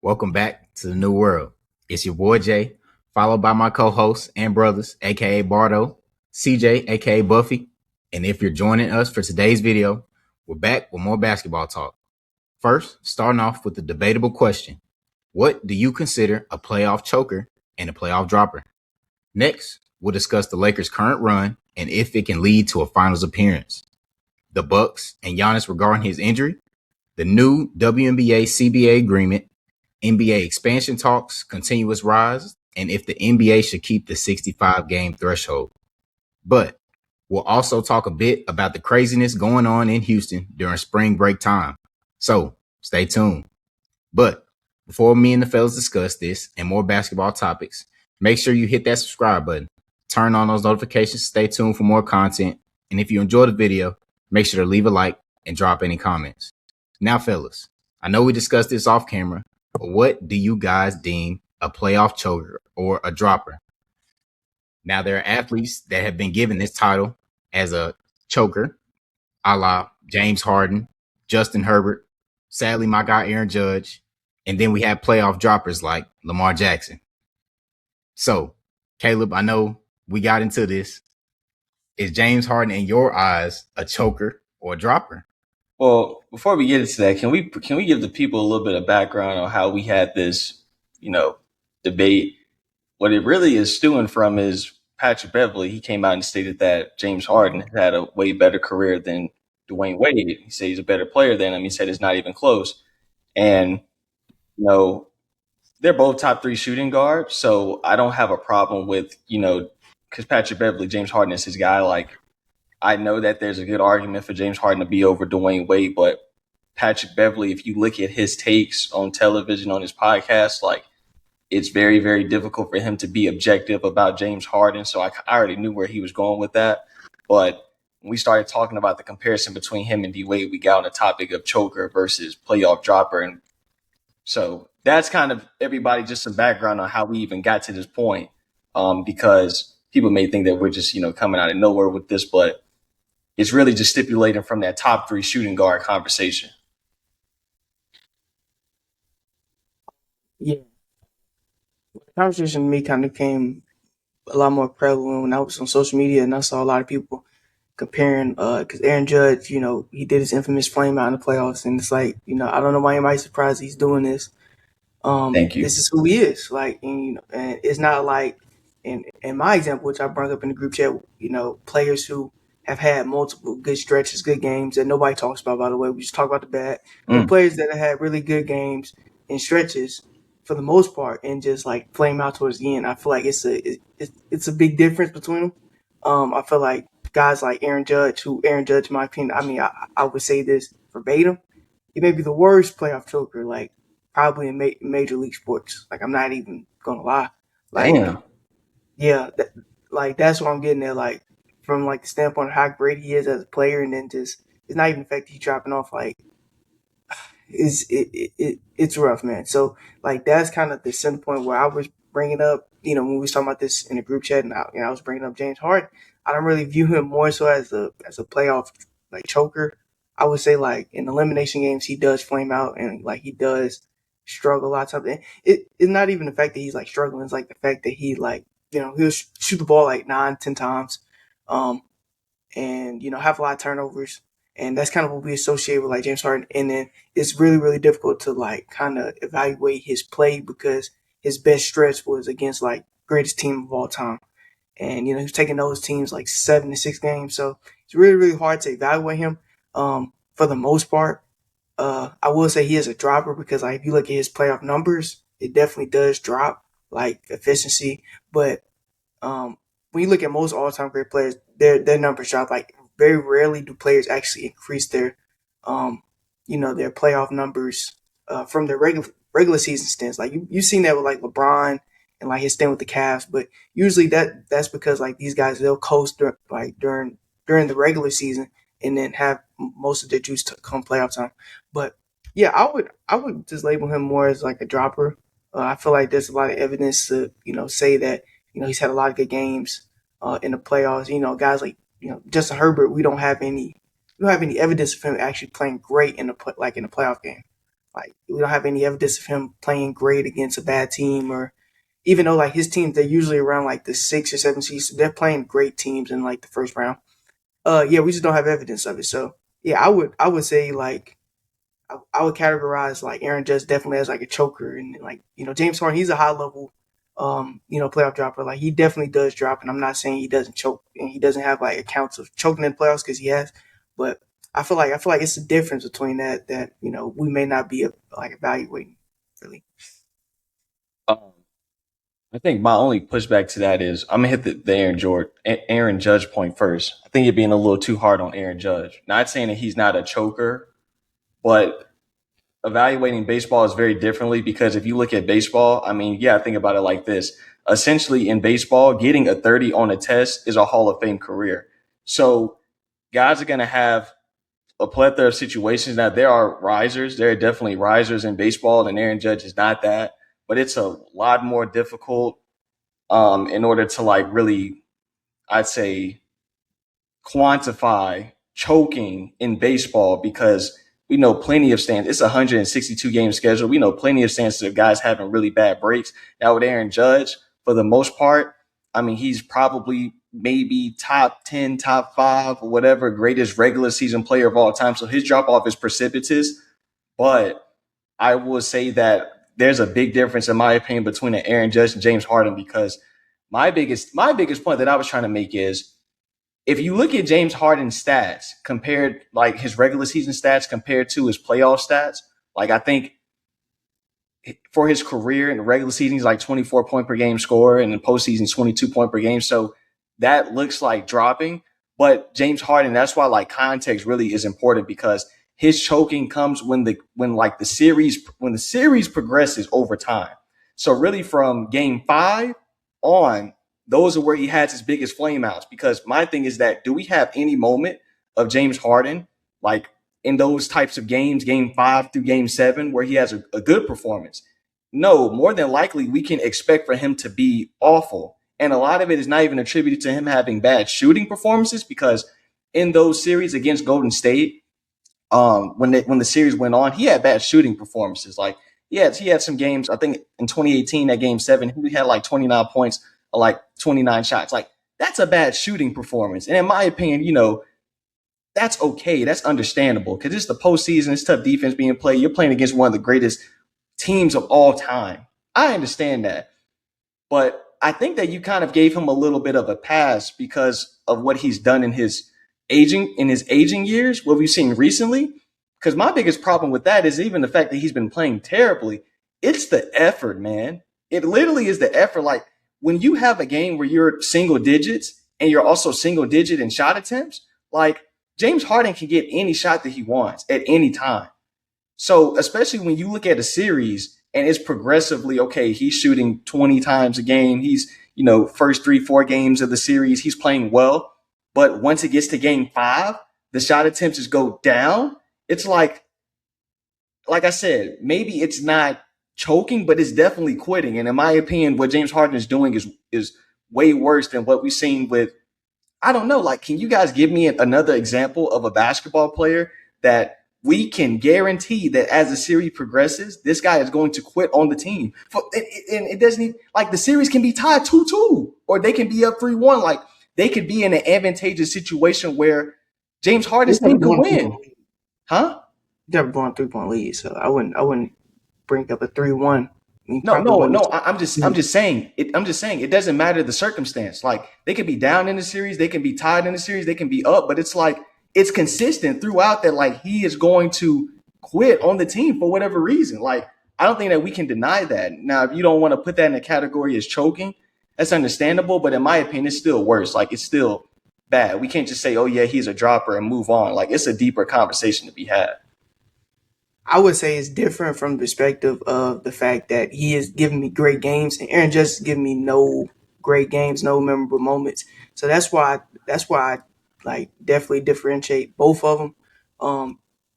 Welcome back to the new world. It's your boy Jay, followed by my co-hosts and brothers, aka Bardo, CJ, aka Buffy. And if you're joining us for today's video, we're back with more basketball talk. First, starting off with the debatable question: what do you consider a playoff choker and a playoff dropper? Next, we'll discuss the Lakers' current run and if it can lead to a finals appearance. The Bucks and Giannis regarding his injury, the new WNBA CBA agreement, NBA expansion talks, continuous rise, and if the NBA should keep the 65 game threshold. But we'll also talk a bit about the craziness going on in Houston during spring break time. So stay tuned. But before me and the fellas discuss this and more basketball topics, make sure you hit that subscribe button, turn on those notifications, stay tuned for more content. And if you enjoyed the video, make sure to leave a like and drop any comments. Now, fellas, I know we discussed this off camera, but what do you guys deem a playoff choker or a dropper? Now, there are athletes that have been given this title as a choker, a la James Harden, Justin Herbert, sadly, my guy Aaron Judge, and then we have playoff droppers like Lamar Jackson. So, Caleb, I know we got into this. Is James Harden, in your eyes, a choker or a dropper? Well, before we get into that, can we give the people a little bit of background on how we had this, debate? What it really is stewing from is Patrick Beverley. He came out and stated that James Harden had a way better career than Dwayne Wade. He said he's a better player than him. He said it's not even close. And, they're both top 3 shooting guards. So I don't have a problem with, because Patrick Beverley, James Harden is his guy. Like, I know that there's a good argument for James Harden to be over Dwayne Wade, but Patrick Beverley, if you look at his takes on television, on his podcast, like, it's very, very difficult for him to be objective about James Harden. So I already knew where he was going with that. But when we started talking about the comparison between him and D Wade, we got on the topic of choker versus playoff dropper. And so that's kind of everybody, just some background on how we even got to this point, because people may think that we're just, coming out of nowhere with this, but it's really just stipulating from that top 3 shooting guard conversation. Yeah, the conversation to me kind of came a lot more prevalent when I was on social media and I saw a lot of people comparing, because Aaron Judge, he did his infamous flame out in the playoffs, and it's like, I don't know why anybody's surprised he's doing this. Thank you. This is who he is. Like, and it's not like in my example, which I brought up in the group chat, players who have had multiple good stretches, good games that nobody talks about, by the way. We just talk about the bad. But players that have had really good games and stretches for the most part and just like flame out towards the end. I feel like it's a big difference between them. I feel like guys like Aaron Judge, in my opinion, I would say this verbatim, he may be the worst playoff choker, like probably in major league sports. Like, I'm not even gonna lie. Like, Damn. yeah, that's what I'm getting at. Like, from like the standpoint of how great he is as a player, and then just it's not even the fact that he's dropping off. Like, it's rough, man. So like that's kind of the center point where I was bringing up. When we was talking about this in the group chat, and I was bringing up James Harden. I don't really view him more so as a playoff like choker. I would say like in elimination games he does flame out and like he does struggle a lot of times. And it's not even the fact that he's like struggling. It's like the fact that he like he'll shoot the ball like 9-10 times, and have a lot of turnovers. And that's kind of what we associate with like James Harden. And then it's really, really difficult to like kind of evaluate his play because his best stretch was against like greatest team of all time. And, he was taking those teams like 7-6 games. So it's really, really hard to evaluate him. For the most part, I will say he is a dropper because like if you look at his playoff numbers, it definitely does drop like efficiency. But when you look at most all-time great players, their numbers drop. Like, very rarely do players actually increase their, their playoff numbers from their regular season stints. Like you've seen that with like LeBron and like his stint with the Cavs, but usually that's because like these guys they'll coast during the regular season and then have most of their juice to come playoff time. But yeah, I would just label him more as like a dropper. I feel like there's a lot of evidence to say that he's had a lot of good games in the playoffs. Guys like Justin Herbert, we don't have any evidence of him actually playing great in the playoff game. Like we don't have any evidence of him playing great against a bad team, or even though like his teams they're usually around like the 6 or 7 seeds, so they're playing great teams in like the first round. Yeah, we just don't have evidence of it. So yeah, I would say like I would categorize like Aaron Judge definitely as like a choker, and like James Harden, he's a high level playoff dropper. Like he definitely does drop, and I'm not saying he doesn't choke and he doesn't have like accounts of choking in the playoffs because he has, but I feel like it's the difference between that we may not be like evaluating really. Um, I think my only pushback to that is I'm gonna hit the Aaron Judge point first. I think you're being a little too hard on Aaron Judge. Not saying that he's not a choker, but evaluating baseball is very differently because if you look at baseball, I mean, yeah, think about it like this. Essentially, in baseball, getting a 30 on a test is a Hall of Fame career. So guys are gonna have a plethora of situations. Now there are risers. There are definitely risers in baseball, and Aaron Judge is not that. But it's a lot more difficult in order to like really, I'd say, quantify choking in baseball because we know plenty of stands. It's a 162 game schedule. We know plenty of stances of guys having really bad breaks. Now with Aaron Judge, for the most part, I mean, he's probably maybe top 10, top 5, or whatever, greatest regular season player of all time. So his drop off is precipitous. But I will say that there's a big difference, in my opinion, between an Aaron Judge and James Harden because my biggest point that I was trying to make is if you look at James Harden's stats compared, like his regular season stats compared to his playoff stats, like I think for his career in the regular season, he's like 24 point per game scorer, and in postseason, 22 point per game. So that looks like dropping. But James Harden, that's why like context really is important because his choking comes when the series progresses over time. So really from game 5 on, those are where he has his biggest flame outs. Because my thing is that do we have any moment of James Harden like in those types of games, game 5 through game 7, where he has a good performance? No, more than likely we can expect for him to be awful. And a lot of it is not even attributed to him having bad shooting performances because in those series against Golden State, when the series went on, he had bad shooting performances. Like he had some games. I think in 2018, at Game 7, he had like 29 points, or like 29 shots. Like that's a bad shooting performance. And in my opinion, that's okay. That's understandable because it's the postseason. It's tough defense being played. You're playing against one of the greatest teams of all time. I understand that. But I think that you kind of gave him a little bit of a pass because of what he's done in his aging years, what we've seen recently. Because my biggest problem with that is even the fact that he's been playing terribly. It's the effort, man. It literally is the effort. Like when you have a game where you're single digits and you're also single digit in shot attempts, like James Harden can get any shot that he wants at any time. So especially when you look at a series and it's progressively, okay, he's shooting 20 times a game. He's, first 3, 4 games of the series, he's playing well. But once it gets to game 5, the shot attempts just go down. It's like I said, maybe it's not choking, but it's definitely quitting. And in my opinion, what James Harden is doing is way worse than what we've seen with, I don't know, like, can you guys give me another example of a basketball player that we can guarantee that as the series progresses, this guy is going to quit on the team? And it doesn't even, like, the series can be tied 2-2, or they can be up 3-1. Like, they could be in an advantageous situation where James Harden's team could win. Huh? You have a blowing 3-point lead, so I wouldn't bring up a 3-1. No. I'm just saying it doesn't matter the circumstance. Like they could be down in the series, they can be tied in the series, they can be up, but it's like it's consistent throughout that. Like he is going to quit on the team for whatever reason. Like I don't think that we can deny that. Now, if you don't want to put that in the category as choking, that's understandable. But in my opinion, it's still worse. Like it's still bad. We can't just say, "Oh yeah, he's a dropper" and move on. Like it's a deeper conversation to be had. I would say it's different from the perspective of the fact that he is giving me great games, and Aaron Judge is giving me no great games, no memorable moments. So that's why I like definitely differentiate both of them.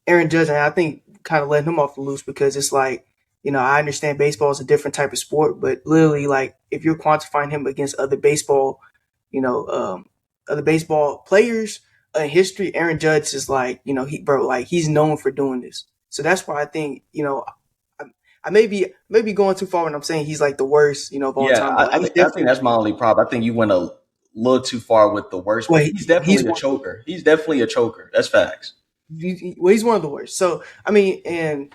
Aaron Judge, and I think kind of letting him off the loose because it's like I understand baseball is a different type of sport, but literally like if you're quantifying him against you know, um, other baseball players in history, Aaron Judge is like he's known for doing this. So that's why I think, I may be going too far when I'm saying he's like the worst, of all Yeah, time. But like, he's I think definitely, that's my only problem. I think you went a little too far with the worst, but well, he's he's definitely a one. choker. He's definitely a choker. That's facts. Well, he's one of the worst. So I mean, and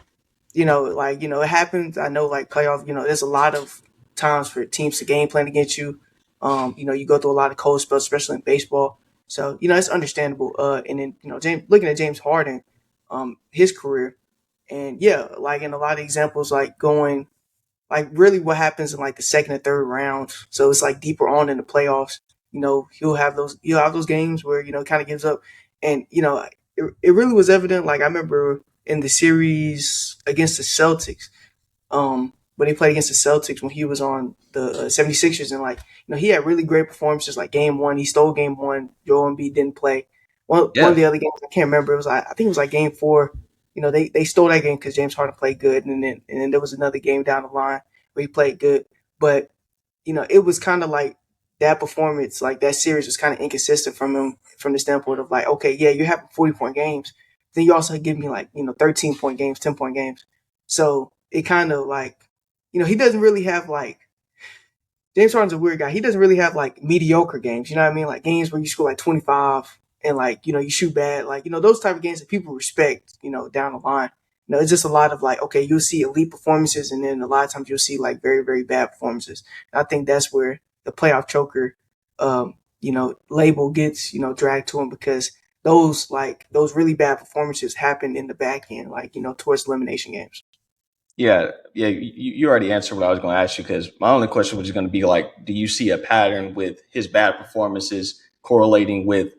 it happens. I know, like playoff. There's a lot of times for teams to game plan against you. You go through a lot of cold spells, especially in baseball. So it's understandable. And then James, looking at James Harden, his career, and yeah, like in a lot of examples, like going like really what happens in like the second and third round. So it's like deeper on in the playoffs. He'll have those games where kind of gives up, and it really was evident. Like I remember in the series against the Celtics, when he played against the Celtics when he was on the 76ers, and like he had really great performances. Like game one, he stole game one. Joel Embiid didn't play. One of Yeah, the other games I can't remember. It was I think it was like game four. They stole that game because James Harden played good, and then there was another game down the line where he played good, but it was kind of like that performance, like that series was kind of inconsistent from him from the standpoint of like, okay, yeah, you're having 40-point games. Then you also give me like, 13-point games, 10-point games. So it kind of like, he doesn't really have like, James Harden's a weird guy. He doesn't really have like mediocre games. You know what I mean? Like games where you score like 25 and like, you shoot bad. Like, those type of games that people respect, down the line. It's just a lot of like, okay, you'll see elite performances and then a lot of times you'll see like very, very bad performances. And I think that's where the playoff choker, label gets, dragged to him because those really bad performances happen in the back end, like, towards elimination games. yeah. You already answered what I was going to ask you because my only question was going to be like, do you see a pattern with his bad performances correlating with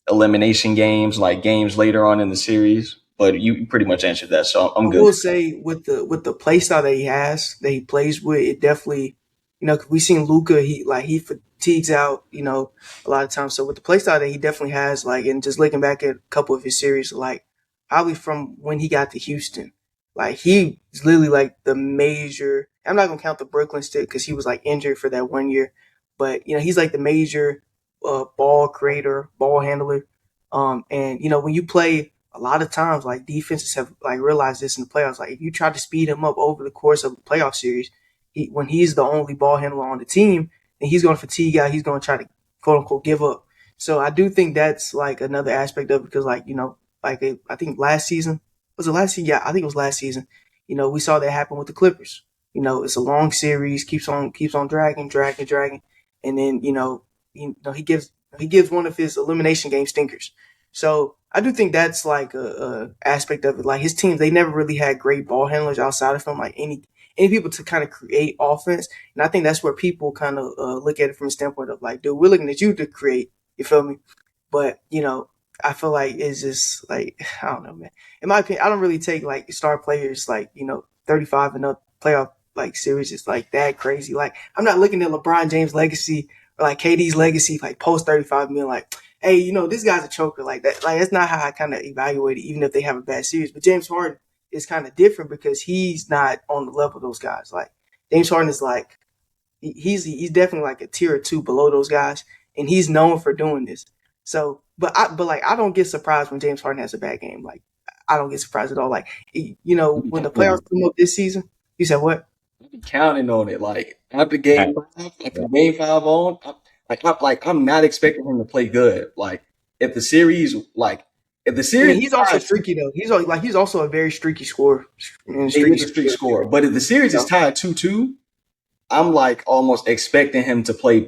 elimination games, like games later on in the series? But you pretty much answered that, so I'm I good. will say with the play style that he has, that he plays with, it definitely, 'cause we seen Luca, he fatigues out, a lot of times. So with the play style that he definitely has, like, and just looking back at a couple of his series, like probably from when he got to Houston, like he's literally like the major. I'm not gonna count the Brooklyn stick because he was like injured for that one year, but he's like the major ball creator, ball handler. And when you play a lot of times, like defenses have like realized this in the playoffs. Like if you try to speed him up over the course of a playoff series, when he's the only ball handler on the team, then he's going to fatigue out. He's going to try to quote unquote give up. So I do think that's like another aspect of it because like I think last season was it last season? Yeah, I think it was last season. We saw that happen with the Clippers. It's a long series, keeps on dragging, and then he gives one of his elimination game stinkers. So I do think that's like a aspect of it. Like his teams, they never really had great ball handlers outside of him, like any people to kind of create offense. And I think that's where people kind of look at it from the standpoint of like, dude, we're looking at you to create. You feel me? But I feel like it's just like I don't know, man. In my opinion, I don't really take like star players like 35 and up playoff like series is like that crazy. Like I'm not looking at LeBron James' legacy or like KD's legacy like post 35 million like hey, this guy's a choker like that. Like that's not how I kind of evaluate it, even if they have a bad series. But James Harden is kind of different because he's not on the level of those guys. Like James Harden is like he's definitely like a tier or two below those guys, and he's known for doing this. So, but like I don't get surprised when James Harden has a bad game. Like I don't get surprised at all. Like when the playoffs come up this season, you said what? Counting on it. Like after game five, after game five on, I'm not expecting him to play good. If the I mean, series is he's also tied, streaky though. He's also a very streaky scorer and he streaky is a streak scorer. scorer. But if the series is tied 2-2, I'm like almost expecting him to play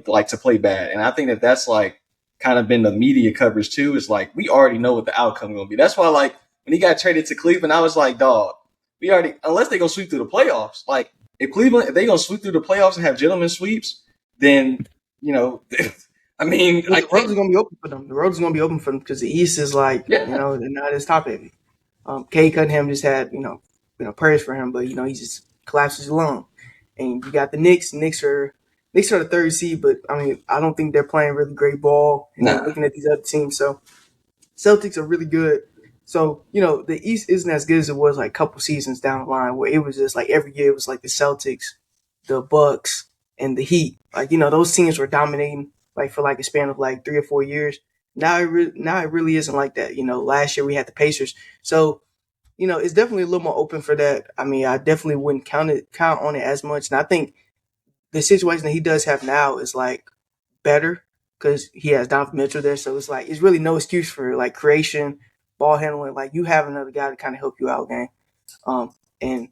bad, and I think that's like kind of been the media coverage too. It's like we already know what the outcome is gonna be. That's why like when he got traded to Cleveland, I was like, dog, we already unless they gonna sweep through the playoffs. Like if they gonna sweep through the playoffs and have gentlemen sweeps, then I mean, Well, the road is gonna be open for them. The road is gonna be open for them because the East is like yeah, they're not as top heavy. Kay Cunningham just had prayers for him, but he just collapses alone. And you got the Knicks. Knicks are the third seed, but I mean I don't think they're playing really great ball. And then nah, looking at these other teams, so Celtics are really good. So the East isn't as good as it was like a couple seasons down the line where it was just like every year it was like the Celtics, the Bucks, and the Heat. Like those teams were dominating like for like a span of like 3 or 4 years. Now it really isn't like that. Last year we had the Pacers. So it's definitely a little more open for that. I mean, I definitely wouldn't count on it as much. And I think the situation that he does have now is like better because he has Donovan Mitchell there. So it's like it's really no excuse for like creation, ball handling. Like you have another guy to kind of help you out, game. And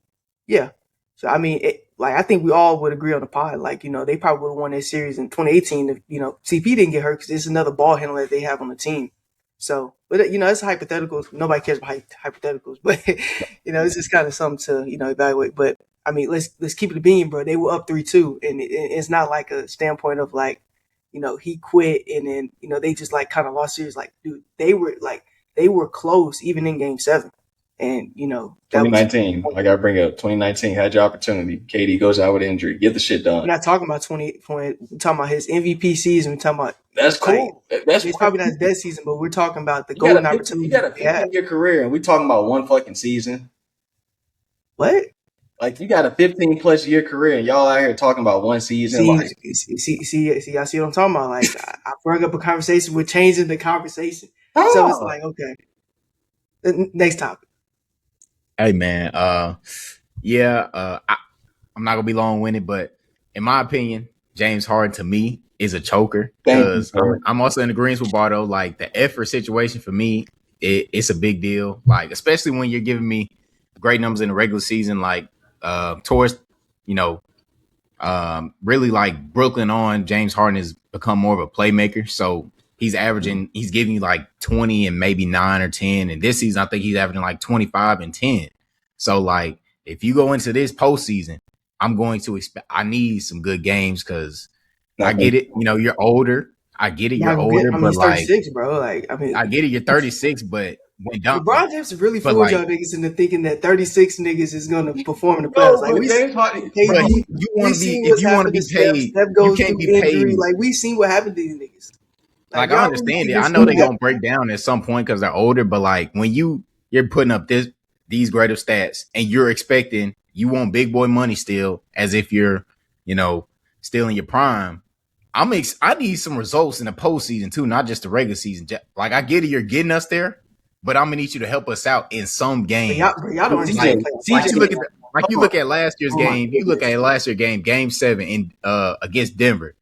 yeah, so I mean, like I think we all would agree on the pod. Like they probably would have won that series in 2018 if CP didn't get hurt because it's another ball handler that they have on the team. So, but it's hypotheticals. Nobody cares about hypotheticals, but it's just kind of something to evaluate. But I mean, let's keep it a beam, bro. They were up 3-2, and it's not like a standpoint of like, he quit and then they just like kind of lost series. Like, dude, they were close even in Game 7, and that 2019. I got to bring up 2019. Had your opportunity. KD goes out with injury. Get the shit done. We're not talking about 20. We're talking about his MVP season. We're talking about that's cool. It's probably not his best season, but we're talking about the golden opportunity. You got a 15-year career, and we're talking about one fucking season. What? Like you got a 15+ year career, and y'all out here talking about one season. See, I see what I'm talking about. Like I brought up a conversation. We're changing the conversation, oh. So it's like okay. Next topic. Hey man, I'm not gonna be long-winded, but in my opinion, James Harden to me is a choker because I'm also in agreement with Bardo. Like the effort situation for me, it's a big deal. Like especially when you're giving me great numbers in the regular season, like towards really like Brooklyn on. James Harden has become more of a playmaker, so he's giving you like 20 and maybe 9 or 10. And this season, I think he's averaging like 25 and 10. So like, if you go into this postseason, I'm going to expect, I need some good games because I get it. You're older. I get it. You're older, but like, 36, bro. Like, I mean, I get it. You're 36, but when LeBron James really fooled y'all niggas into thinking that 36 niggas is going to perform in the playoffs. Like, you want to be, if you want to be paid, you can't be paid. Like, we've seen what happened to these niggas. Like I understand it. I know they're gonna break down at some point because they're older, but like when you're putting up these greater stats and you're expecting you want big boy money still, as if you're still in your prime. I need some results in the postseason too, not just the regular season. Like I get it, you're getting us there, but I'm gonna need you to help us out in some game. Y'all don't understand. You look at last year's game. You look at last year's game, Game 7 in against Denver.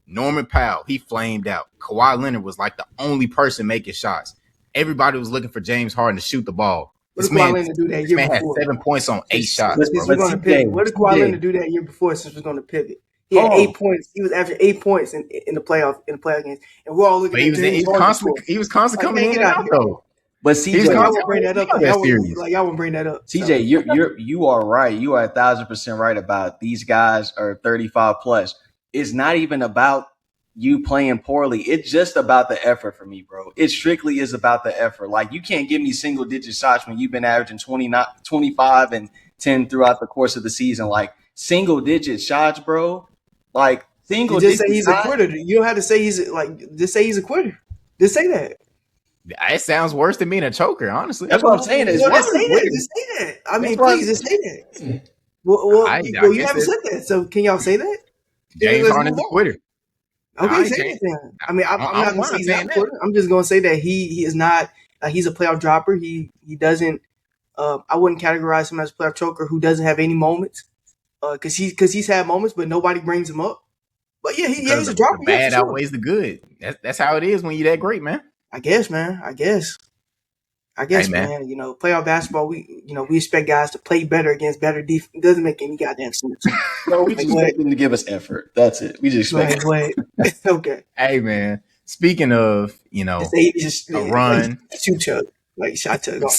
Norman Powell, he flamed out. Kawhi Leonard was like the only person making shots. Everybody was looking for James Harden to shoot the ball. This man had 7 points on 8 shots. What did Kawhi Leonard do that year before since we're going to pivot? He had 8 points. He was averaging 8 points in the playoff games, and we're all looking at James Harden. He was constantly coming in and out though. But CJ, y'all won't bring that up. Y'all won't bring that up. CJ, you are right. You are 1,000% right about these guys are 35 plus. It's not even about you playing poorly. It's just about the effort for me, bro. It strictly is about the effort. Like you can't give me single digit shots when you've been averaging 25 and 10 throughout the course of the season. Like single digit shots, bro. Like single digit. Just say he's a quitter. You don't have to say just say he's a quitter. Just say that. It sounds worse than being a choker, honestly. That's what I'm saying. Just say that. I mean, please just say that. Well, you haven't said that, so can y'all say that? James Harden is a quitter. Okay, say it then. I mean, I'm not going to say he's not a quitter. I'm just going to say that he is not. He's a playoff dropper. He doesn't. I wouldn't categorize him as a playoff choker who doesn't have any moments. Because he's had moments, but nobody brings him up. But yeah, he's a dropper. The bad outweighs the good. That's how it is when you're that great, man. I guess, man. Hey, man. Playoff basketball, we expect guys to play better against better defense. It doesn't make any goddamn sense. No, we just expect them to give us effort. That's it. We just expect it. Okay. Hey, man. Speaking of, a run. Chug. Like, shot chug.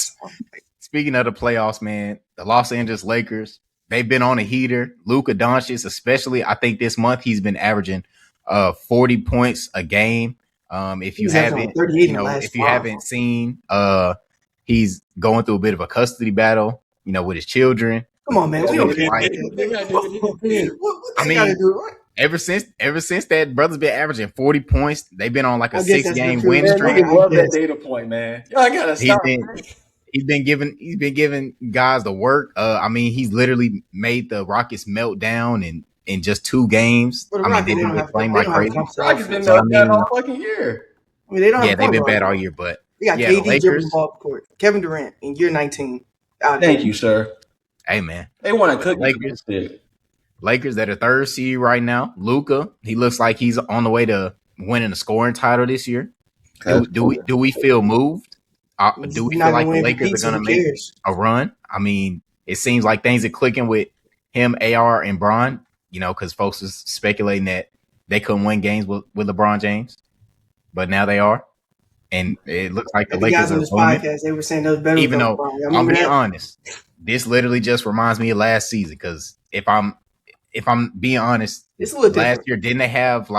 Speaking of the playoffs, man, the Los Angeles Lakers, they've been on a heater. Luka Doncic, especially, I think this month he's been averaging 40 points a game. If you haven't seen, he's going through a bit of a custody battle, with his children. Come on, man. We don't care. I mean, ever since that brother's been averaging 40 points, they've been on like a 6-game win streak. I love that data point, man. I gotta stop. He's been giving guys the work. I mean, he's literally made the Rockets melt down in just 2 games. I mean, they've been playing like crazy. Rockets been bad all fucking year. I mean, they don't. Yeah, they've been bad all year, but they got KD dribbling the ball up the court. Kevin Durant in year 19 out Thank here. you, sir. Hey man, They want to but cook Lakers, it. Lakers that are third seed right now. Luca, he looks like he's on the way to winning the scoring title this year. Do we feel moved? Do He's we feel not gonna like the win Lakers MVP, are so going to who make cares? a run? I mean, it seems like things are clicking with him, AR, and Bron. Because folks is speculating that they couldn't win games with LeBron James, but now they are, and it looks like the At the Lakers guys on are this booming. podcast, they were saying that was better Even without though LeBron. I I'm remember being that. honest, this literally just reminds me of last season. Because if I'm being honest, It's a little last different. year didn't they have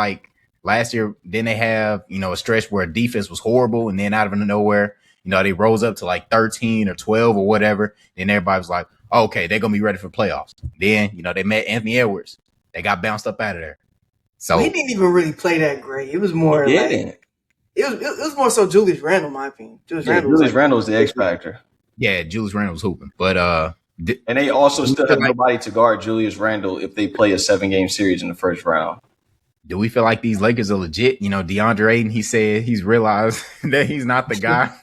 a stretch where defense was horrible, and then out of nowhere, they rose up to like 13 or 12 or whatever. Then everybody was like, oh, okay, they're gonna be ready for playoffs. Then they met Anthony Edwards. They got bounced up out of there. Well, he So didn't even really play that great. It was more He like didn't. it was more so Julius Randle, in my opinion. Julius Yeah, Randle was Julius like Randle is the X factor, yeah, Julius Randle was hooping, but and they also do we still feel have like nobody to guard Julius Randle if they play a 7-game series in the first round. these Lakers are legit? DeAndre Ayton, he said he's realized that he's not the guy.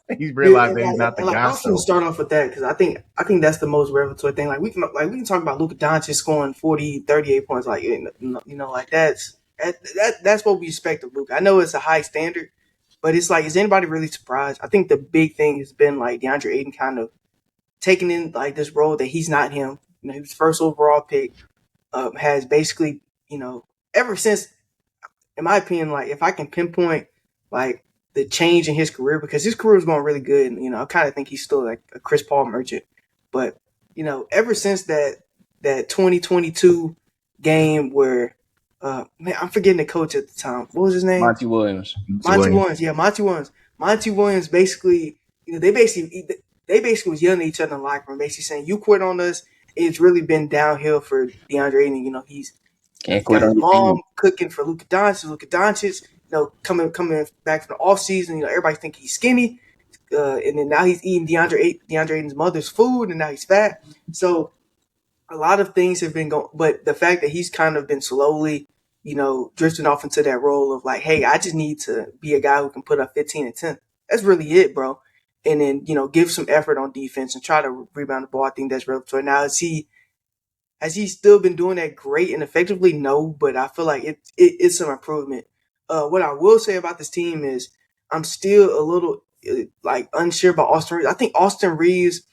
He's yeah, realized that he's not the and I guy. was going to So start off with that because I think that's the most revelatory thing. We can talk about Luka Doncic scoring 40, 38 points, like like that's what we expect of Luka. I know it's a high standard, but it's like, is anybody really surprised? I think the big thing has been like DeAndre Ayton kind of taking in like this role that he's not him. He was first overall pick. Has basically, ever since, in my opinion, like if I can pinpoint like the change in his career, because his career was going really good, and I kind of think he's still like a Chris Paul merchant, but ever since that 2022 game where man, I'm forgetting the coach at the time. What was his name? Monty Williams. Monty Williams. Yeah, Monty Williams. Monty Williams basically, they basically was yelling at each other in the locker room, basically saying, "You quit on us." It's really been downhill for DeAndre Ayton. Can't He's got quit his on your mom team. cooking for Luka Doncic. Luka Doncic, coming back from the off season. Everybody think he's skinny, and then now he's eating DeAndre Ayton's mother's food, and now he's fat. So a lot of things have been going, but the fact that he's kind of been slowly, drifting off into that role of like, hey, I just need to be a guy who can put up 15 and 10. That's really it, bro. And then give some effort on defense and try to rebound the ball. I think that's revelatory. Now, has he still been doing that great and effectively? No, but I feel like it's some improvement. What I will say about this team is I'm still a little like unsure about Austin Reeves. I think Austin Reeves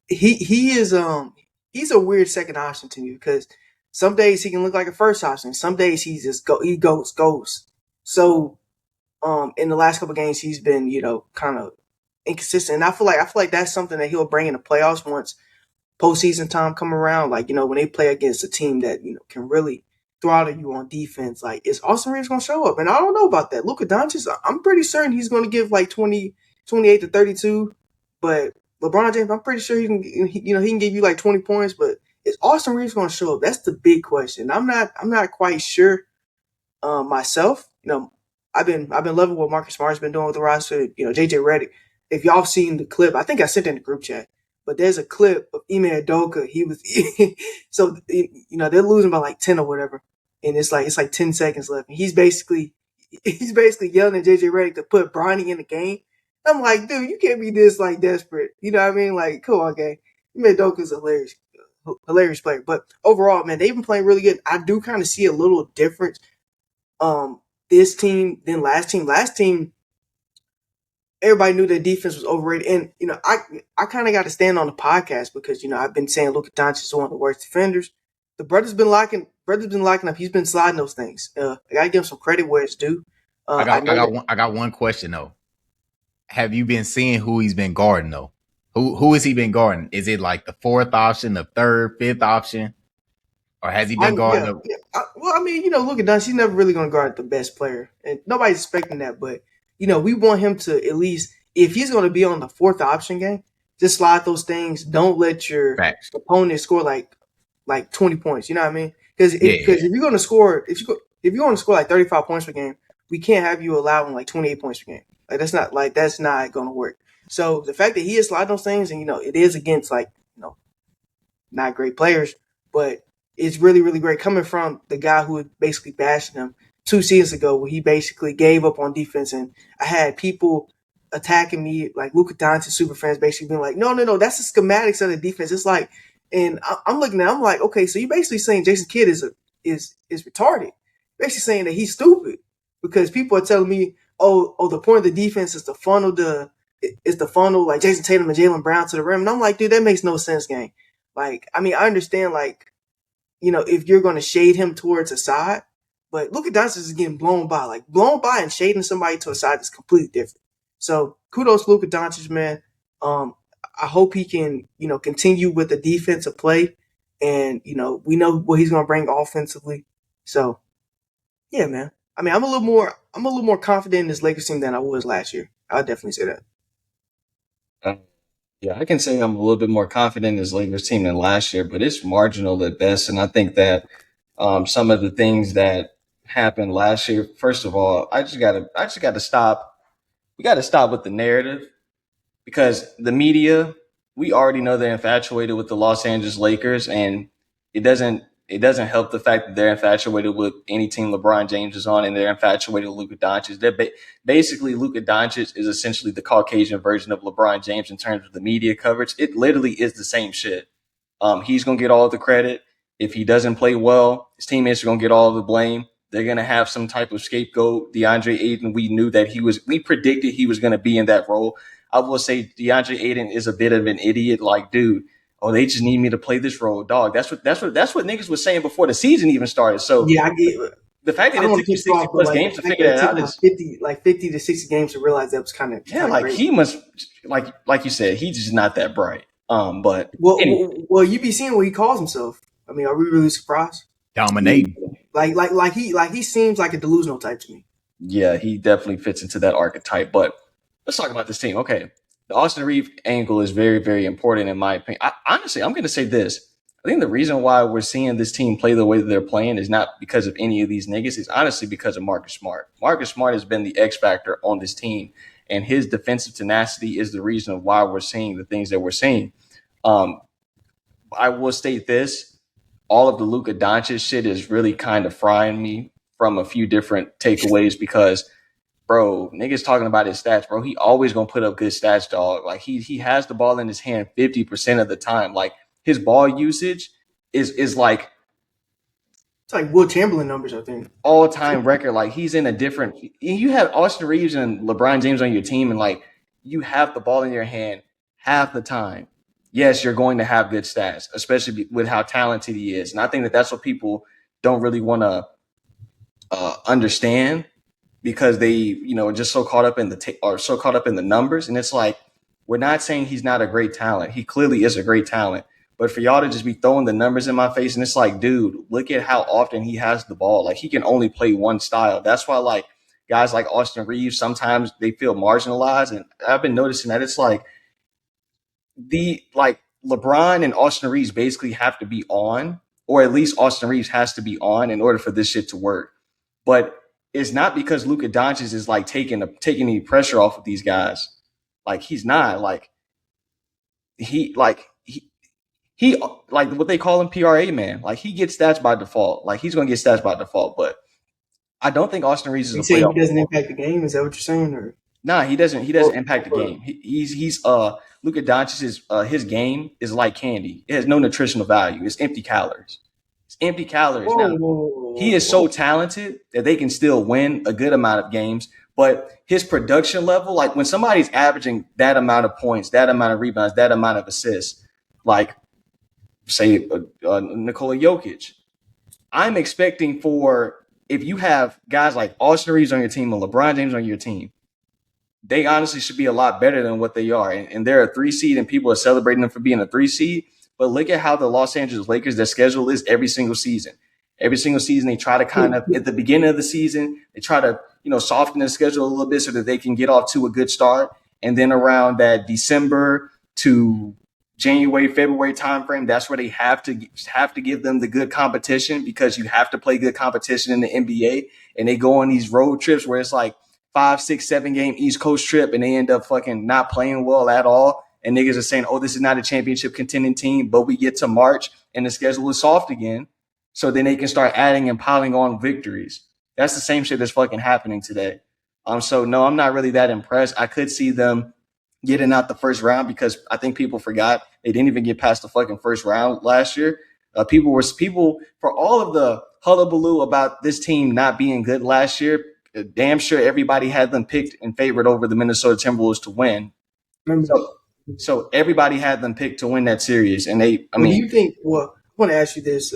he is he's a weird second option to me because some days he can look like a first option. Some days he goes. So in the last couple of games he's been kind of inconsistent. And I feel like that's something that he'll bring in the playoffs once postseason time come around, like when they play against a team that can really throttle you on defense, like is Austin Reeves gonna show up? And I don't know about that. Luka Doncic, I'm pretty certain he's gonna give like 20, 28 to 32, but LeBron James, I'm pretty sure he can give you like 20 points. But is Austin Reeves gonna show up? That's the big question. I'm not quite sure myself. I've been loving what Marcus Smart's been doing with the roster. JJ Redick. If y'all seen the clip, I think I sent it in the group chat. But there's a clip of Ime Udoka. He was so they're losing by like 10 or whatever, and it's like 10 seconds left, and he's basically yelling at JJ Redick to put Bronny in the game. I'm like, dude, you can't be this like desperate. You know what I mean? Like, come on, gang. Ime Udoka's a hilarious player. But overall, man, they've been playing really good. I do kind of see a little difference this team than last team. Last team, everybody knew their defense was overrated. And, I kind of got to stand on the podcast because, I've been saying Luka Doncic is one of the worst defenders. The brother's been locking up. He's been sliding those things. I got to give him some credit where it's due. I I got I know got that one I got one question though. Have you been seeing who he's been guarding though? Who has he been guarding? Is it like the fourth option, the third, fifth option, or has he been guarding the? Well, I mean, Luka Doncic, he's never really going to guard the best player. And nobody's expecting that. But, we want him to at least, if he's going to be on the fourth option game, just slide those things. Don't let your Facts. opponent score like 20 points. You know what I mean? Because Yeah, if you're going to score, if you're going to score like 35 points per game, we can't have you allowing like 28 points per game. That's not going to work. So the fact that he is sliding those things, and it is against like not great players, but it's really, really great coming from the guy who basically bashed him 2 seasons ago, where he basically gave up on defense. And I had people attacking me, like Luka Doncic super fans basically being like, no, that's the schematics of the defense. It's like, and I'm looking at, I'm like, okay, so you're basically saying Jason Kidd is retarded. Basically saying that he's stupid because people are telling me, oh, the point of the defense is to funnel like Jason Tatum and Jaylen Brown to the rim, and I'm like, dude, that makes no sense, gang. Like, I mean, I understand, like, if you're going to shade him towards a side, but Luka Doncic is getting blown by. Like, blown by and shading somebody to a side is completely different. So kudos to Luka Doncic, man. I hope he can, continue with the defensive play, and we know what he's going to bring offensively. So, yeah, man. I mean, I'm a little more confident in this Lakers team than I was last year. I'll definitely say that. Yeah, I can say I'm a little bit more confident in this Lakers team than last year, but it's marginal at best. And I think that some of the things that happened last year, first of all, I just gotta stop. We gotta stop with the narrative because the media, we already know they're infatuated with the Los Angeles Lakers, and it doesn't help the fact that they're infatuated with any team LeBron James is on, and they're infatuated with Luka Doncic. Basically, Luka Doncic is essentially the Caucasian version of LeBron James in terms of the media coverage. It literally is the same shit. He's gonna get all the credit. If he doesn't play well, his teammates are gonna get all the blame. They're gonna have some type of scapegoat. DeAndre Ayton, we predicted he was gonna be in that role. I will say DeAndre Ayton is a bit of an idiot. Like, dude, oh, they just need me to play this role, dog. That's what niggas was saying before the season even started. So yeah, I get the fact that it took you 60 plus games to figure that out is 50 to 60 games to realize that was kind of like crazy. He must like you said, he's just not that bright. But well, you be seeing what he calls himself. I mean, are we really surprised? Dominating. Like he seems like a delusional type to me. Yeah, he definitely fits into that archetype. But let's talk about this team. Okay. The Austin Reeves angle is very, very important in my opinion. Honestly, I'm going to say this. I think the reason why we're seeing this team play the way that they're playing is not because of any of these niggas. It's honestly because of Marcus Smart. Marcus Smart has been the X factor on this team, and his defensive tenacity is the reason why we're seeing the things that we're seeing. I will state this. All of the Luka Doncic shit is really kind of frying me from a few different takeaways because – bro, niggas talking about his stats, bro. He always gonna put up good stats, dog. Like he has the ball in his hand 50% of the time. Like his ball usage is like it's like Will Chamberlain numbers, I think. All time record. Like he's in a different. You have Austin Reeves and LeBron James on your team, and like you have the ball in your hand half the time. Yes, you're going to have good stats, especially with how talented he is. And I think that that's what people don't really want to understand. Because they, are just so caught up in the numbers, and it's like we're not saying he's not a great talent. He clearly is a great talent, but for y'all to just be throwing the numbers in my face, and it's like, dude, look at how often he has the ball. Like he can only play one style. That's why like guys like Austin Reeves sometimes they feel marginalized, and I've been noticing that it's like LeBron and Austin Reeves basically have to be on, or at least Austin Reeves has to be on in order for this shit to work, but. It's not because Luka Doncic is like taking any pressure off of these guys. Like he's not. Like he like what they call him PRA man. Like he gets stats by default. Like he's gonna get stats by default. But I don't think Austin Reeves is a playoff. He doesn't impact the game. Is that what you're saying? Or nah, he doesn't. He doesn't impact the game. He's Luka Doncic's his game is like candy. It has no nutritional value. It's empty calories. Empty calories. Now, he is so talented that they can still win a good amount of games, but his production level, like when somebody's averaging that amount of points, that amount of rebounds, that amount of assists, like say Nikola Jokic, I'm expecting if you have guys like Austin Reeves on your team and LeBron James on your team, they honestly should be a lot better than what they are. And they're a 3 seed and people are celebrating them for being a 3 seed. But look at how the Los Angeles Lakers, their schedule is every single season. Every single season, they try to kind of, at the beginning of the season, they try to, soften the schedule a little bit so that they can get off to a good start. And then around that December to January, February timeframe, that's where they have to give them the good competition because you have to play good competition in the NBA. And they go on these road trips where it's like 5, 6, 7 game East Coast trip and they end up fucking not playing well at all. And niggas are saying, oh, this is not a championship contending team, but we get to March and the schedule is soft again. So then they can start adding and piling on victories. That's the same shit that's fucking happening today. So no, I'm not really that impressed. I could see them getting out the first round because I think people forgot they didn't even get past the fucking first round last year. People for all of the hullabaloo about this team not being good last year. Damn sure everybody had them picked and favored over the Minnesota Timberwolves to win. So everybody had them picked to win that series, and do you think? Well, I want to ask you this.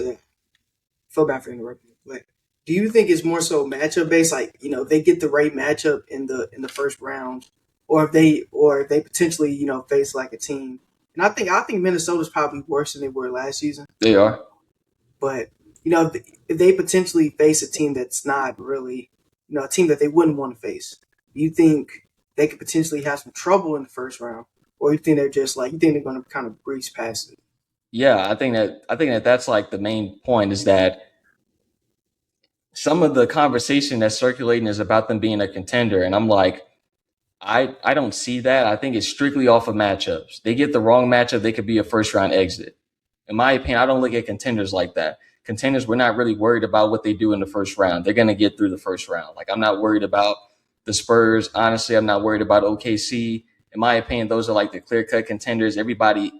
Feel bad for interrupting, but do you think it's more so matchup based? Like, they get the right matchup in the first round, or if they potentially face like a team. And I think Minnesota's probably worse than they were last season. They are, but if they potentially face a team that's not really a team that they wouldn't want to face, do you think they could potentially have some trouble in the first round, or you think they're just like they're going to kind of breeze past it? Yeah, I think that that's like the main point is that some of the conversation that's circulating is about them being a contender, and I'm like, I don't see that. I think it's strictly off of matchups. They get the wrong matchup, they could be a first round exit. In my opinion, I don't look at contenders like that. Contenders, we're not really worried about what they do in the first round. They're going to get through the first round. Like, I'm not worried about the Spurs. Honestly, I'm not worried about OKC. In my opinion, those are like the clear-cut contenders. Everybody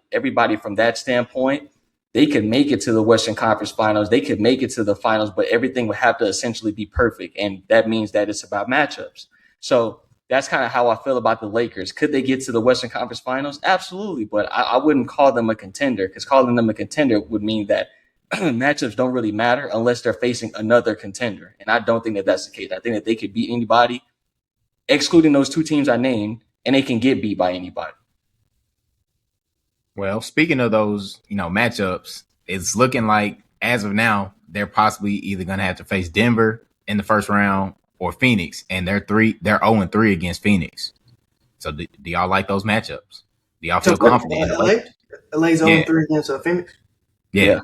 from that standpoint, they could make it to the Western Conference Finals. They could make it to the finals, but everything would have to essentially be perfect. And that means that it's about matchups. So that's kind of how I feel about the Lakers. Could they get to the Western Conference Finals? Absolutely. But I wouldn't call them a contender, because calling them a contender would mean that matchups don't really matter unless they're facing another contender. And I don't think that that's the case. I think that they could beat anybody, excluding those two teams I named, and they can get beat by anybody. Well, speaking of those, matchups, it's looking like as of now, they're possibly either going to have to face Denver in the first round or Phoenix, and they're 0-3 against Phoenix. So do y'all like those matchups? Do y'all feel confident? LA's 0-3 against Phoenix? Yeah.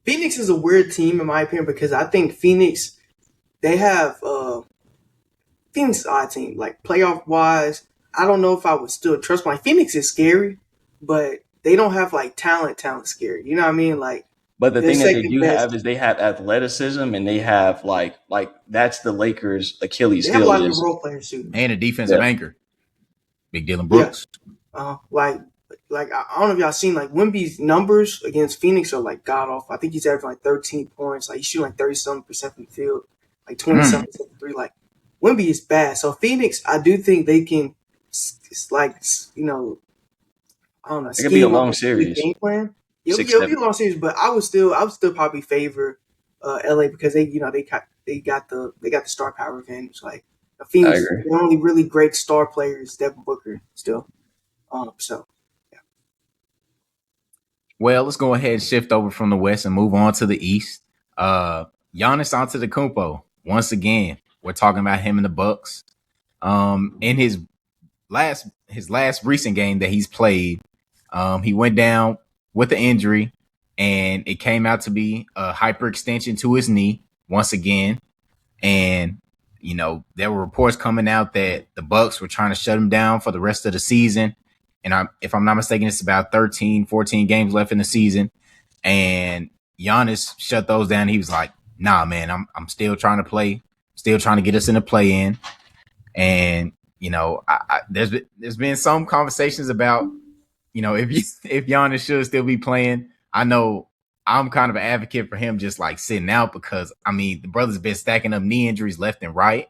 Phoenix is a weird team in my opinion, because I think Phoenix, they have Phoenix is an odd team. Like, playoff wise, I don't know if I would still trust my Phoenix is scary, but they don't have like talent scary. You know what I mean? Like, but the thing that they do have is they have athleticism, and they have like that's the Lakers' Achilles heel. They have a lot of role players too, and a defensive anchor, Big Dylan Brooks. Yeah. Like I don't know if y'all seen like Wemby's numbers against Phoenix are like god awful. I think he's averaging like 13 points. Like, he's shooting like 37% from the field, like 27% from three. Like, Wemby is bad. So Phoenix, I do think they can, like, I don't know. It could be a long series. Game plan. It'll be a long series, but I would still probably favor LA, because they got the star power advantage. Like, Phoenix, the only really great star player is Devin Booker still. So yeah. Well, let's go ahead and shift over from the West and move on to the East. Giannis Antetokounmpo, once again, we're talking about him in the Bucks. In his last recent game that he's played, he went down with an injury, and it came out to be a hyperextension to his knee once again. And, there were reports coming out that the Bucks were trying to shut him down for the rest of the season. And if I'm not mistaken, it's about 13, 14 games left in the season. And Giannis shut those down. He was like, nah, man, I'm still trying to play, still trying to get us in the play-in. And, there's been some conversations about, if Giannis should still be playing. I know I'm kind of an advocate for him just like sitting out, because the brother's been stacking up knee injuries left and right.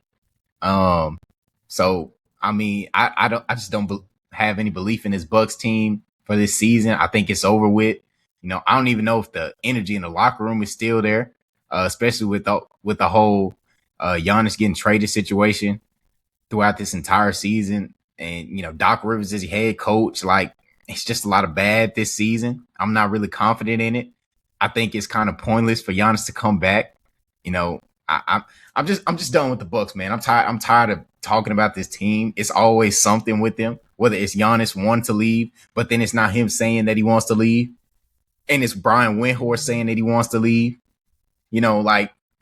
So I just don't have any belief in this Bucks team for this season. I think it's over with. I don't even know if the energy in the locker room is still there, especially with the whole Giannis getting traded situation throughout this entire season. And, Doc Rivers is your head coach. Like, it's just a lot of bad this season. I'm not really confident in it. I think it's kind of pointless for Giannis to come back. I'm just done with the Bucks, man. I'm tired of talking about this team. It's always something with them, whether it's Giannis wanting to leave, but then it's not him saying that he wants to leave, and it's Brian Windhorst saying that he wants to leave.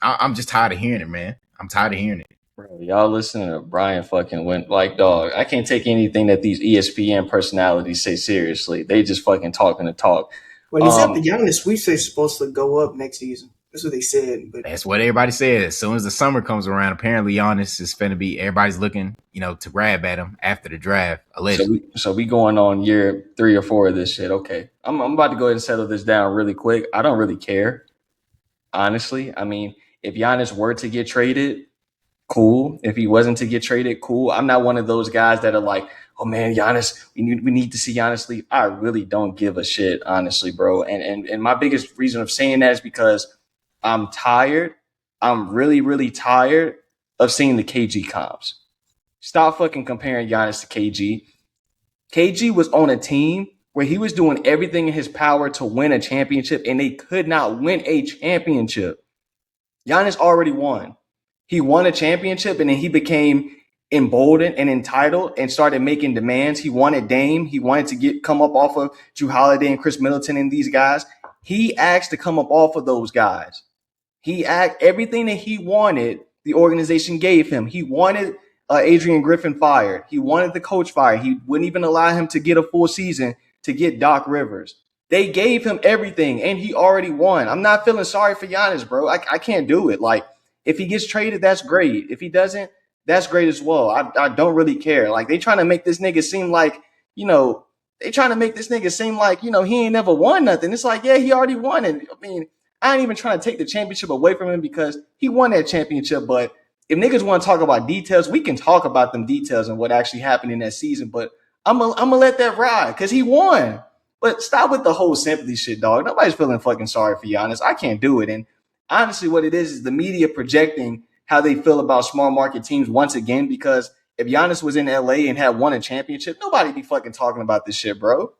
I'm just tired of hearing it, man. I'm tired of hearing it. Bro, y'all listening to Brian fucking went like, dog, I can't take anything that these ESPN personalities say seriously. They just fucking talking to talk. Well, he said the Giannis sweepstakes is supposed to go up next season. That's what they said. But That's what everybody said. As soon as the summer comes around, apparently Giannis is finna be. Everybody's looking, to grab at him after the draft. Allegedly, So we going on year 3 or 4 of this shit. Okay, I'm about to go ahead and settle this down really quick. I don't really care, honestly. I mean, if Giannis were to get traded, cool. If he wasn't to get traded, cool. I'm not one of those guys that are like, oh man, Giannis, we need to see Giannis leave. I really don't give a shit, honestly, bro. And my biggest reason of saying that is because I'm tired. I'm really, really tired of seeing the KG comps. Stop fucking comparing Giannis to KG. KG was on a team where he was doing everything in his power to win a championship, and they could not win a championship. Giannis already won. He won a championship, and then he became emboldened and entitled and started making demands. He wanted Dame. He wanted to come up off of Drew Holiday and Chris Middleton and these guys. He asked to come up off of those guys. He asked everything that he wanted, the organization gave him. He wanted Adrian Griffin fired. He wanted the coach fired. He wouldn't even allow him to get a full season to get Doc Rivers. They gave him everything, and he already won. I'm not feeling sorry for Giannis, bro. I can't do it. Like, if he gets traded, that's great. If he doesn't, that's great as well. I don't really care. Like, they trying to make this nigga seem like, he ain't never won nothing. It's like, yeah, he already won it. I mean, I ain't even trying to take the championship away from him because he won that championship. But if niggas want to talk about details, we can talk about them details and what actually happened in that season. But I'm gonna let that ride because he won. But stop with the whole sympathy shit, dog. Nobody's feeling fucking sorry for Giannis. I can't do it. And honestly, what it is the media projecting how they feel about small market teams once again. Because if Giannis was in LA and had won a championship, nobody'd be fucking talking about this shit, bro.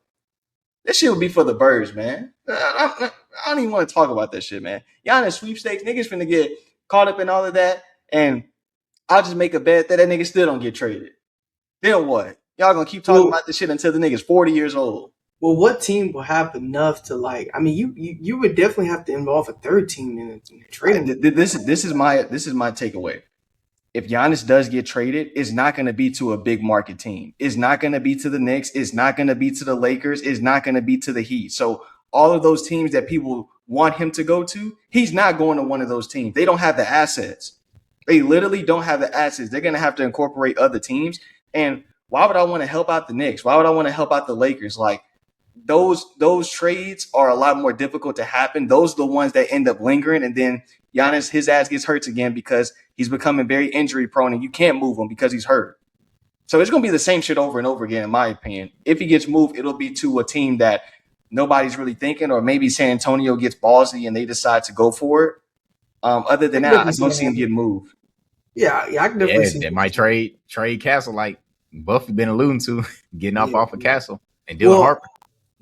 This shit would be for the birds, man. I don't even want to talk about that shit, man. Giannis sweepstakes, niggas finna get caught up in all of that, and I'll just make a bet that nigga still don't get traded. Then what? Y'all gonna keep talking about this shit until the nigga's 40 years old. Well, what team will have enough to you would definitely have to involve a third team in the trading. This is my takeaway. If Giannis does get traded, it's not going to be to a big market team. It's not going to be to the Knicks. It's not going to be to the Lakers. It's not going to be to the Heat. So all of those teams that people want him to go to, he's not going to one of those teams. They don't have the assets. They literally don't have the assets. They're going to have to incorporate other teams. And why would I want to help out the Knicks? Why would I want to help out the Lakers? Like, those trades are a lot more difficult to happen. Those are the ones that end up lingering, and then Giannis, his ass gets hurt again because he's becoming very injury prone, and you can't move him because he's hurt. So it's going to be the same shit over and over again, in my opinion. If he gets moved, it'll be to a team that nobody's really thinking, or maybe San Antonio gets ballsy and they decide to go for it. Other than that, I don't see him get moved. Yeah, I can definitely see. They might trade Castle like Buffy been alluding to, getting off of Castle and Dylan Harper.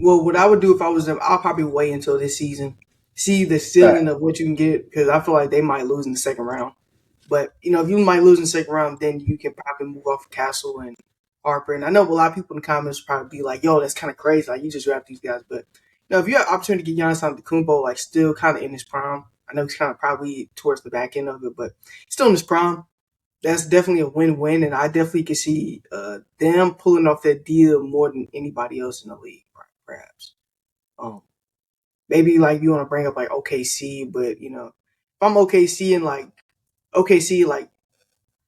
Well, what I would do if I was them, I'll probably wait until this season, see the ceiling of what you can get, because I feel like they might lose in the second round. But, if you might lose in the second round, then you can probably move off of Castle and Harper. And I know a lot of people in the comments will probably be like, yo, that's kind of crazy. Like, you just draft these guys. But, if you have opportunity to get Giannis Antetokounmpo, like, still kind of in his prime, I know he's kind of probably towards the back end of it, but still in his prime, that's definitely a win-win. And I definitely can see them pulling off that deal more than anybody else in the league. Perhaps. Maybe like you want to bring up like OKC, but if I'm OKC and like OKC, like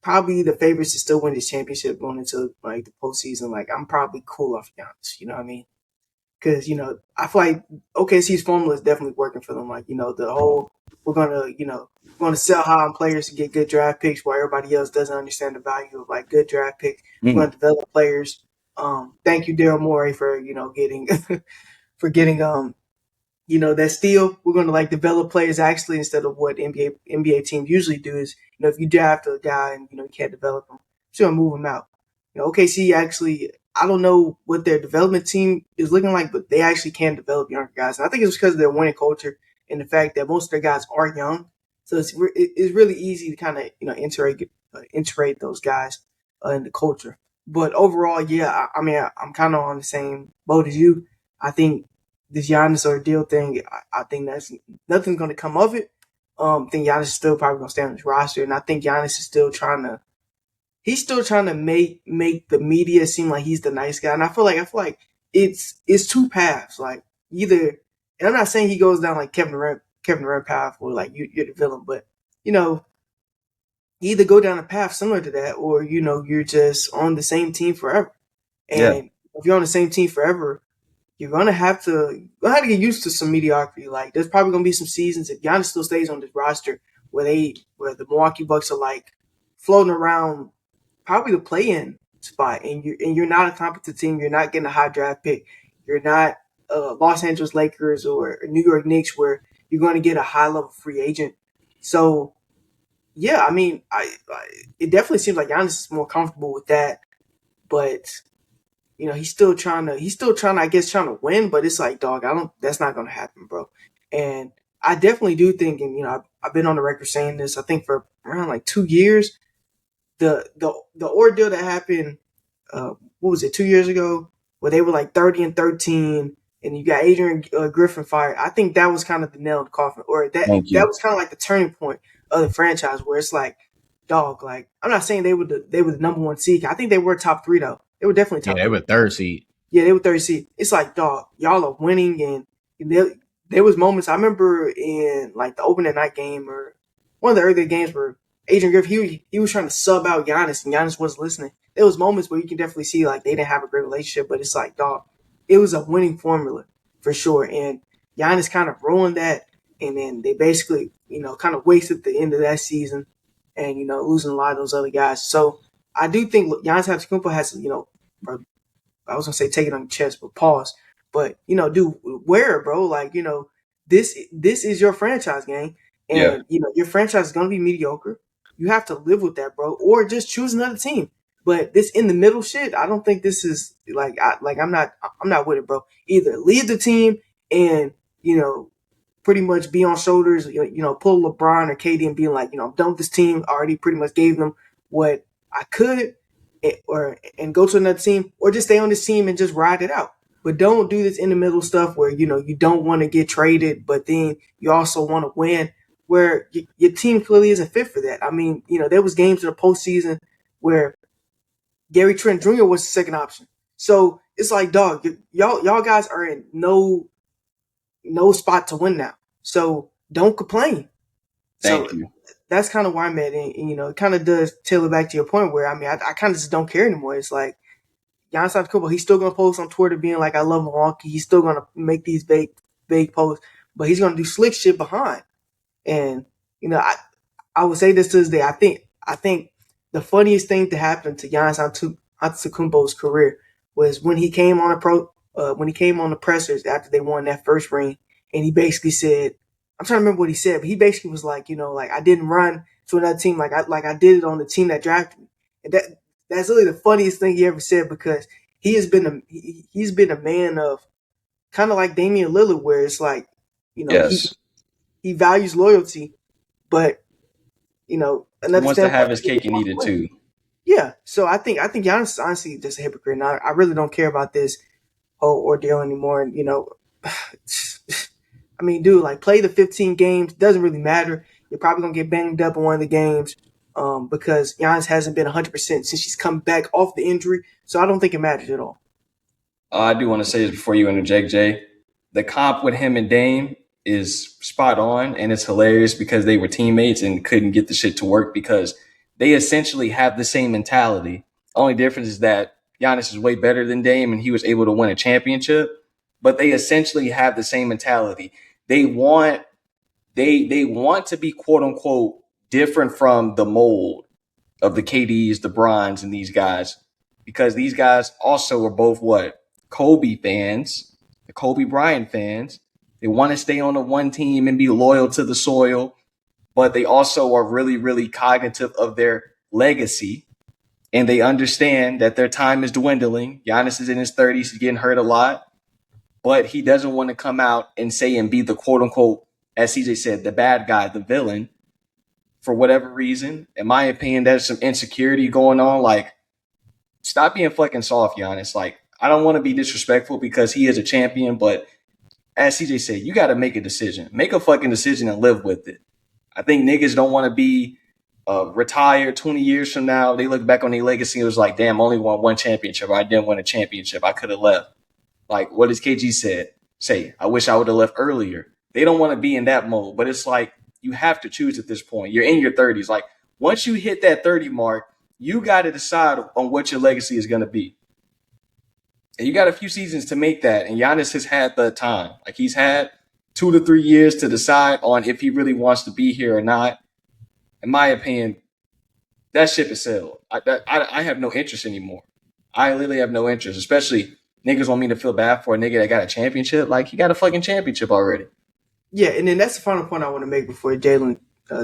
probably the favorites to still win this championship going into like the postseason, like I'm probably cool off Giannis. You know what I mean? Because I feel like OKC's formula is definitely working for them. Like the whole we're gonna sell high on players to get good draft picks, while everybody else doesn't understand the value of like good draft picks. We're gonna develop players. Thank you, Daryl Morey, for getting that steal. We're going to like develop players actually instead of what NBA teams usually do is if you draft a guy and you can't develop him, you're going to move him out. OKC actually, I don't know what their development team is looking like, but they actually can develop younger guys. And I think it's because of their winning culture and the fact that most of their guys are young, so it's really easy to kind of integrate those guys in the culture. But overall, yeah, I mean, I'm kind of on the same boat as you. I think this Giannis or deal thing, I think that's nothing's going to come of it. I think Giannis is still probably going to stay on his roster, and I think Giannis is still trying to make the media seem like he's the nice guy. And I feel like it's two paths. Like either, and I'm not saying he goes down like Kevin Durant Kevin Durant path or like you're the villain. But you know, you either go down a path similar to that, or you're just on the same team forever. Yeah. And if you're on the same team forever, you're gonna have to get used to some mediocrity. Like there's probably gonna be some seasons if Giannis still stays on this roster where the Milwaukee Bucks are like floating around probably the play-in spot, and you're not a competent team. You're not getting a high draft pick. You're not Los Angeles Lakers or New York Knicks where you're going to get a high level free agent. So yeah, I mean, it definitely seems like Giannis is more comfortable with that, but he's still trying to, I guess, trying to win, but it's like, dog, that's not going to happen, bro. And I definitely do think, and I've been on the record saying this, I think for around like 2 years, the ordeal that happened, what was it, 2 years ago, where they were like 30-13, and you got Adrian Griffin fired. I think that was kind of the nail in the coffin, or Thank that you. was kind of like the turning point of the franchise, where it's like, dog, like I'm not saying they were the number one seed. I think they were top three though. They were definitely top. Yeah, they three. were third seed. Yeah, they were third seed. It's like, dog, y'all are winning, and there was moments I remember in like the opening night game or one of the earlier games where Adrian Griffin he was trying to sub out Giannis, and Giannis wasn't listening. There was moments where you can definitely see like they didn't have a great relationship, but it's like, dog, it was a winning formula for sure, and Giannis kind of ruined that, and then they basically kind of wasted the end of that season, and losing a lot of those other guys. So I do think Giannis Antetokounmpo has I was gonna say take it on your chest, but pause. But dude, wear it, bro. Like this is your franchise game, and your franchise is gonna be mediocre. You have to live with that, bro, or just choose another team. But this in the middle shit, I don't think this is I'm not with it, bro. Either lead the team and pretty much be on shoulders, pull LeBron or KD and be like, I'm done with this team. I already pretty much gave them what I could, and go to another team, or just stay on this team and just ride it out. But don't do this in the middle stuff where you don't want to get traded, but then you also want to win, where your team clearly isn't fit for that. I mean, there was games in the postseason where Gary Trent Jr. was the second option. So it's like, dog, y'all guys are in no spot to win now. So don't complain. Thank So you. that's kind of where I'm at, and it kind of does tailor back to your point where I kind of just don't care anymore. It's like Giannis Antetokounmpo, he's still gonna post on Twitter being like, "I love Milwaukee." He's still gonna make these big posts, but he's gonna do slick shit behind. And I would say this to this day. I think the funniest thing to happen to Giannis Antetokounmpo's career was when he came on the pressers after they won that first ring, and he basically said, I'm trying to remember what he said, but he basically was like, like I didn't run to another team like I did it on the team that drafted me, and that's really the funniest thing he ever said, because he's been a man of kind of like Damian Lillard, where it's like, Yes. he values loyalty, but another Wants to standpoint, have his cake and eat it too. yeah. So I think Giannis is honestly just a hypocrite. And I really don't care about this whole ordeal anymore. And I mean, dude, like play the 15 games. Doesn't really matter. You're probably gonna get banged up in one of the games, because Giannis hasn't been 100% since he's come back off the injury. So I don't think it matters at all. I do want to say this before you interject, Jay. The comp with him and Dame is spot on, and it's hilarious because they were teammates and couldn't get the shit to work because they essentially have the same mentality. Only difference is that Giannis is way better than Dame and he was able to win a championship, but they essentially have the same mentality. They want to be quote unquote different from the mold of the KDs, the Bronze, and these guys, because these guys also are both what? Kobe fans, the Kobe Bryant fans. They want to stay on the one team and be loyal to the soil, but they also are really, really cognitive of their legacy. And they understand that their time is dwindling. Giannis is in his 30s. He's getting hurt a lot, but he doesn't want to come out and say and be the quote unquote, as CJ said, the bad guy, the villain, for whatever reason. In my opinion, there's some insecurity going on. Like, stop being fucking soft, Giannis. Like, I don't want to be disrespectful because he is a champion, but as CJ said, you got to make a decision. Make a fucking decision and live with it. I think niggas don't want to be retired 20 years from now. They look back on their legacy and it was like, damn, only won one championship. I didn't win a championship. I could have left. Like, what does KG say? I wish I would have left earlier. they don't want to be in that mode. But it's like you have to choose at this point. You're in your 30s. Like once you hit that 30 mark, you got to decide on what your legacy is going to be. And you got a few seasons to make that. And Giannis has had the time. Like he's had 2 to 3 years to decide on if he really wants to be here or not. In my opinion, that ship is sailed. I have no interest anymore. I literally have no interest, especially niggas want me to feel bad for a nigga that got a championship. Like he got a fucking championship already. Yeah, and then that's the final point I want to make before Jalen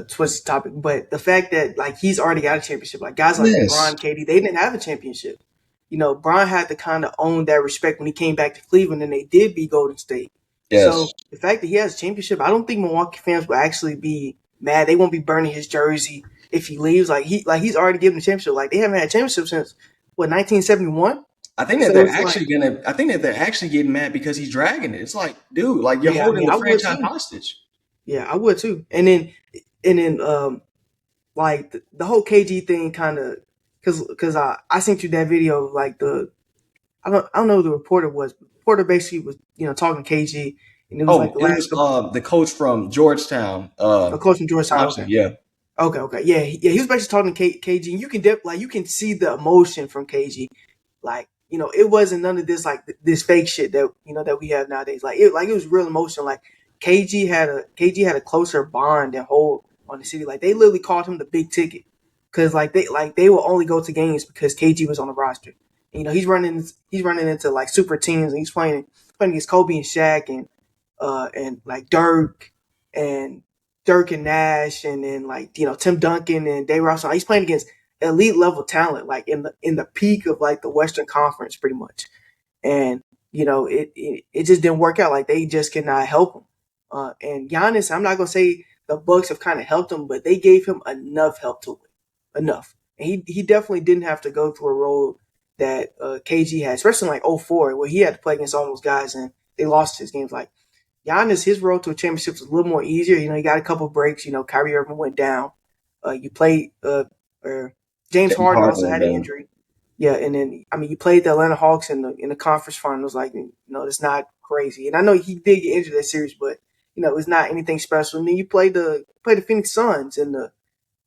twists the topic. But the fact that like he's already got a championship, like guys like LeBron, KD, they didn't have a championship. You know, Bron had to kind of own that respect when he came back to Cleveland, and they did beat Golden State. Yes. So the fact that he has a championship, I don't think Milwaukee fans will actually be mad. They won't be burning his jersey if he leaves. He's already given the championship. Like they haven't had a championship since 1971. I think that they're actually I think that they're actually getting mad because he's dragging it. It's like, dude, like you're holding the franchise hostage. Yeah, I would too. And then like the whole KG thing kind of because I sent you that video of like I don't know who the reporter was. But the reporter basically was talking to KG, and it was the coach from Georgetown. A coach from Georgetown. Thompson, okay. Yeah. Okay. Yeah. He was basically talking to KG, and you can see the emotion from KG. Like it wasn't none of this like this fake shit that that we have nowadays. Like it was real emotion. Like KG had a closer bond and hold on the city. Like they literally called him the big ticket because they will only go to games because KG was on the roster. And, he's running into like super teams, and he's playing against Kobe and Shaq and like Dirk and Nash, and then like Tim Duncan and Dave Ross. He's playing against elite level talent, like in the peak of like the Western Conference, pretty much. And it just didn't work out. Like they just cannot help him. And Giannis, I'm not gonna say the Bucks have kind of helped him, but they gave him enough help to win, enough. And he definitely didn't have to go through a road that KG had, especially in like 2004, where he had to play against all those guys and they lost his games. Like Giannis, his road to a championship was a little more easier. He got a couple breaks. Kyrie Irving went down. You played James Harden also had an injury. Yeah, and then you played the Atlanta Hawks in the conference finals. Like it's not crazy. And I know he did get injured that series, but it's not anything special. And then you played the Phoenix Suns in the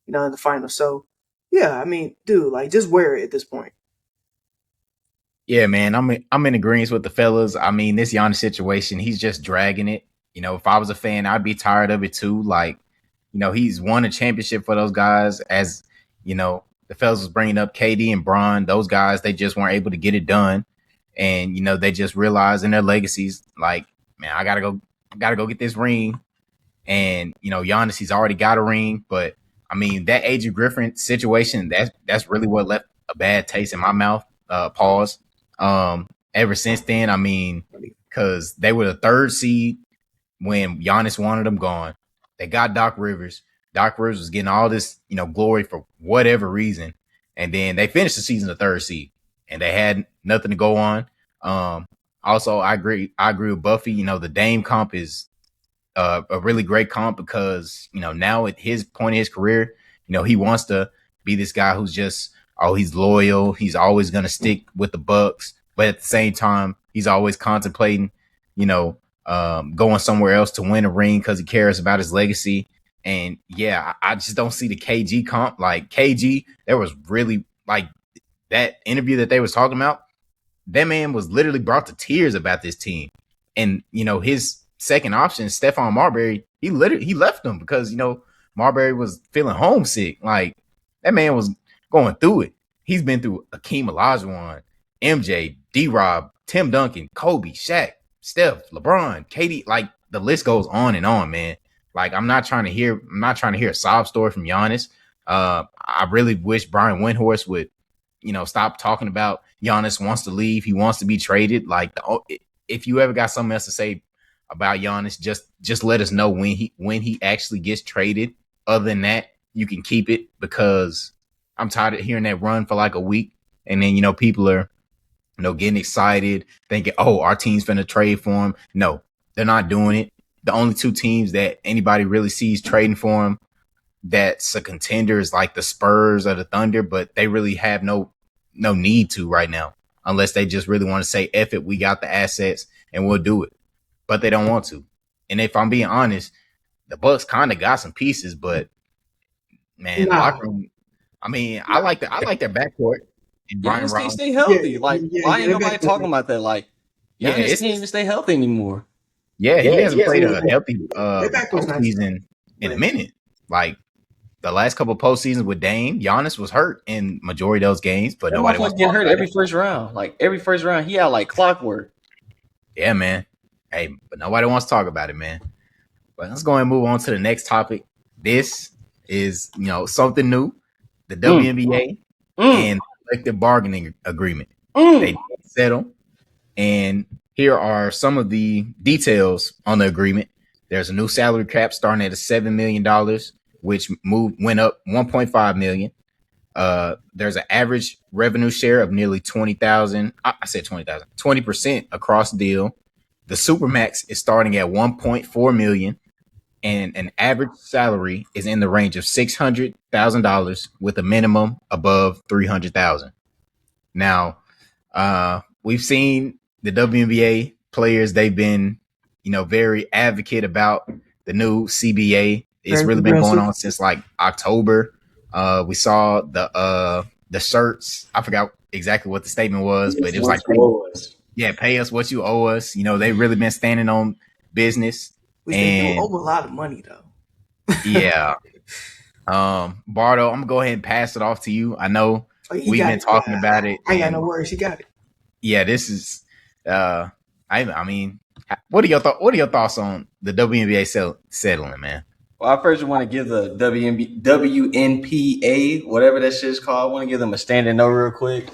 in the finals. So yeah, dude, like just wear it at this point. Yeah, man, I'm in agreement with the fellas. This Giannis situation, he's just dragging it. If I was a fan, I'd be tired of it too. Like, he's won a championship for those guys. As the fellas was bringing up KD and Bron, those guys, they just weren't able to get it done. And, they just realized in their legacies, like, man, I gotta go get this ring. And, Giannis, he's already got a ring. But, that AJ Griffin situation, that's really what left a bad taste in my mouth. Pause. Ever since then, because they were the third seed when Giannis wanted them gone. They got Doc Rivers. Doc Rivers was getting all this, glory for whatever reason. And then they finished the season the third seed and they had nothing to go on. Also, I agree with Buffy. The Dame comp is a really great comp because, now at his point in his career, he wants to be this guy who's just, he's loyal. He's always going to stick with the Bucks. But at the same time, he's always contemplating, going somewhere else to win a ring because he cares about his legacy. And yeah, I just don't see the KG comp. Like KG, there was really like that interview that they was talking about. That man was literally brought to tears about this team. And, his second option, Stephon Marbury, he left him because, Marbury was feeling homesick. Like that man was going through it. He's been through Akeem Olajuwon, MJ, D-Rob, Tim Duncan, Kobe, Shaq, Steph, LeBron, KD. Like the list goes on and on, man. Like I'm not trying to hear a sob story from Giannis. I really wish Brian Windhorst would, stop talking about Giannis wants to leave. He wants to be traded. Like if you ever got something else to say about Giannis, just let us know when he actually gets traded. Other than that, you can keep it because I'm tired of hearing that run for like a week. And then, people are, getting excited, thinking, oh, our team's finna trade for him. No, they're not doing it. The only two teams that anybody really sees trading for him that's a contender is like the Spurs or the Thunder, but they really have no need to right now unless they just really want to say, F it, we got the assets and we'll do it. But they don't want to. And if I'm being honest, the Bucks kind of got some pieces, but man, the locker room. I mean, I like their backcourt. And Brian Giannis can't Rollins. stay healthy. Why ain't that nobody talking about that? Like, Yeah, Giannis can't even stay healthy anymore. yeah, he hasn't played a Yeah. healthy That backcourt's nice. postseason in a minute. Like the last couple of postseasons with Dame, Giannis was hurt in majority of those games, but nobody wants to get talk hurt about every it. first round. Like every first round, he had like clockwork. Yeah, man. Hey, but nobody wants to talk about it, man. But let's go and move on to the next topic. This is, something new. The WNBA and collective bargaining agreement. They settle. And here are some of the details on the agreement. There's a new salary cap starting at $7 million, which went up $1.5 million. There's an average revenue share of nearly 20,000. I said 20,000, 20% across the deal. The Supermax is starting at $1.4 million, and an average salary is in the range of $600,000 with a minimum above $300,000. Now, we've seen the WNBA players. They've been, very advocate about the new CBA. It's really been going on since like October. We saw the shirts. I forgot exactly what the statement was, but it was like, pay us what you owe us. They've really been standing on business. They do owe a lot of money though. Yeah. Bardo, I'm gonna go ahead and pass it off to you. I know we've been talking about it. I ain't got no worries. He got it. Yeah, this is. I mean, what are your thoughts on the WNBA settling, man? Well, I first want to give the WNPA, whatever that shit's called. I want to give them a standing no real quick.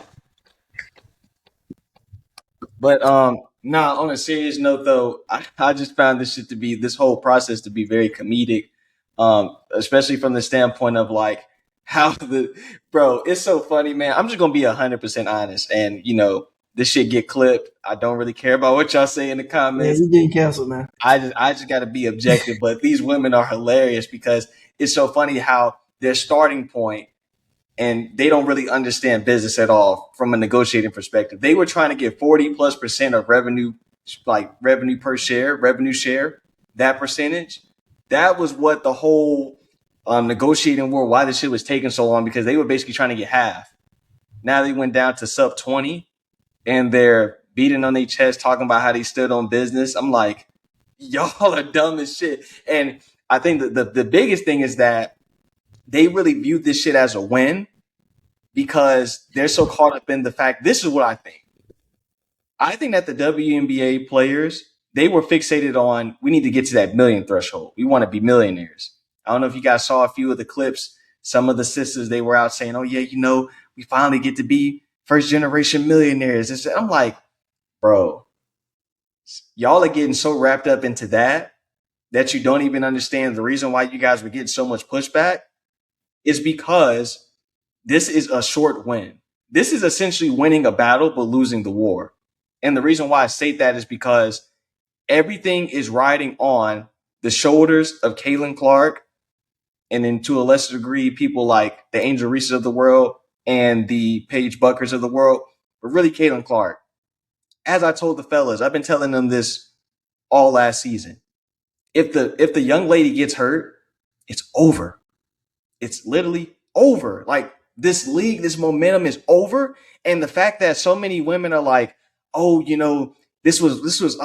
But on a serious note though, I just found this whole process to be very comedic. Especially from the standpoint of like how it's so funny, man. I'm just gonna be 100% honest, and this shit get clipped. I don't really care about what y'all say in the comments. Yeah, you getting canceled, man. I just got to be objective. But these women are hilarious because it's so funny how their starting point, and they don't really understand business at all from a negotiating perspective. They were trying to get 40+% of revenue, like revenue share, that percentage. That was what the whole negotiating war, why this shit was taking so long, because they were basically trying to get half. Now they went down to sub 20 and they're beating on their chest, talking about how they stood on business. I'm like, y'all are dumb as shit. And I think the biggest thing is that they really viewed this shit as a win because they're so caught up in the fact, this is what I think. I think that the WNBA players, they were fixated on, we need to get to that million threshold. We want to be millionaires. I don't know if you guys saw a few of the clips. Some of the sisters, they were out saying, oh yeah, we finally get to be first generation millionaires. I'm like, bro, y'all are getting so wrapped up into that you don't even understand the reason why you guys were getting so much pushback is because this is a short win. This is essentially winning a battle, but losing the war. And the reason why I state that is because everything is riding on the shoulders of Caitlin Clark, and then to a lesser degree, people like the Angel Reeses of the world and the Paige Buckers of the world, but really Caitlin Clark. As I told the fellas, I've been telling them this all last season. If the young lady gets hurt, it's over. It's literally over. Like this league, this momentum is over. And the fact that so many women are like, oh, this was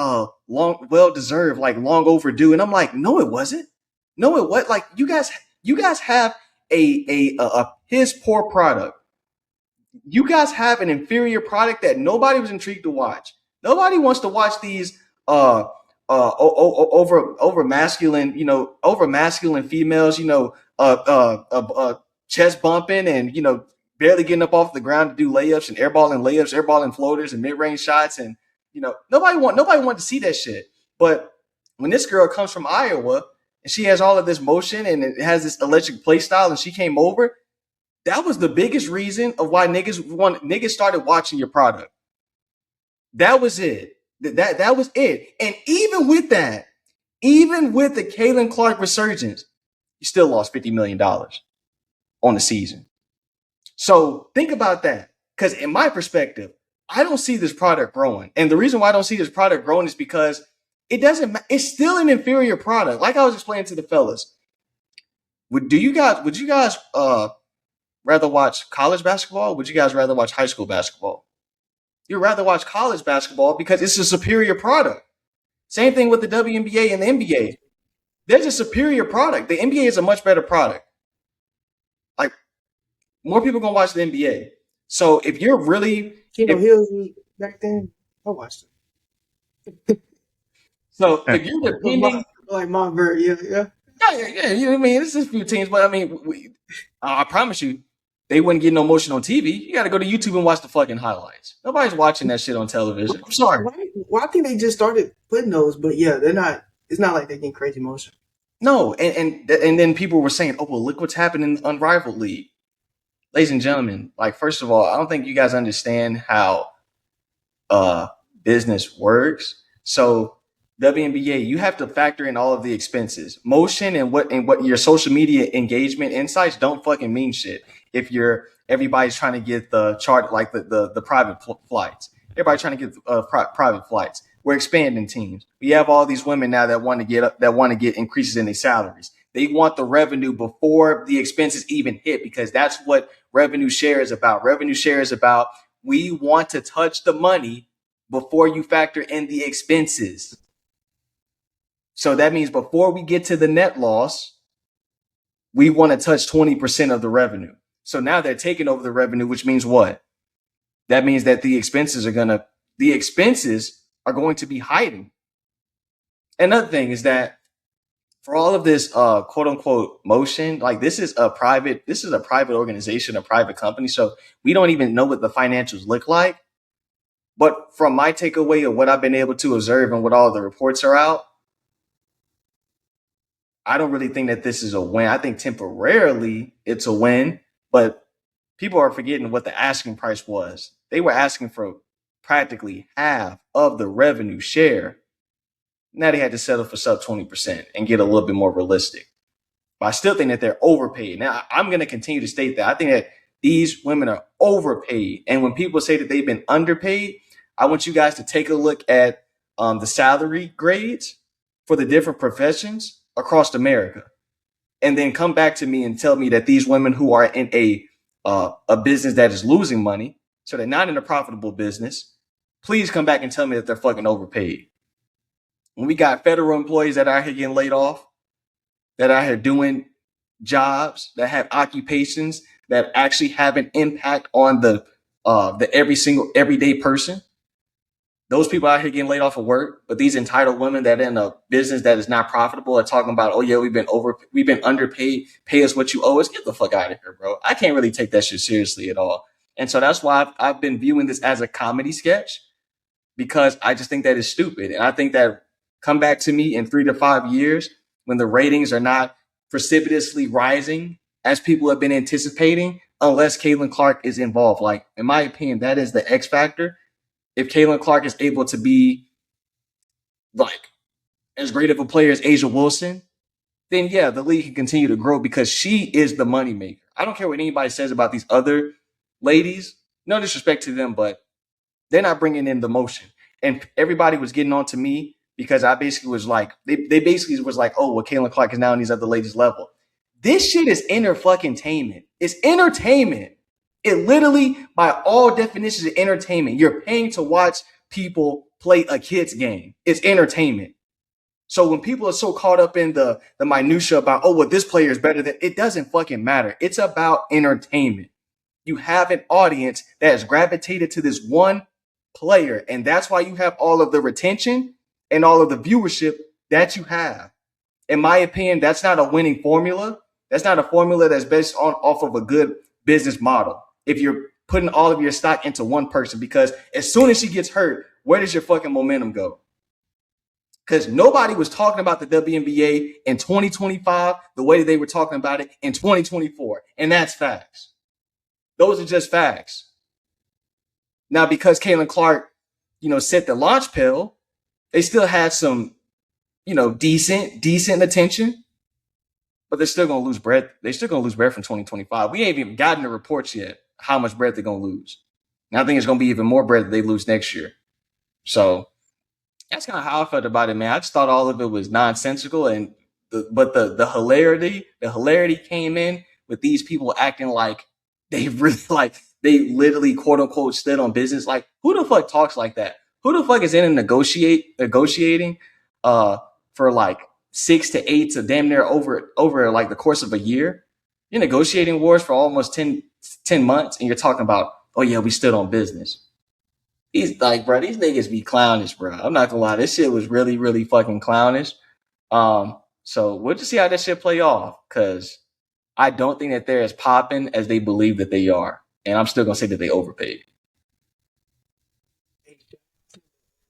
long, well deserved, like long overdue. And I'm like, no, it wasn't. No, it was like you guys have a piss poor product. You guys have an inferior product that nobody was intrigued to watch. Nobody wants to watch these over masculine females, chest bumping and barely getting up off the ground to do layups and airballing floaters and mid-range shots, and nobody wanted to see that shit. But when this girl comes from Iowa and she has all of this motion and it has this electric play style, and she came over, that was the biggest reason of why niggas started watching your product. That was it. That was it. And even with that, even with the Caitlin Clark resurgence, you still lost $50 million on the season. So think about that. Because in my perspective, I don't see this product growing. And the reason why I don't see this product growing is because It doesn't matter. It's still an inferior product. Like I was explaining to the fellas. Would you guys rather watch college basketball? Would you guys rather watch high school basketball? You'd rather watch college basketball because it's a superior product. Same thing with the WNBA and the NBA. There's a superior product. The NBA is a much better product. Like more people gonna watch the NBA. So if you're really Hills back then, I watched it. So if you're depending, like Montverde, yeah. you know what I mean? It's just a few teams, but I mean, I promise you, they wouldn't get no motion on TV. You got to go to YouTube and watch the fucking highlights. Nobody's watching that shit on television. I'm sorry. Well, I think they just started putting those, but yeah, they're not. It's not like they're getting crazy motion. No, and then people were saying, "Oh well, look what's happening in Unrivaled League." Ladies and gentlemen, like first of all, I don't think you guys understand how business works. So WNBA, you have to factor in all of the expenses, motion, and what your social media engagement insights don't fucking mean shit. If everybody's trying to get the chart like the private flights, everybody trying to get private flights. We're expanding teams. We have all these women now that want to get increases in their salaries. They want the revenue before the expenses even hit because that's what revenue share is about. Revenue share is about we want to touch the money before you factor in the expenses. So that means before we get to the net loss, we want to touch 20% of the revenue. So now they're taking over the revenue, which means what? That means that the expenses are going to be hiding. Another thing is that for all of this quote unquote motion, like this is a private organization, a private company. So we don't even know what the financials look like. But from my takeaway of what I've been able to observe and what all the reports are out, I don't really think that this is a win. I think temporarily it's a win, but people are forgetting what the asking price was. They were asking for practically half of the revenue share. Now they had to settle for sub 20% and get a little bit more realistic. But I still think that they're overpaid. Now, I'm going to continue to state that. I think that these women are overpaid. And when people say that they've been underpaid, I want you guys to take a look at the salary grades for the different professions across America. And then come back to me and tell me that these women who are in a business that is losing money, so they're not in a profitable business, please come back and tell me that they're fucking overpaid. When we got federal employees that are out here getting laid off, that are out here doing jobs, that have occupations that actually have an impact on the everyday person, those people out here getting laid off of work, but these entitled women that are in a business that is not profitable are talking about, oh yeah, we've been underpaid, pay us what you owe us. Get the fuck out of here, bro. I can't really take that shit seriously at all. And so that's why I've been viewing this as a comedy sketch, because I just think that is stupid. And I think that come back to me in 3 to 5 years when the ratings are not precipitously rising as people have been anticipating, unless Caitlin Clark is involved. Like, in my opinion, that is the X factor. If Caitlin Clark is able to be like as great of a player as Asia Wilson, then yeah, the league can continue to grow because she is the moneymaker. I don't care what anybody says about these other ladies. No disrespect to them, but they're not bringing in the motion. And everybody was getting on to me because I basically was like, they basically was like, oh, well, Caitlin Clark is now on these other ladies' level. This shit is inter-fucking-tainment. It's entertainment. It literally, by all definitions, is entertainment. You're paying to watch people play a kid's game. It's entertainment. So when people are so caught up in the minutia about, oh, well, this player is better than, it doesn't fucking matter. It's about entertainment. You have an audience that has gravitated to this one player, and that's why you have all of the retention and all of the viewership that you have. In my opinion, that's not a winning formula. That's not a formula that's based off of a good business model. If you're putting all of your stock into one person, because as soon as she gets hurt, where does your fucking momentum go? Because nobody was talking about the WNBA in 2025 the way that they were talking about it in 2024. And that's facts. Those are just facts. Now, because Caitlin Clark, set the launch pill, they still had some, decent attention, but they're still going to lose bread. They're still going to lose bread from 2025. We ain't even gotten the reports yet how much bread they're going to lose. And I think it's going to be even more bread that they lose next year. So That's kind of how I felt about it, man. I just thought all of it was nonsensical, and the hilarity came in with these people acting like they really like they literally quote unquote stood on business. Like, who the fuck talks like that? Who the fuck is in a negotiating for like 6 to 8 to damn near over like the course of a year? You're negotiating wars for almost 10 months, and you're talking about, oh yeah, we stood on business. He's like, bro, these niggas be clownish, bro. I'm not gonna lie, this shit was really, really fucking clownish. So we'll just see how that shit play off, because I don't think that they're as popping as they believe that they are, and I'm still gonna say that they overpaid.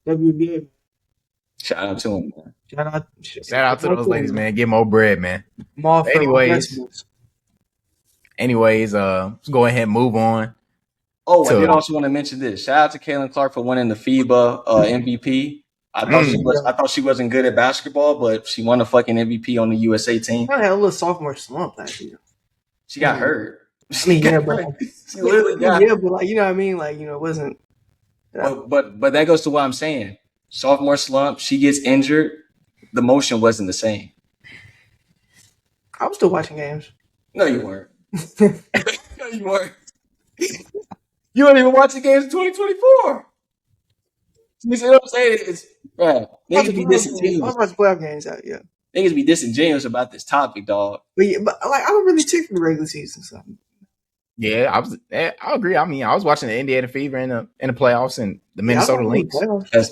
WNBA. Shout out to them, man. Shout out to those ladies, man. Get more bread, man. More Anyways, let's go ahead and move on. Oh, I did also want to mention this. Shout out to Caitlin Clark for winning the FIBA MVP. I thought she wasn't good at basketball, but she won the fucking MVP on the USA team. I had a little sophomore slump last year. She got hurt. I mean, yeah, but she literally got hurt. But like, you know what I mean? Like, you know, it wasn't. But that goes to what I'm saying. Sophomore slump. She gets injured. The motion wasn't the same. I was still watching games. No, you weren't. No, you weren't. You weren't even watching games in 2024. You see what I'm saying? It's, right. Niggas be disingenuous. I was watching playoff games out, yeah. Niggas be disingenuous about this topic, dog. But yeah, but like, I don't really check for the regular season stuff. Yeah, I agree. I mean, I was watching the Indiana Fever in the playoffs and the Minnesota Lynx.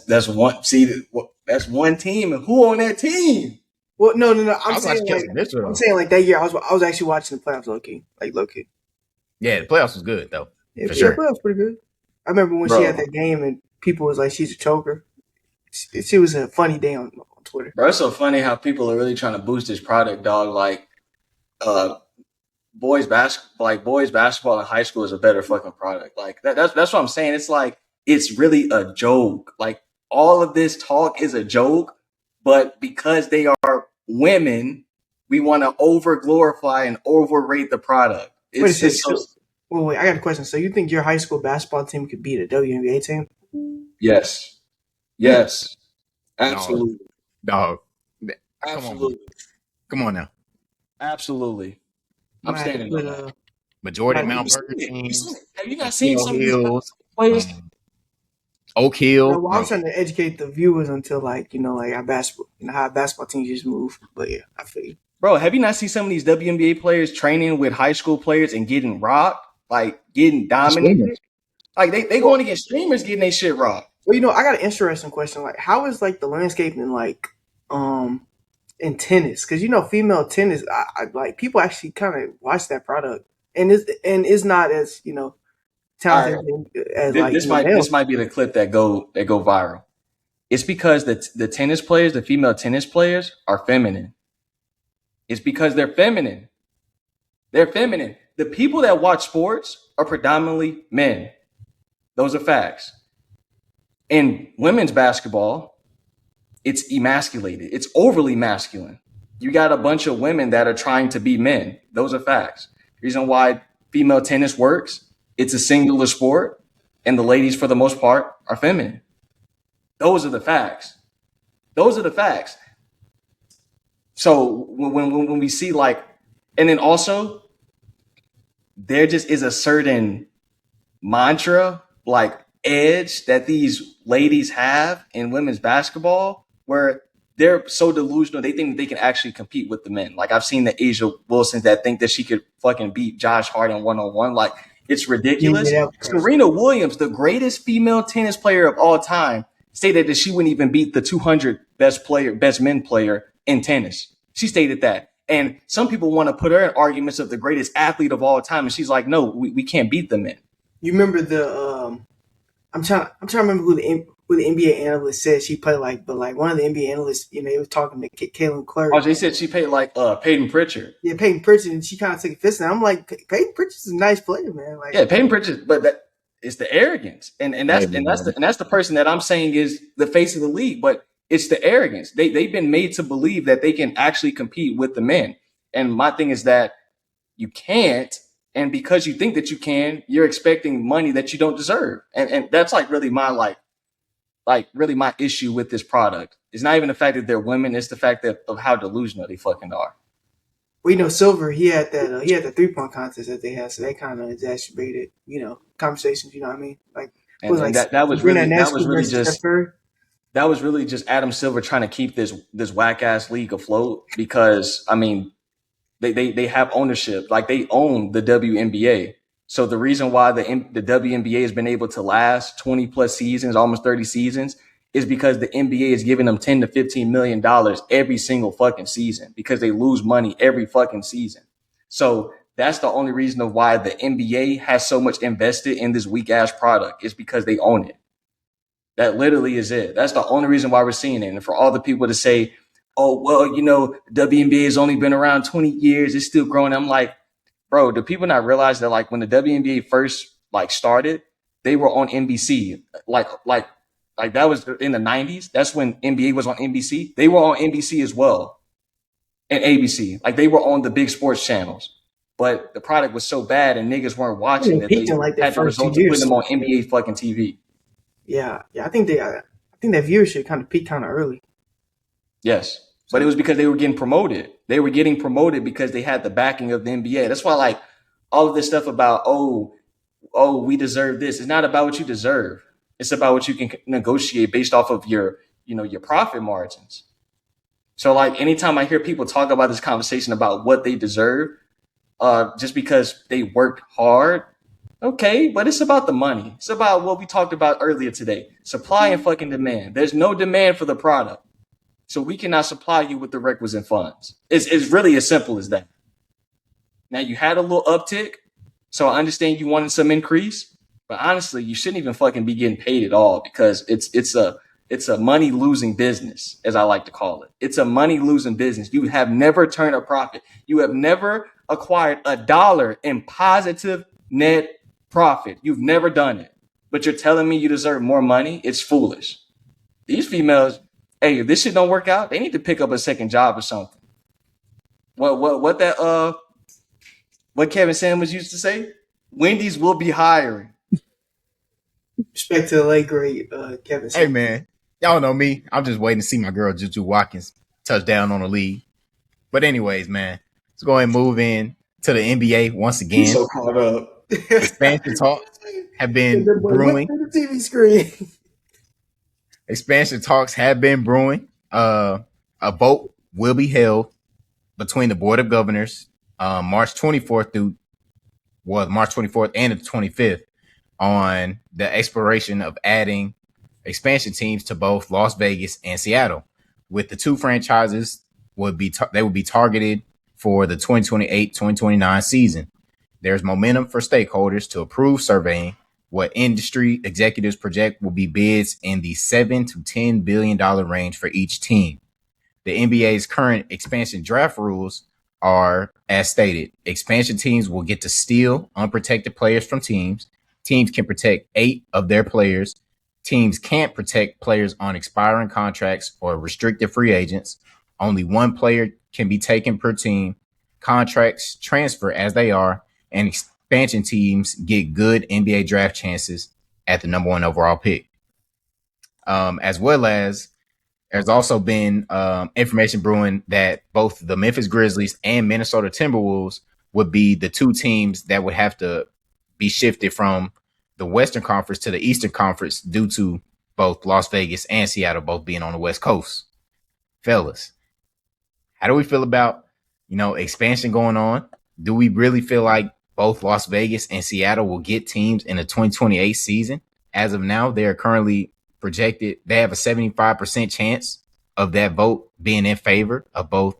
That's one. See, that's one team, and who on that team? Well, no. I'm saying like that year, I was actually watching the playoffs low key. Yeah, the playoffs was good though. Yeah, for sure. The playoffs pretty good. I remember when she had that game and people was like, "She's a choker." She was a funny day on Twitter. Bro, it's so funny how people are really trying to boost this product, dog. Like, boys basketball in high school is a better fucking product. Like that's what I'm saying. It's like, it's really a joke. Like, all of this talk is a joke, but because they are women, we want to over glorify and overrate the product. Wait, I got a question. So you think your high school basketball team could beat a WNBA team? Yes. Absolutely. Dog. Absolutely. Come on now. absolutely. I'm standing on that. Majority Mount Burger teams. Have you not seen some Hills, players? Oak Hill. No, I'm trying to educate the viewers until our basketball, how basketball teams just move. But yeah, I feel you. Bro, have you not seen some of these WNBA players training with high school players and getting rocked, like getting dominated? Like they going against streamers getting their shit rocked. Well, I got an interesting question. Like, how is like the landscape in tennis? Because female tennis, I like people actually kind of watch that product, and it's not as talented as this might be the clip that go viral. It's because the tennis players, the female tennis players, are feminine. It's because they're feminine. They're feminine. The people that watch sports are predominantly men. Those are facts. In women's basketball, it's emasculated. It's overly masculine. You got a bunch of women that are trying to be men. Those are facts. The reason why female tennis works, it's a singular sport, and the ladies, for the most part, are feminine. Those are the facts. Those are the facts. So when we see and then also, there just is a certain mantra, edge that these ladies have in women's basketball where they're so delusional they think they can actually compete with the men. Like, I've seen the Asia Wilsons that think that she could fucking beat Josh Hart one-on-one. Like, it's ridiculous. Yeah. Serena Williams, the greatest female tennis player of all time, stated that she wouldn't even beat the 200 best men player in tennis. She stated that. And some people want to put her in arguments of the greatest athlete of all time. And she's like, no, we can't beat the men. You remember I'm trying to remember who the NBA analyst said she played but one of the NBA analysts, he was talking to Caitlin Clark. Oh, they said she played Peyton Pritchard. Yeah, Peyton Pritchard, and she kind of took offense. And I'm like, Peyton Pritchard's a nice player, man. Yeah, Peyton Pritchard, but it's the arrogance, and that's the person that I'm saying is the face of the league. But it's the arrogance. They've been made to believe that they can actually compete with the men. And my thing is that you can't. And because you think that you can, you're expecting money that you don't deserve. And that's really my like really my issue with this product. It's not even the fact that they're women; it's the fact that of how delusional they fucking are. We Silver. He had that 3-point contest that they had, so that kind of exacerbated conversations. You know what I mean? Like it was And like that was Sabrina really Ionescu versus Steph Curry. that was really just Adam Silver trying to keep this whack ass league afloat because I mean they have ownership, like they own the WNBA. So the reason why the WNBA has been able to last 20 plus seasons, almost 30 seasons, is because the NBA is giving them 10 to 15 million dollars every single fucking season because they lose money every fucking season. So that's the only reason of why the NBA has so much invested in this weak ass product is because they own it. That literally is it. That's the only reason why we're seeing it. And for all the people to say, oh, well, WNBA has only been around 20 years, it's still growing. I'm like, bro, do people not realize that like when the WNBA first like started, they were on NBC. Like that was in the 90s. That's when NBA was on NBC. They were on NBC as well and ABC. Like they were on the big sports channels. But the product was so bad and niggas weren't watching that Peaked they in like the had the first 2 result of putting years. them on NBA fucking TV. Yeah. I think that viewership kind of peaked kind of early. Yes. But it was because they were getting promoted. They were getting promoted because they had the backing of the NBA. That's why like all of this stuff about, oh, we deserve this. It's not about what you deserve. It's about what you can negotiate based off of your profit margins. So like anytime I hear people talk about this conversation about what they deserve, just because they worked hard, okay, but it's about the money. It's about what we talked about earlier today. Supply and fucking demand. There's no demand for the product. So we cannot supply you with the requisite funds. It's really as simple as that. Now you had a little uptick, so I understand you wanted some increase, but honestly, you shouldn't even fucking be getting paid at all because it's a money losing business, as I like to call it. It's a money losing business. You have never turned a profit. You have never acquired $1 in positive net profit. You've never done it, but you're telling me you deserve more money? It's foolish. These females, hey, if this shit don't work out, they need to pick up a second job or something. What Kevin Samuels used to say? Wendy's will be hiring. Respect to the late great Kevin. Hey man, y'all know me. I'm just waiting to see my girl Juju Watkins touch down on the league. But anyways, man, let's go ahead and move in to the NBA once again. He's so caught up. Expansion talks have been brewing. The TV screen. Expansion talks have been brewing. A vote will be held between the Board of Governors March 24th and the 25th on the exploration of adding expansion teams to both Las Vegas and Seattle. With the two franchises would be targeted for the 2028-2029 season. There's momentum for stakeholders to approve surveying what industry executives project will be bids in the $7 to $10 billion range for each team. The NBA's current expansion draft rules are, as stated, expansion teams will get to steal unprotected players from teams. Teams can protect 8 of their players. Teams can't protect players on expiring contracts or restricted free agents. Only 1 player can be taken per team. Contracts transfer as they are, and expansion teams get good NBA draft chances at the number 1 overall pick. As well as there's also been information brewing that both the Memphis Grizzlies and Minnesota Timberwolves would be the 2 teams that would have to be shifted from the Western Conference to the Eastern Conference due to both Las Vegas and Seattle both being on the West Coast. Fellas, how do we feel about, expansion going on? Do we really feel like both Las Vegas and Seattle will get teams in the 2028 season? As of now, they are currently projected. They have a 75% chance of that vote being in favor of both,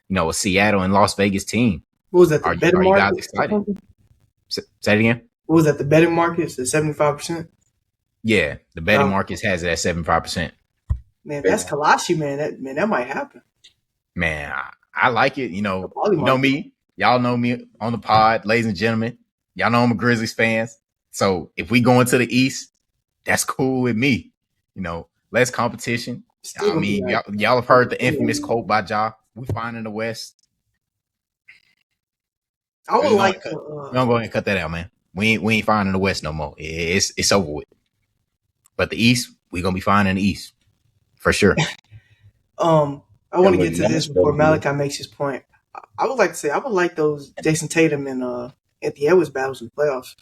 a Seattle and Las Vegas team. What was that? The betting market? Are you guys excited? Say it again. What was that? The betting markets, the 75%? Yeah, the betting markets has it at 75%. Man, that's Kalashi, man. That might happen. Man, I like it. You know me. Y'all know me on the pod, ladies and gentlemen. Y'all know I'm a Grizzlies fans. So if we go into the East, that's cool with me. Less competition. Y'all have heard the infamous quote by Ja. We fine in the West. I would like to. We're gonna go ahead and cut that out, man. We ain't fine in the West no more. It's over with. But the East, we're gonna be fine in the East for sure. I want to get to this before Giannis Malachi makes his point. I would like to say I would like those Jason Tatum and Anthony Edwards battles in the playoffs.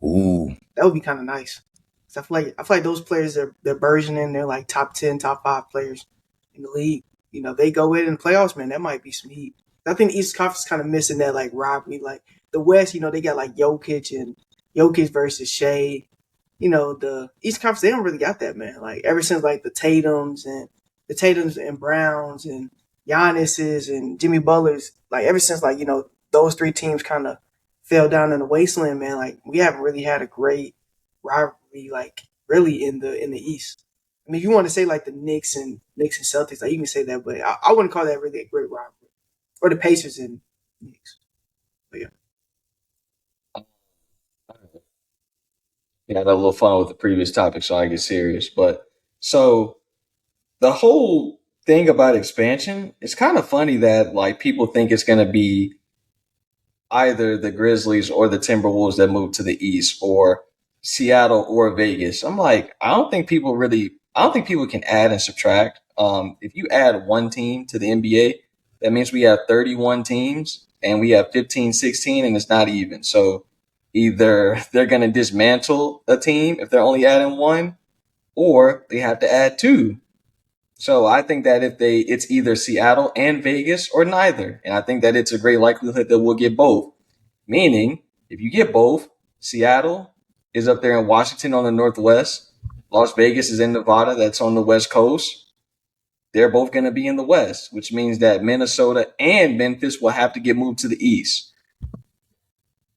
Ooh, That would be kind of nice. So I feel like those players they're burgeoning. They're like top 10, top 5 players in the league. You know, they go in the playoffs, man. That might be some heat. I think the East Conference kind of missing that like rivalry. Like the West, you know, they got like Jokic versus Shea. You know, the East Conference they don't really got that, man. Like ever since like the Tatums and Browns and Giannis's and Jimmy Butler's, like ever since like, you know, those 3 teams kind of fell down in the wasteland, man. Like we haven't really had a great rivalry, like really in the East. I mean, if you want to say like the Knicks and Celtics, like you can say that, but I wouldn't call that really a great rivalry. Or the Pacers and Knicks. But yeah. Yeah, I had a little fun with the previous topic, so I get serious. But so the whole thing about expansion, it's kind of funny that like people think it's going to be either the Grizzlies or the Timberwolves that move to the East, or Seattle or Vegas. I'm like, I don't think people can add and subtract. If you add one team to the NBA, that means we have 31 teams and we have 15, 16, and it's not even. So either they're going to dismantle a team if they're only adding one, or they have to add two. So I think that it's either Seattle and Vegas or neither. And I think that it's a great likelihood that we'll get both. Meaning, if you get both, Seattle is up there in Washington on the Northwest. Las Vegas is in Nevada, that's on the West Coast. They're both going to be in the West, which means that Minnesota and Memphis will have to get moved to the East.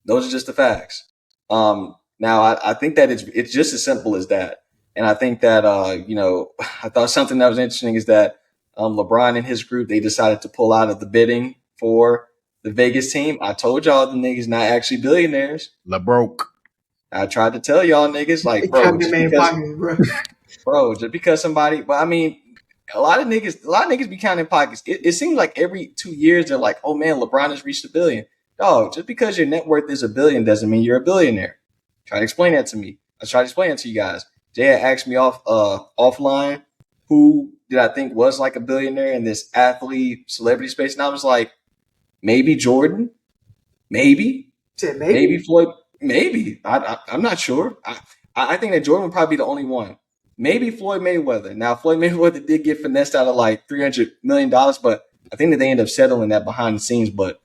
Those are just the facts. Now, I think that it's just as simple as that. And I think that, I thought something that was interesting is that LeBron and his group, they decided to pull out of the bidding for the Vegas team. I told y'all the niggas not actually billionaires. LeBroke. I tried to tell y'all niggas, like, just because somebody, but I mean, a lot of niggas be counting pockets. It seems like every 2 years they're like, oh man, LeBron has reached $1 billion. Dog, just because your net worth is $1 billion doesn't mean you're a billionaire. Try to explain that to me. I tried to explain it to you guys. Jay had asked me offline who did I think was like a billionaire in this athlete celebrity space, and I was like, maybe Jordan, maybe Floyd, maybe. I'm not sure. I think that Jordan would probably be the only one. Maybe Floyd Mayweather. Now Floyd Mayweather did get finessed out of like $300 million, but I think that they end up settling that behind the scenes. But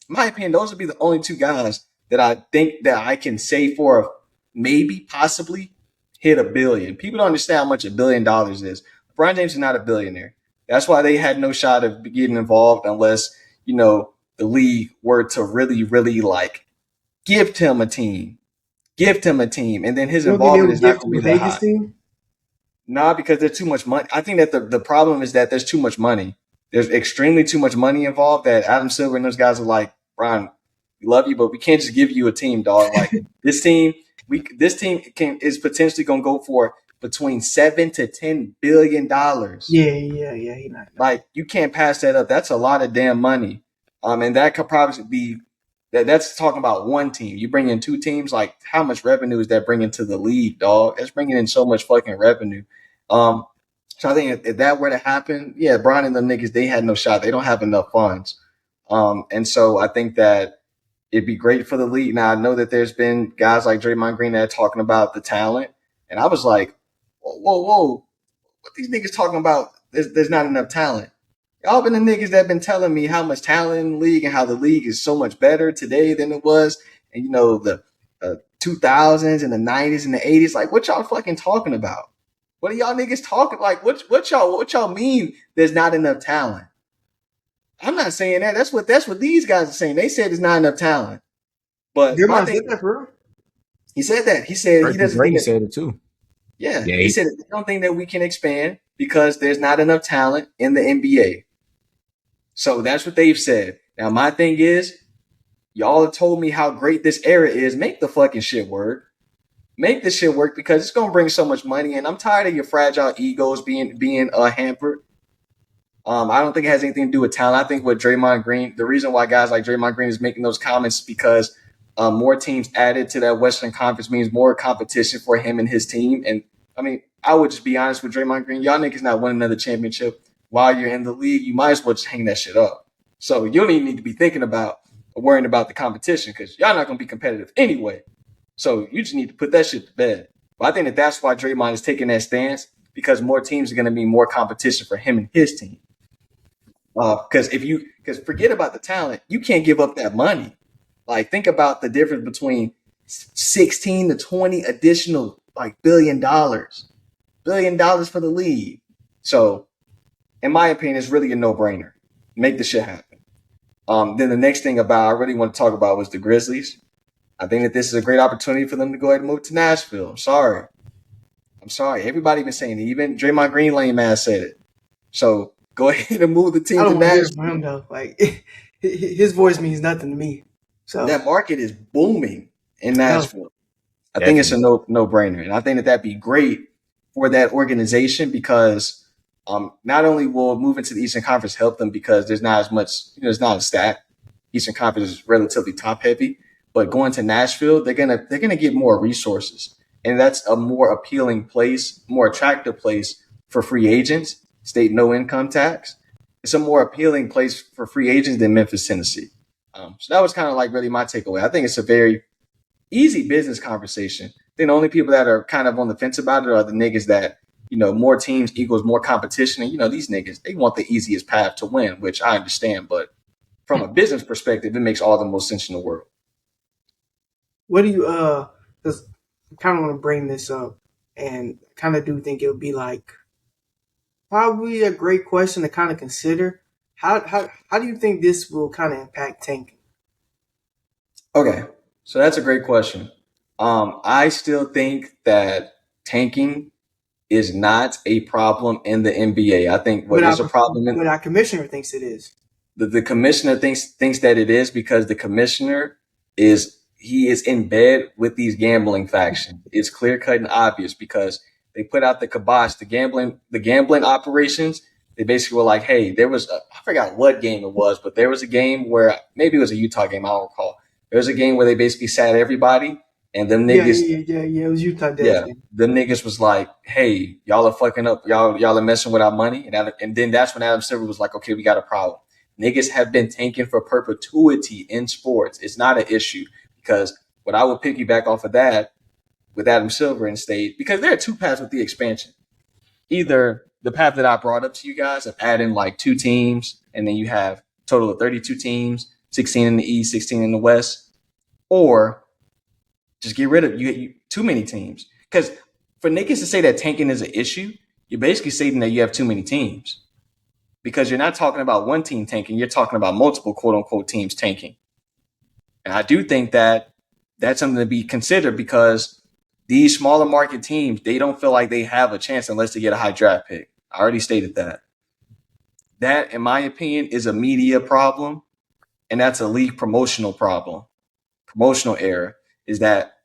in my opinion, those would be the only 2 guys that I think that I can say for maybe possibly hit $1 billion. People don't understand how much $1 billion is. LeBron James is not a billionaire. That's why they had no shot of getting involved unless, the league were to really, really like gift him a team. And then his involvement is not going to be that high. Nah, because there's too much money. I think that the problem is that there's too much money. There's extremely too much money involved that Adam Silver and those guys are like, Brian, we love you, but we can't just give you a team, dog. Like this team is potentially going to go for between $7 to $10 billion. Yeah. Like you can't pass that up. That's a lot of damn money. And that could probably be that's talking about one team. You bring in 2 teams, like how much revenue is that bringing to the league, dog? That's bringing in so much fucking revenue. So I think if that were to happen, yeah, Brian and the niggas, they had no shot. They don't have enough funds. And so I think that it'd be great for the league. Now I know that there's been guys like Draymond Green that are talking about the talent, and I was like, whoa, what these niggas talking about? There's not enough talent. Y'all been the niggas that been telling me how much talent in the league and how the league is so much better today than it was, and the 2000s and the 90s and the 80s. Like, what y'all fucking talking about? What are y'all niggas talking? Like, what y'all mean? There's not enough talent. I'm not saying that. That's what these guys are saying. They said there's not enough talent. But Draymond said that, bro. He said that. He said he doesn't think he said it too. Yeah, he said they don't think that we can expand because there's not enough talent in the NBA. So that's what they've said. Now my thing is, y'all have told me how great this era is. Make the fucking shit work. Make this shit work because it's gonna bring so much money, and I'm tired of your fragile egos being hampered. I don't think it has anything to do with talent. I think with Draymond Green, the reason why guys like Draymond Green is making those comments is because more teams added to that Western Conference means more competition for him and his team. And I mean, I would just be honest with Draymond Green. Y'all niggas not winning another championship while you're in the league. You might as well just hang that shit up. So you don't even need to be thinking about or worrying about the competition because y'all not going to be competitive anyway. So you just need to put that shit to bed. But I think that's why Draymond is taking that stance because more teams are going to be more competition for him and his team. Because forget about the talent, you can't give up that money. Like think about the difference between 16 to 20 additional $1 billion for the league. So, in my opinion, it's really a no-brainer. Make the shit happen. Then the next thing I really want to talk about was the Grizzlies. I think that this is a great opportunity for them to go ahead and move to Nashville. I'm sorry. Everybody been saying it. Even Draymond Green lame ass said it. So go ahead and move the team to Nashville. For him though. Like his voice means nothing to me. So that market is booming in Nashville. I think it's a no-brainer. And I think that'd be great for that organization because not only will moving to the Eastern Conference help them because there's not as much, there's not a stack. Eastern Conference is relatively top heavy, but going to Nashville, they're gonna get more resources. And that's a more appealing place, more attractive place for free agents, state no income tax. It's a more appealing place for free agents than Memphis, Tennessee. So that was kind of like really my takeaway. I think it's a very easy business conversation. I think the only people that are kind of on the fence about it are the niggas that, more teams equals more competition. And, these niggas, they want the easiest path to win, which I understand. But from a business perspective, it makes all the most sense in the world. What do you, because I kind of want to bring this up and kind of do think it would be like probably a great question to kind of consider. How do you think this will kind of impact tanking? Okay, so that's a great question. I still think that tanking is not a problem in the NBA. I think what is a problem but our commissioner thinks it is. The commissioner thinks that it is because the commissioner is in bed with these gambling factions. It's clear cut and obvious because they put out the kibosh, the gambling operations. They basically were like, hey, there was I forgot what game it was, but there was a game where maybe it was a Utah game. I don't recall. There was a game where they basically sat everybody and them niggas. Yeah, it was Utah. Them niggas was like, hey, y'all are fucking up. Y'all are messing with our money. And then that's when Adam Silver was like, okay, we got a problem. Niggas have been tanking for perpetuity in sports. It's not an issue because what I would piggyback off of that with Adam Silver and state, because there are two paths with the expansion. Either the path that I brought up to you guys of adding 2 teams and then you have a total of 32 teams, 16 in the East, 16 in the West, or just get rid of you too many teams. Because for niggas to say that tanking is an issue, you're basically saying that you have too many teams. Because you're not talking about one team tanking, you're talking about multiple quote unquote teams tanking. And I do think that that's something to be considered because these smaller market teams, they don't feel like they have a chance unless they get a high draft pick. I already stated that. That, in my opinion, is a media problem, and that's a league promotional problem. Promotional error is that,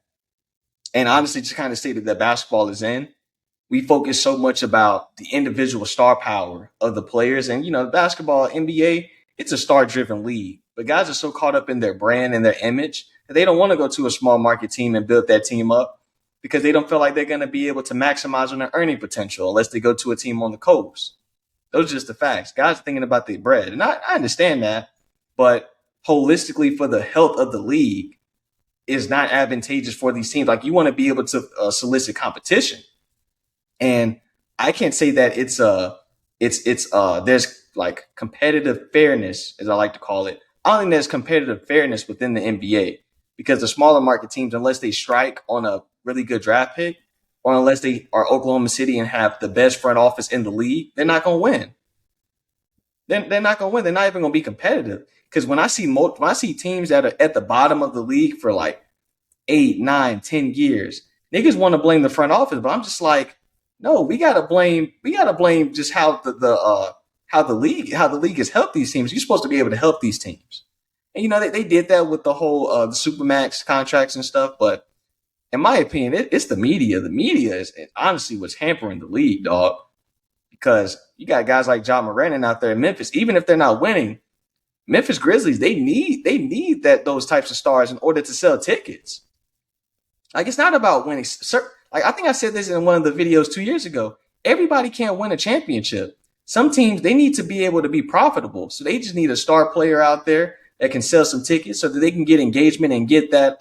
and honestly, just kind of stated that basketball is in. We focus so much about the individual star power of the players. And, basketball, NBA, it's a star-driven league. But guys are so caught up in their brand and their image that they don't want to go to a small market team and build that team up because they don't feel like they're going to be able to maximize on their earning potential unless they go to a team on the coast. Those are just the facts. Guys are thinking about their bread. And I understand that. But holistically, for the health of the league, is not advantageous for these teams. Like, you want to be able to solicit competition. And I can't say that there's competitive fairness, as I like to call it. I don't think there's competitive fairness within the NBA because the smaller market teams, unless they strike on a really good draft pick or unless they are Oklahoma City and have the best front office in the league, they're not going to win. They're not going to win. They're not even going to be competitive. Because when I see teams that are at the bottom of the league for 8, 9, 10 years, niggas want to blame the front office, but I'm just like, no, we gotta blame just how the league has helped these teams. You're supposed to be able to help these teams. And they did that with the whole the Supermax contracts and stuff, but in my opinion, it's the media. The media is honestly what's hampering the league, dog. Because you got guys like John Moran out there in Memphis, even if they're not winning, Memphis Grizzlies, they need those types of stars in order to sell tickets. It's not about winning. Like I think I said this in one of the videos 2 years ago. Everybody can't win a championship. Some teams they need to be able to be profitable, so they just need a star player out there that can sell some tickets so that they can get engagement and get that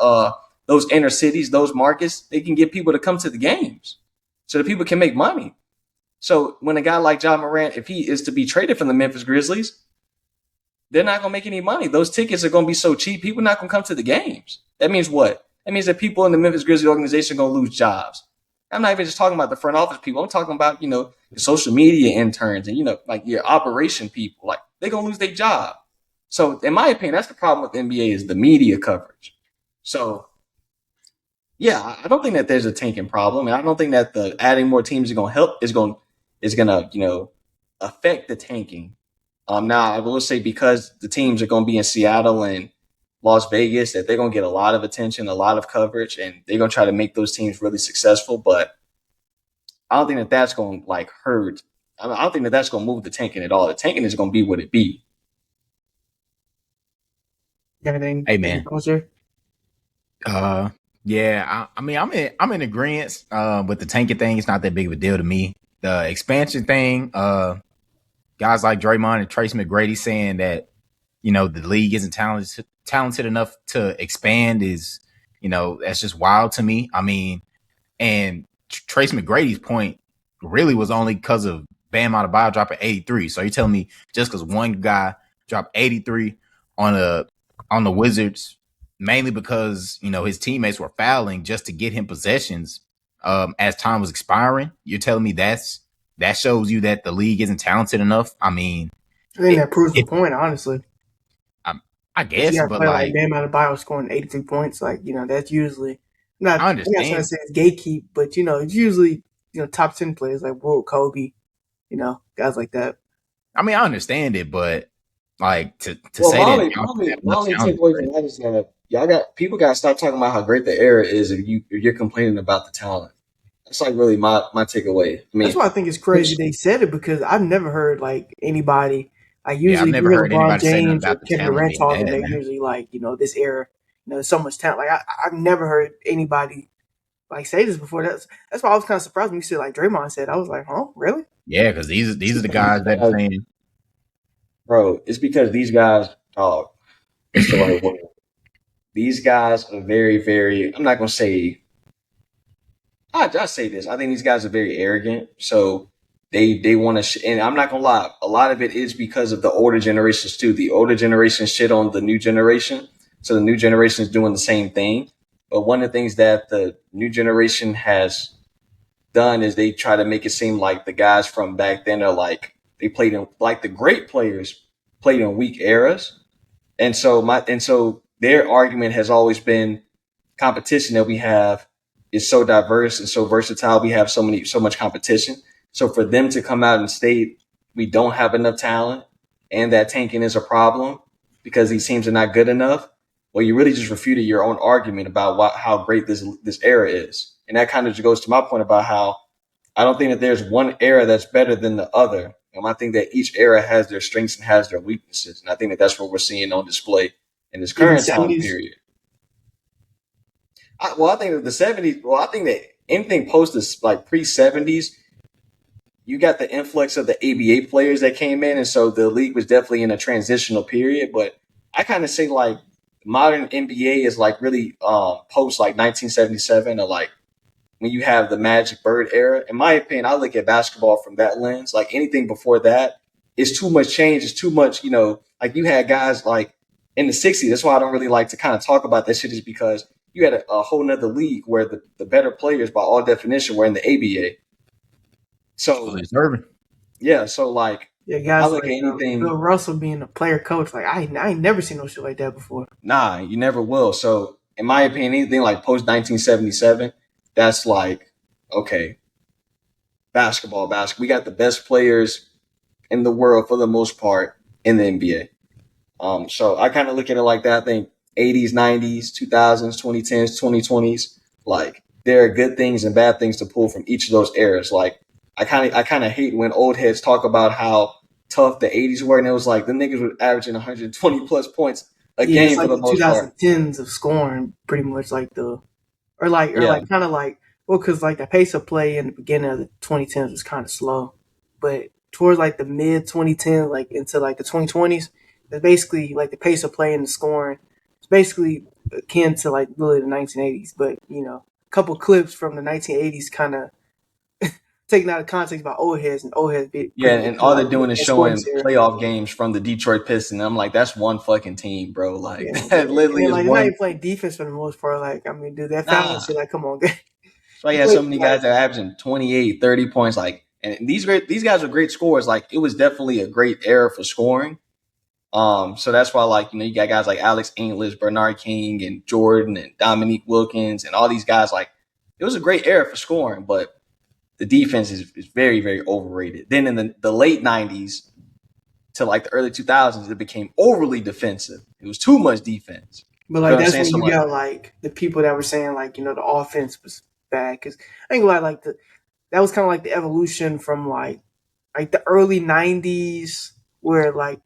those inner cities, those markets. They can get people to come to the games so that people can make money. So when a guy like Ja Morant, if he is to be traded from the Memphis Grizzlies, they're not going to make any money. Those tickets are going to be so cheap, people are not going to come to the games. That means what? That means that people in the Memphis Grizzlies organization are going to lose jobs. I'm not even just talking about the front office people. I'm talking about, the social media interns and, like your operation people. Like, they're going to lose their job. So, in my opinion, that's the problem with the NBA is the media coverage. So, yeah, I don't think that there's a tanking problem. And I don't think that the adding more teams is going to help, is going to, affect the tanking. Now I will say because the teams are going to be in Seattle and Las Vegas, that they're going to get a lot of attention, a lot of coverage, and they're going to try to make those teams really successful. But I don't think that that's going to like hurt. I don't think that that's going to move the tanking at all. The tanking is going to be what it be. Anything? Hey, man. Closer? Yeah. I'm in agreement. With the tanking thing, it's not that big of a deal to me. The expansion thing, guys like Draymond and Tracy McGrady saying that, the league isn't talented enough to expand is, that's just wild to me. I mean, and Tracy McGrady's point really was only because of Bam Adebayo dropping 83. So you're telling me just because one guy dropped 83 on the Wizards, mainly because, his teammates were fouling just to get him possessions as time was expiring, you're telling me that shows you that the league isn't talented enough? I mean, I think that proves the point, honestly. I guess, you but play like Bam Adebayo scoring 83 points, like that's usually I'm not trying to say it's gatekeep, but it's usually top 10 players like Will, Kobe, guys like that. I mean, I understand it, but like to say that my only takeaway from that is that people got to stop talking about how great the era is if you're complaining about the talent. That's like really my takeaway. I mean, that's why I think it's crazy they said it, because I've never heard like anybody. Like I've usually never you hear heard LeBron anybody say nothing James or about the Kevin talent Durant being talking, bad, they're man. usually like, this era, there's so much talent. Like I've never heard anybody like say this before. That's why I was kind of surprised when you said like Draymond said. I was like, huh, really? Yeah, because these are the guys that are saying, bro, it's because these guys, what's the right word? These guys are very, very. I'm not gonna say. I just say this. I think these guys are very arrogant. So they want to, and I'm not gonna lie. A lot of it is because of the older generations too. The older generation shit on the new generation, so the new generation is doing the same thing. But one of the things that the new generation has done is they try to make it seem like the guys from back then are like they played in like the great players played in weak eras, and so their argument has always been competition that we have is so diverse and so versatile. We have so much competition. So for them to come out and state we don't have enough talent and that tanking is a problem because these teams are not good enough, well, you really just refuted your own argument about how great this era is. And that kind of goes to my point about how I don't think that there's one era that's better than the other. And I think that each era has their strengths and has their weaknesses. And I think that that's what we're seeing on display in this current time period. I think that the 70s, I think that anything post this like pre-70s, you got the influx of the ABA players that came in. And so the league was definitely in a transitional period. But I kind of say like modern NBA is like really post like 1977 or like when you have the Magic Bird era. In my opinion, I look at basketball from that lens. Like anything before that is too much change. It's too much, like you had guys like in the 60s. That's why I don't really like to kind of talk about that shit is because you had a whole nother league where the better players by all definition were in the ABA. So yeah, so like guys like Bill Russell being a player coach, like I ain't never seen no shit like that before. Nah, you never will. So in my opinion, anything like post 1977, that's like okay, basketball. We got the best players in the world for the most part in the NBA. So I kind of look at it like that. I think 80s, 90s, 2000s, 2010s, 2020s, like there are good things and bad things to pull from each of those eras. Like I kind of hate when old heads talk about how tough the 80s were, and it was like the niggas were averaging 120 plus points a game like for the most part. 2010s of scoring, pretty much like kind of like Well, because like the pace of play in the beginning of the 2010s was kind of slow, but towards like the mid 2010s, like into like the 2020s, it's basically like the pace of play and the scoring. It's basically akin to like really the 1980s, but a couple clips from the 1980s kind of taken out of context by old heads, and old heads be Yeah, pretty much and be all they're like, doing is that scoring showing this era. playoff games from the Detroit Pistons. I'm like, that's one fucking team, bro. Like Yeah, that and literally then is like they're not one. even playing defense for the most part. Like, I mean, dude, that foul Nah. shit. Like, come on, So you you had play so many like guys that are averaging 28, 30 points. Like, and these guys are great scorers. Like, it was definitely a great era for scoring. So that's why, like, you got guys like Alex English, Bernard King, and Jordan, and Dominique Wilkins, and all these guys. Like, it was a great era for scoring, but the defense is very, very overrated. Then in the late 90s to like the early 2000s, it became overly defensive. It was too much defense. But You feel like what I'm that's saying? when So you like, got like the people that were saying like the offense was bad because I ain't gonna lie, like that was kind of like the evolution from like the early '90s where like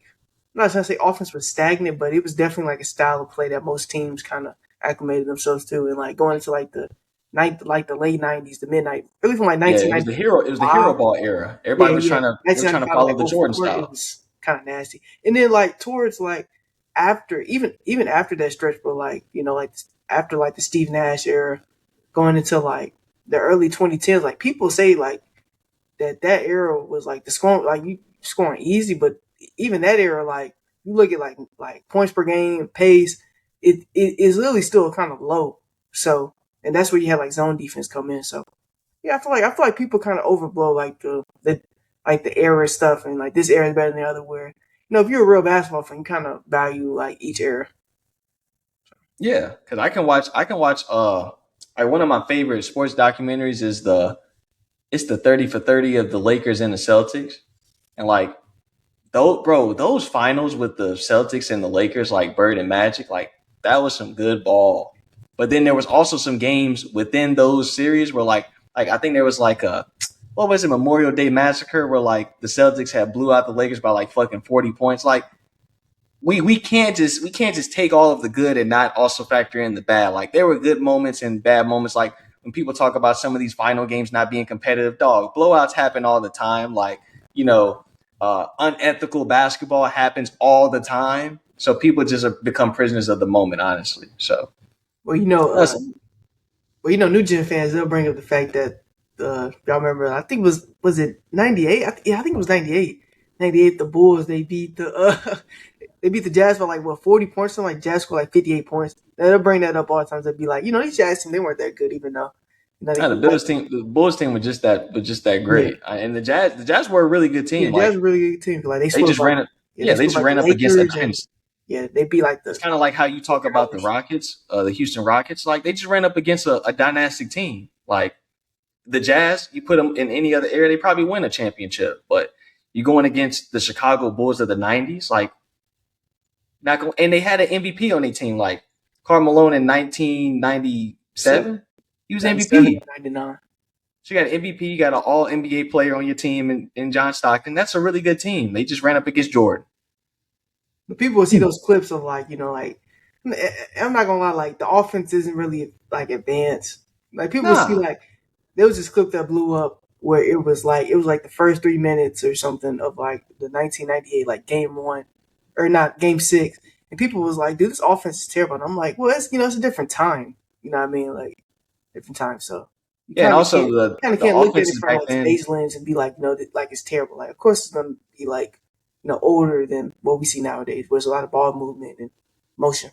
I'm not trying to say offense was stagnant, but it was definitely like a style of play that most teams kind of acclimated themselves to, and like going into like the like the late '90s, the midnight, really from like yeah, it was the hero 1995. ball era. Yeah, Everybody was yeah. they were trying to 1995 to follow like the Jordan 04, it style. was kind of nasty. And then like towards like after even after that stretch, but like like after like the Steve Nash era, going into like the early 2010s, like people say like that era was like the scoring like you scoring easy, but even that era like you look at like points per game, pace, it is literally still kind of low. So and that's where you have like zone defense come in. So yeah, I feel like people kind of overblow like the like the era stuff and like this era is better than the other. Where if you're a real basketball fan, you kind of value like each era. Yeah, because I can watch like one of my favorite sports documentaries is the 30 for 30 of the Lakers and the Celtics. And like those finals with the Celtics and the Lakers, like Bird and Magic, like that was some good ball. But then there was also some games within those series where like I think there was like a what was it, Memorial Day Massacre, where like the Celtics had blew out the Lakers by like fucking 40 points. Like we can't just take all of the good and not also factor in the bad. Like there were good moments and bad moments. Like when people talk about some of these final games not being competitive, dog, blowouts happen all the time. Like you know, unethical basketball happens all the time. So people just become prisoners of the moment, honestly. So Well, that's New Gen fans they'll bring up the fact that y'all remember I think was it '98? Yeah, I think it was '98. '98, the Bulls they beat the Jazz by like what 40 points, something like Jazz scored like 58 points. They'll bring that up all the time. They'll be like, these Jazz team they weren't that good even though they the beat like Bulls team was just that yeah great, and the Jazz were a really good yeah team. Jazz Like are a really good team. Like they they swept just like ran it. yeah Yeah, they they swept just like the ran up against a Lakers and dynasty. yeah they beat like It's the kind of like how you talk about the Cavaliers. Rockets, the Houston Rockets. Like they just ran up against a dynastic team. Like the Jazz, you put them in any other area, they probably win a championship. But you going against the Chicago Bulls of the '90s, like not going, and they had an MVP on their team, like Karl Malone in Seven, 1997. He was 97, MVP. 99. So you got an MVP, you got an All NBA player on your team in John Stockton. That's a really good team. They just ran up against Jordan. But people will see those clips of like I'm not gonna lie, like the offense isn't really like advanced. Like people will see Nah, like there was this clip that blew up where it was like the first 3 minutes or something of like the 1998 like game one or not game six, and people was like, dude, this offense is terrible. And I'm like, well, it's a different time. You know what I mean? Like different time. So you yeah, and kind of also can't the kind of the can't look at it offenses from back like then. today's lens and be like, like it's terrible. Like of course it's gonna be like older than what we see nowadays, where there's a lot of ball movement and motion.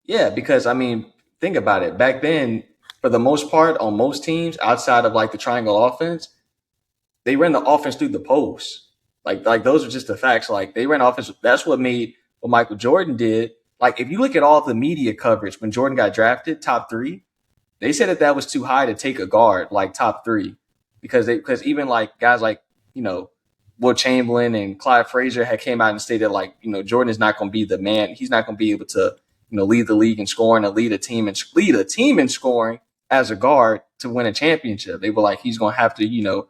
Yeah, because I mean, think about it. Back then, for the most part, on most teams outside of like the triangle offense, they ran the offense through the post. Like those are just the facts. Like they ran offense. That's what made what Michael Jordan did. Like if you look at all of the media coverage when Jordan got drafted, top three, they said that was too high to take a guard like top three because even like guys like you know Will Chamberlain and Clyde Frazier had came out and stated like Jordan is not going to be the man. He's not going to be able to lead the league in scoring and lead a team in scoring as a guard to win a championship. They were like he's going to have to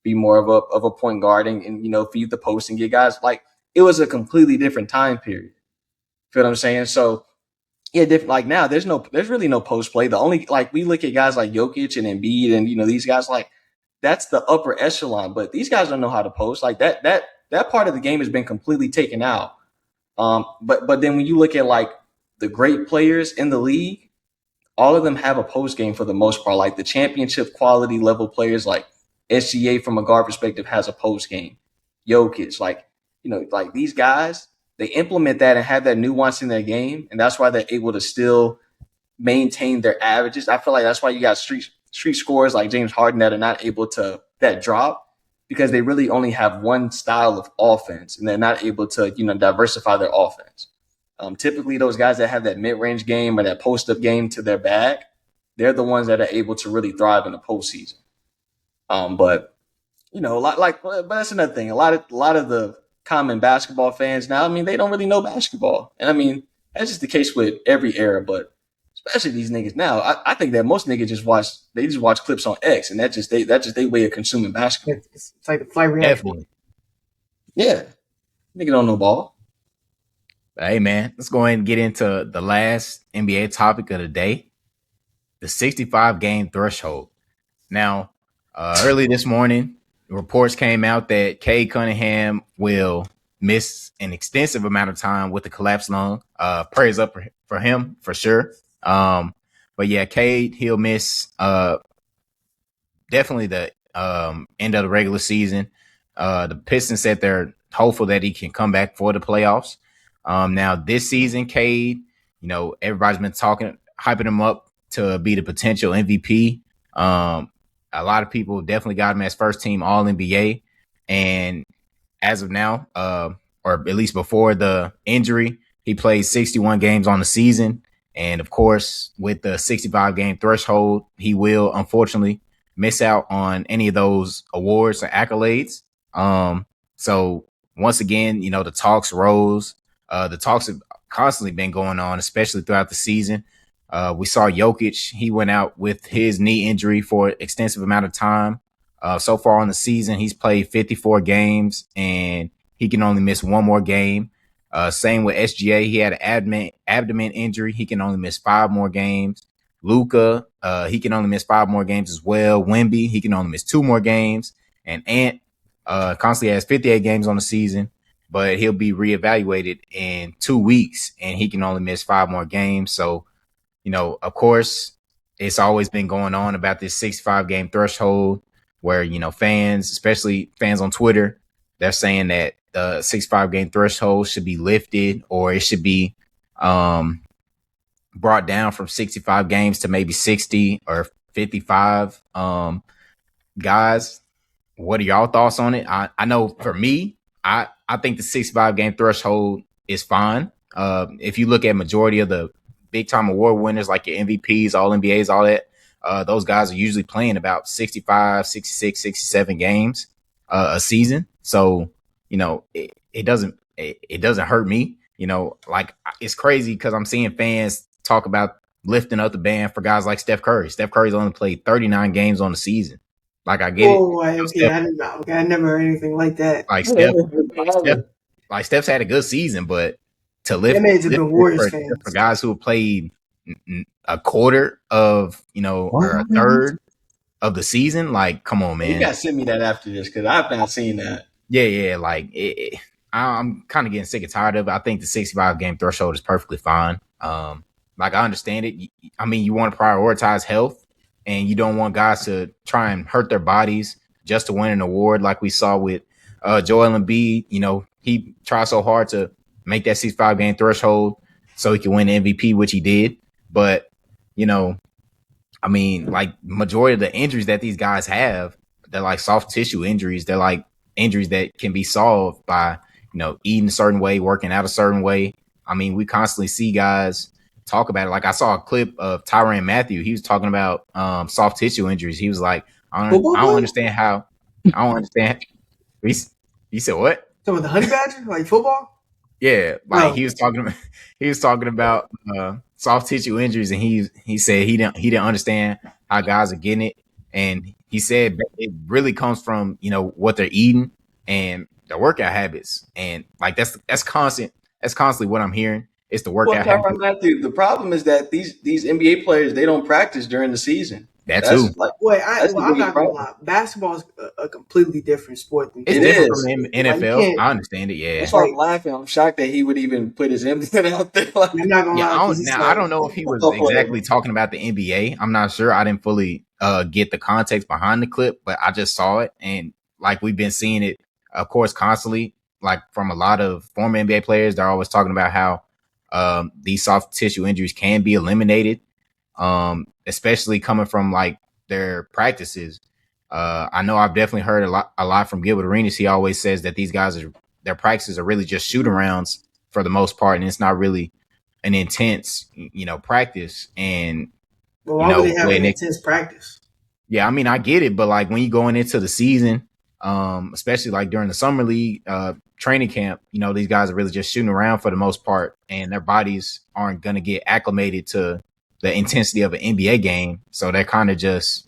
be more of a point guard and feed the post and get guys like it was a completely different time period. Feel what I'm saying? So Yeah, like now there's really no post play. The only, like, we look at guys like Jokic and Embiid and these guys, like, that's the upper echelon, but these guys don't know how to post. Like that part of the game has been completely taken out. But then when you look at like the great players in the league, all of them have a post game for the most part. Like the championship quality level players, like SGA from a guard perspective has a post game. Jokic, like, like these guys, they implement that and have that nuance in their game, and that's why they're able to still maintain their averages. I feel like that's why you got street scorers like James Harden that are not able to that drop, because they really only have one style of offense and they're not able to diversify their offense. Typically, those guys that have that mid-range game or that post-up game to their bag, they're the ones that are able to really thrive in the postseason. But but that's another thing. A lot of the common basketball fans now, I mean, they don't really know basketball, and I mean that's just the case with every era, but especially these niggas now. I think that most niggas just watch clips on X, and that's just they way of consuming basketball. It's like the flight reaction. Definitely. Yeah, nigga don't know ball. Hey, man, let's go ahead and get into the last NBA topic of the day, the 65-game threshold. Now, early this morning, reports came out that Cade Cunningham will miss an extensive amount of time with the collapsed lung. Prayers up for him, for sure. But yeah, Cade, he'll miss definitely the end of the regular season. The Pistons said they're hopeful that he can come back for the playoffs. Now this season, Cade, everybody's been hyping him up to be the potential MVP. A lot of people definitely got him as first team All NBA, and as of now, or at least before the injury, he played 61 games on the season. And of course, with the 65-game threshold, he will unfortunately miss out on any of those awards or accolades. So once again, the talks rose. The talks have constantly been going on, especially throughout the season. We saw Jokic. He went out with his knee injury for an extensive amount of time. So far on the season, he's played 54 games, and he can only miss one more game. Same with SGA. He had an abdomen injury. He can only miss 5 more games. Luka, he can only miss 5 more games as well. Wemby, he can only miss 2 more games. And Ant constantly has 58 games on the season, but he'll be reevaluated in 2 weeks, and he can only miss 5 more games. So, of course, it's always been going on about this 65-game threshold where, fans, especially fans on Twitter, they're saying that the 65-game threshold should be lifted, or it should be brought down from 65 games to maybe 60 or 55. Guys, what are y'all thoughts on it? I know for me, I think the 65-game threshold is fine. If you look at majority of the big time award winners, like your MVPs, all NBAs, all that, those guys are usually playing about 65, 66, 67 games a season. So, it doesn't hurt me. Like, it's crazy because I'm seeing fans talk about lifting up the band for guys like Steph Curry. Steph Curry's only played 39 games on the season. Like, I get it. Okay, I never heard anything like that. Like Steph's had a good season, but to lift for guys who have played a quarter of, or a third of the season, like, come on, man. You gotta send me that after this, because I've not seen that. Yeah, like I'm kind of getting sick and tired of it. I think the 65-game threshold is perfectly fine. Like, I understand it. I mean, you want to prioritize health, and you don't want guys to try and hurt their bodies just to win an award, like we saw with Joel Embiid. He tried so hard to make that 65-game threshold so he could win the MVP, which he did. But, I mean, like, majority of the injuries that these guys have, they're like soft tissue injuries. They're like injuries that can be solved by, eating a certain way, working out a certain way. I mean, we constantly see guys talk about it. Like, I saw a clip of Tyrann Mathieu. He was talking about soft tissue injuries. He was like, I don't understand how. I don't understand. He said what? So with the honey badger, like football? Yeah, like he was talking about soft tissue injuries, and he said he didn't understand how guys are getting it, and he said it really comes from what they're eating and their workout habits, and like that's constantly what I'm hearing. It's the Well, workout habit. Tyrann Matthew, the problem is that these NBA players, they don't practice during the season. That too. That's like that's the I'm biggest not gonna problem. lie. Basketball is a completely different sport than It's It different football. from is. the Like you NFL. can't I understand it. That's Yeah. why I'm like laughing. I'm shocked that he would even put his input out there. Like, I'm not gonna Yeah, lie because it's I like don't know if he was football player. exactly talking about the NBA. I'm not sure. I didn't fully get the context behind the clip, but I just saw it, and like we've been seeing it, of course, constantly. Like from a lot of former NBA players, they're always talking about how these soft tissue injuries can be eliminated, especially coming from like their practices. I know I've definitely heard a lot from Gilbert Arenas. He always says that these guys are their practices are really just shooting rounds for the most part, and it's not really an intense, practice. And but why would they have when an it, intense practice? yeah, I mean, I get it, but like when you going into the season, especially like during the summer league, training camp, these guys are really just shooting around for the most part, and their bodies aren't gonna get acclimated to the intensity of an NBA game, so they're kind of just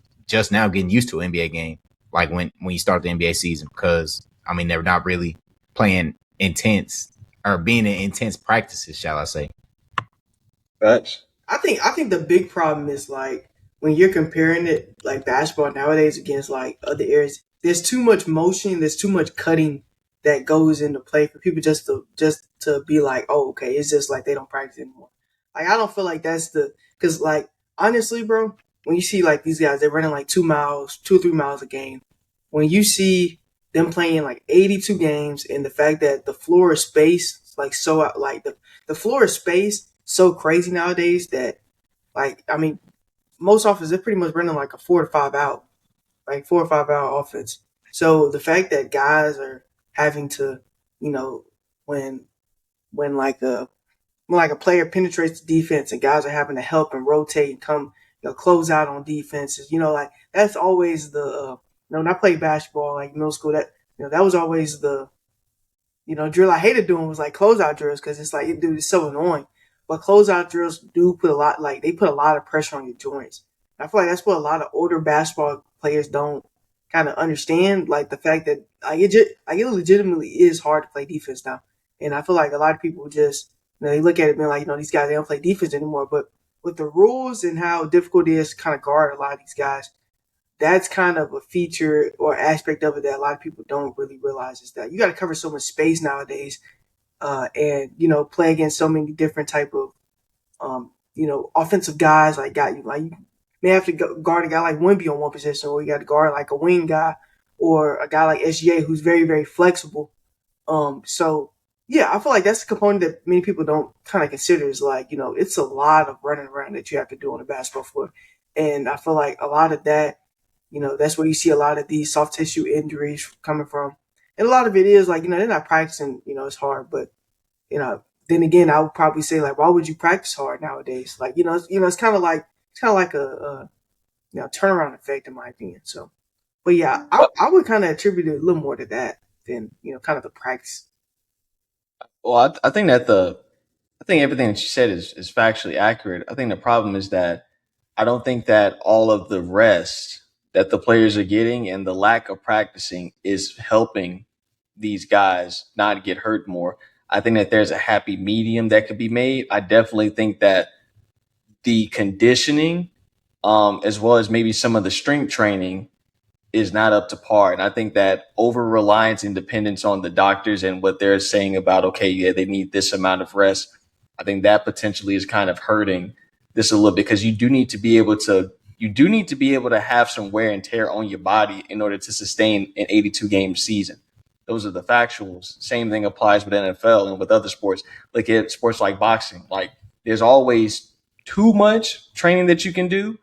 now getting used to an NBA game, like when you start the NBA season, because I mean they're not really playing intense or being in intense practices, shall I say? Facts. I think the big problem is like when you're comparing it like basketball nowadays against like other areas. There's too much motion. There's too much cutting that goes into play for people just to be like, oh, okay, it's just like they don't practice anymore. Like I don't feel like that's the because like honestly, bro, when you see like these guys, they're running like 2 miles, 2 or 3 miles a game. When you see them playing like 82 games and the fact that the floor is space like so like the floor is space so crazy nowadays that like I mean most offenses they're pretty much running like a 4 to 5 out, like 4 or 5 out offense. So the fact that guys are having to, you know, when when like a when like a player penetrates the defense and guys are having to help and rotate and come, close out on defenses, like that's always the when I played basketball like middle school that that was always the drill I hated doing was like closeout drills because it's like, dude, it's so annoying. But closeout drills do put a lot, like they put a lot of pressure on your joints. And I feel like that's what a lot of older basketball players don't kind of understand, like the fact that it legitimately is hard to play defense now. And I feel like a lot of people just, they look at it being like, these guys they don't play defense anymore. But with the rules and how difficult it is to kind of guard a lot of these guys, that's kind of a feature or aspect of it that a lot of people don't really realize is that you got to cover so much space nowadays, and play against so many different type of offensive guys. Like you may have to guard a guy like Wimby on one position, or you got to guard like a wing guy or a guy like SGA who's very very flexible. So yeah, I feel like that's a component that many people don't kind of consider is like it's a lot of running around that you have to do on the basketball floor, and I feel like a lot of that that's where you see a lot of these soft tissue injuries coming from. And a lot of it is like, they're not practicing, it's hard. But, then again, I would probably say like, why would you practice hard nowadays? Like, it's kind of like a turnaround effect in my opinion. So, but yeah, I would kind of attribute it a little more to that than, kind of the practice. Well, I think everything that you said is factually accurate. I think the problem is that I don't think that all of the rest that the players are getting and the lack of practicing is helping these guys not get hurt more. I think that there's a happy medium that could be made. I definitely think that the conditioning, as well as maybe some of the strength training, is not up to par. And I think that over reliance and dependence on the doctors and what they're saying about, okay, yeah, they need this amount of rest. I think that potentially is kind of hurting this a little bit because you do need to be able to have some wear and tear on your body in order to sustain an 82 game season. Those are the factuals. Same thing applies with NFL and with other sports. Look at sports like boxing. Like there's always too much training that you can do,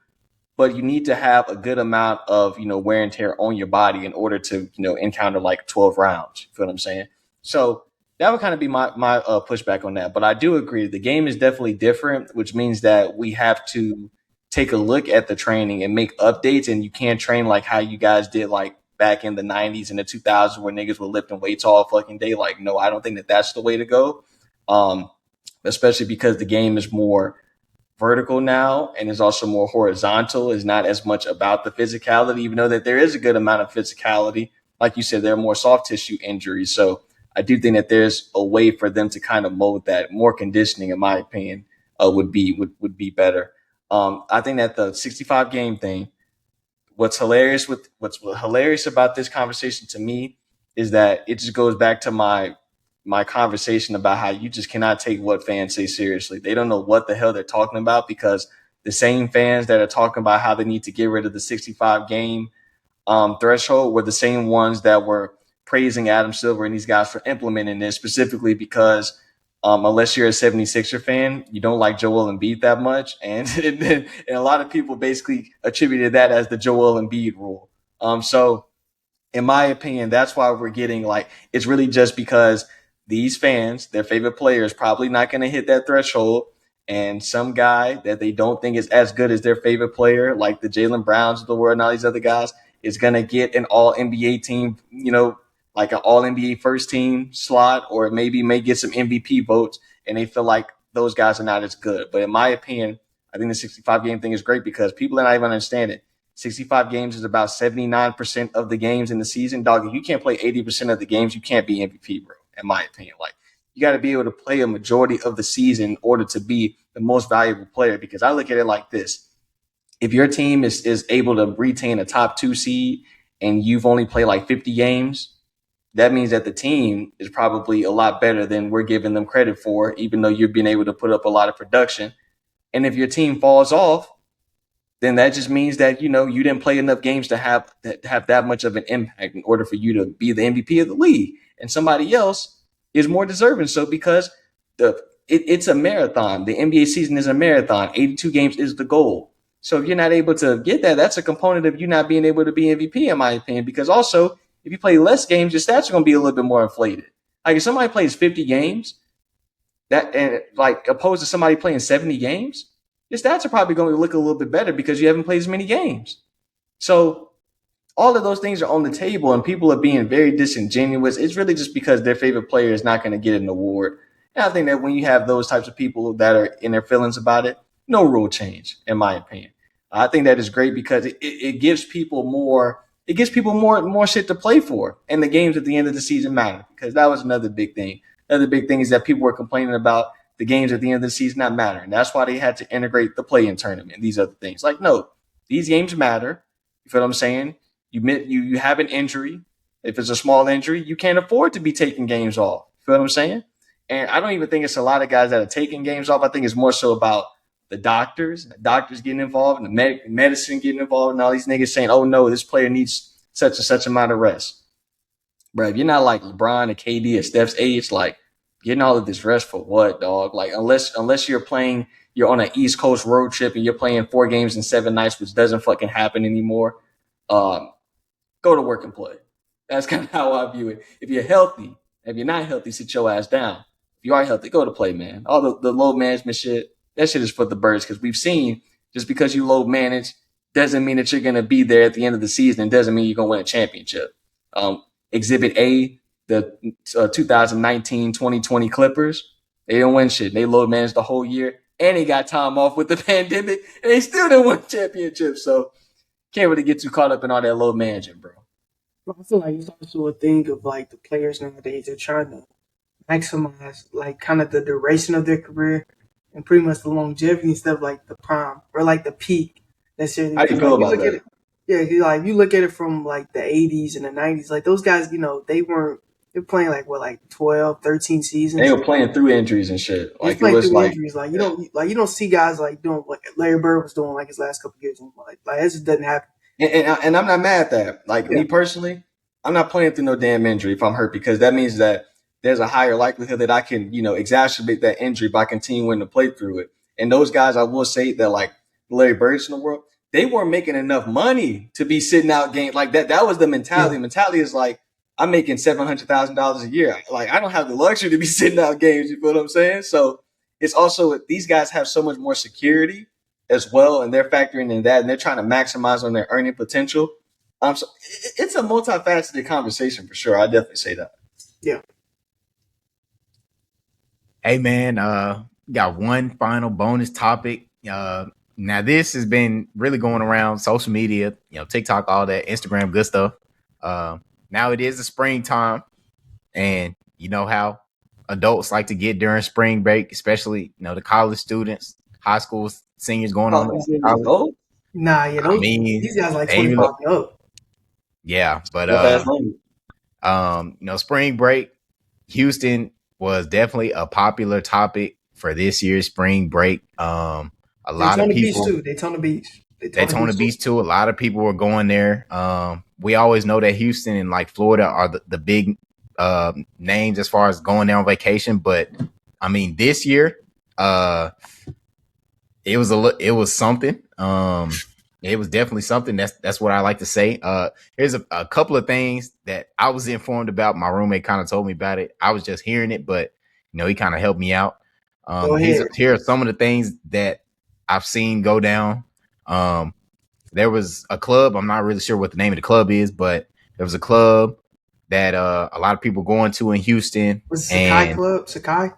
but you need to have a good amount of wear and tear on your body in order to encounter like 12 rounds. You feel what I'm saying? So that would kind of be my pushback on that. But I do agree the game is definitely different, which means that we have to take a look at the training and make updates. And you can't train like how you guys did like back in the 90s and the 2000s where niggas were lifting weights all fucking day. Like, no, I don't think that that's the way to go. Um, Especially because the game is more vertical now and is also more horizontal, is not as much about the physicality, even though that there is a good amount of physicality. Like you said, there are more soft tissue injuries. So I do think that there's a way for them to kind of mold that. More conditioning, in my opinion, would be better. I think that the 65 game thing, what's hilarious about this conversation to me is that it just goes back to my conversation about how you just cannot take what fans say seriously. They don't know what the hell they're talking about, because the same fans that are talking about how they need to get rid of the 65 game threshold were the same ones that were praising Adam Silver and these guys for implementing this, specifically because unless you're a 76er fan, you don't like Joel Embiid that much. And a lot of people basically attributed that as the Joel Embiid rule. So in my opinion, that's why we're getting, like, it's really just because these fans, their favorite player is probably not going to hit that threshold. And some guy that they don't think is as good as their favorite player, like the Jaylen Browns of the world and all these other guys, is going to get an all NBA team, like an all NBA first team slot, or maybe may get some MVP votes. And they feel like those guys are not as good. But in my opinion, I think the 65 game thing is great because people are not even understanding. 65 games is about 79% of the games in the season. Dog, if you can't play 80% of the games, you can't be MVP, bro, in my opinion. Like, you got to be able to play a majority of the season in order to be the most valuable player. Because I look at it like this. If your team is able to retain a top 2 seed and you've only played like 50 games, that means that the team is probably a lot better than we're giving them credit for, even though you've been able to put up a lot of production. And if your team falls off, then that just means that, you didn't play enough games to have that much of an impact in order for you to be the MVP of the league. And somebody else is more deserving. So because it's a marathon. The NBA season is a marathon. 82 games is the goal. So if you're not able to get that, that's a component of you not being able to be MVP, in my opinion. Because also, if you play less games, your stats are going to be a little bit more inflated. Like if somebody plays 50 games, opposed to somebody playing 70 games, your stats are probably going to look a little bit better because you haven't played as many games. So all of those things are on the table, and people are being very disingenuous. It's really just because their favorite player is not going to get an award. And I think that when you have those types of people that are in their feelings about it, no rule change, in my opinion. I think that is great because it gives people more. It gives people more shit to play for, and the games at the end of the season matter, because that was another big thing. Another big thing is that people were complaining about the games at the end of the season not mattering. That's why they had to integrate the play-in tournament, these other things. Like, no, these games matter. You feel what I'm saying? You have an injury. If it's a small injury, you can't afford to be taking games off. You feel what I'm saying? And I don't even think it's a lot of guys that are taking games off. I think it's more so about the doctors getting involved, and the medicine getting involved, and all these niggas saying, oh, no, this player needs such and such amount of rest. Bro, if you're not like LeBron or KD or Steph's age, like, getting all of this rest for what, dog? Like, unless you're on an East Coast road trip and you're playing 4 games in 7 nights, which doesn't fucking happen anymore, go to work and play. That's kind of how I view it. If you're healthy, if you're not healthy, sit your ass down. If you are healthy, go to play, man. All the load management shit, that shit is for the birds, because we've seen just because you load manage doesn't mean that you're going to be there at the end of the season, and doesn't mean you're going to win a championship. Exhibit A, the 2019-2020 Clippers, they didn't win shit. They load managed the whole year, and they got time off with the pandemic, and they still didn't win championships. So can't really get too caught up in all that load management, bro. I feel like it's also a thing of like the players nowadays, they're trying to maximize like kind of the duration of their career and pretty much the longevity instead of like the prime or like the peak necessarily. How do you feel about that? You look at it from like the 80s and the 90s, like those guys, they're playing like 12, 13 seasons. They were playing through injuries and shit. Like, it was like injuries. Like, you don't see guys like doing what Larry Bird was doing like his last couple of years. Like that just doesn't happen. And I'm not mad at that. Like, me personally, I'm not playing through no damn injury if I'm hurt, because that means that there's a higher likelihood that I can, exacerbate that injury by continuing to play through it. And those guys, I will say that, like Larry Birds in the world, they weren't making enough money to be sitting out games like that. That was the mentality. Yeah. Mentality is like, I'm making $700,000 a year. Like, I don't have the luxury to be sitting out games. You feel what I'm saying? So it's also, these guys have so much more security as well, and they're factoring in that, and they're trying to maximize on their earning potential. So it's a multifaceted conversation for sure. I definitely say that. Yeah. Hey man, got one final bonus topic. Now this has been really going around social media, TikTok, all that, Instagram, good stuff. Now it is the springtime, and you know how adults like to get during spring break, especially the college students, high school seniors going on to college. Nah, yeah, I mean, these guys like they 25 and up. yeah, but spring break, Houston was definitely a popular topic for this year's spring break. A lot of Daytona Beach people, too. Daytona Beach. Daytona Beach too. A lot of people were going there. We always know that Houston and like Florida are the big names as far as going there on vacation. But I mean, this year, it was something. It was definitely something. That's what I like to say. Here's a couple of things that I was informed about. My roommate kind of told me about it. I was just hearing it, but he kind of helped me out. Go ahead. Here are some of the things that I've seen go down. There was a club. I'm not really sure what the name of the club is, but there was a club that a lot of people going to in Houston. Was it Sakai Club? Sakai?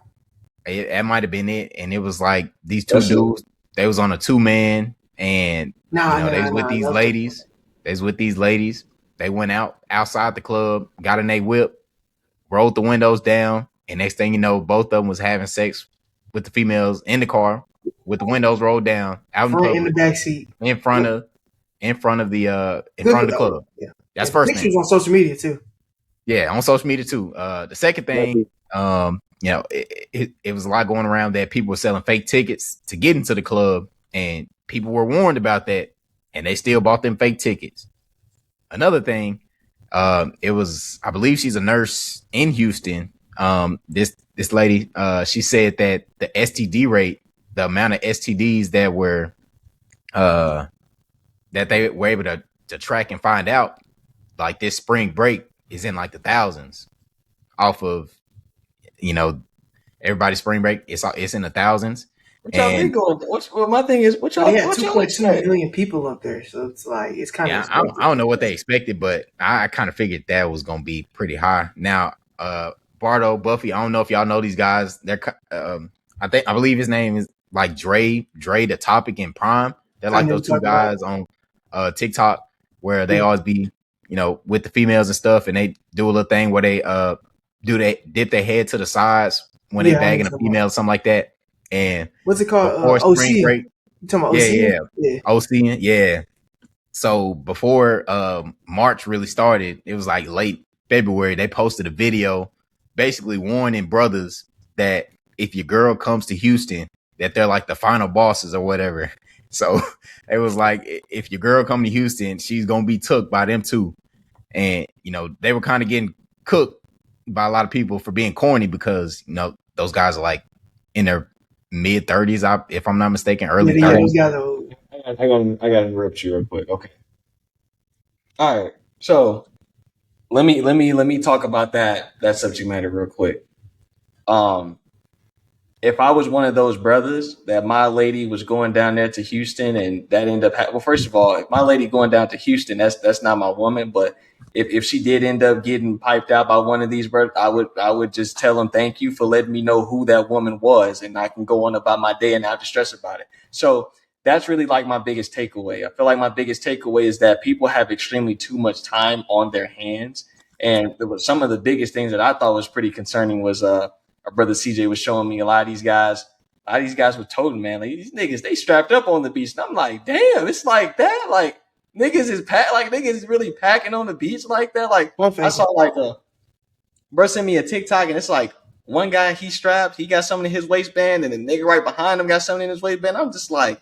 That might have been it. And it was like these two dudes. They was on a 2-man, and they was with these ladies. They was with these ladies. They went outside the club, got in their whip, rolled the windows down, and next thing you know, both of them was having sex with the females in the car with the windows rolled down, out in public, in the back seat, in front of the club. Yeah. That's first thing. Pictures on social media too. Yeah, on social media too. The second thing, it was a lot going around that people were selling fake tickets to get into the club, and people were warned about that, and they still bought them fake tickets. Another thing, it was, I believe she's a nurse in Houston. This lady, she said that the STD rate, the amount of STDs that were that they were able to track and find out, like this spring break, is in like the thousands off of everybody's spring break. It's in the thousands. What y'all been going? My thing is, what y'all? They had 2.2 million people up there, so it's like it's kind of. I don't know what they expected, but I kind of figured that was going to be pretty high. Now, Bardo, Buffy, I don't know if y'all know these guys. They're I believe his name is like Dre the Topic and Prime. They're like those two guys on TikTok where they always be with the females and stuff, and they do a little thing where they dip their head to the sides when they bagging a female, something like that. And what's it called? Before spring break, you talking about OC? OC, yeah. So before March really started, it was like late February. They posted a video basically warning brothers that if your girl comes to Houston, that they're like the final bosses or whatever. So it was like, if your girl come to Houston, she's gonna be took by them too. And they were kind of getting cooked by a lot of people for being corny because those guys are like in their mid 30s, if I'm not mistaken, early 30s. I gotta interrupt you real quick. Okay. All right. So let me talk about that subject matter real quick. If I was one of those brothers that my lady was going down there to Houston and that ended up well, first of all, if my lady going down to Houston, that's not my woman. But if she did end up getting piped out by one of these brothers, I would just tell them thank you for letting me know who that woman was, and I can go on about my day and not have to stress about it. So that's really like my biggest takeaway. I feel like my biggest takeaway is that people have extremely too much time on their hands. And there was some of the biggest things that I thought was pretty concerning was our brother CJ was showing me a lot of these guys were toting, man. Like these niggas, they strapped up on the beach. And I'm like, damn, it's like that. Like niggas is really packing on the beach like that. Like I saw like bro sent me a TikTok and it's like one guy he strapped, he got something in his waistband, and the nigga right behind him got something in his waistband. I'm just like,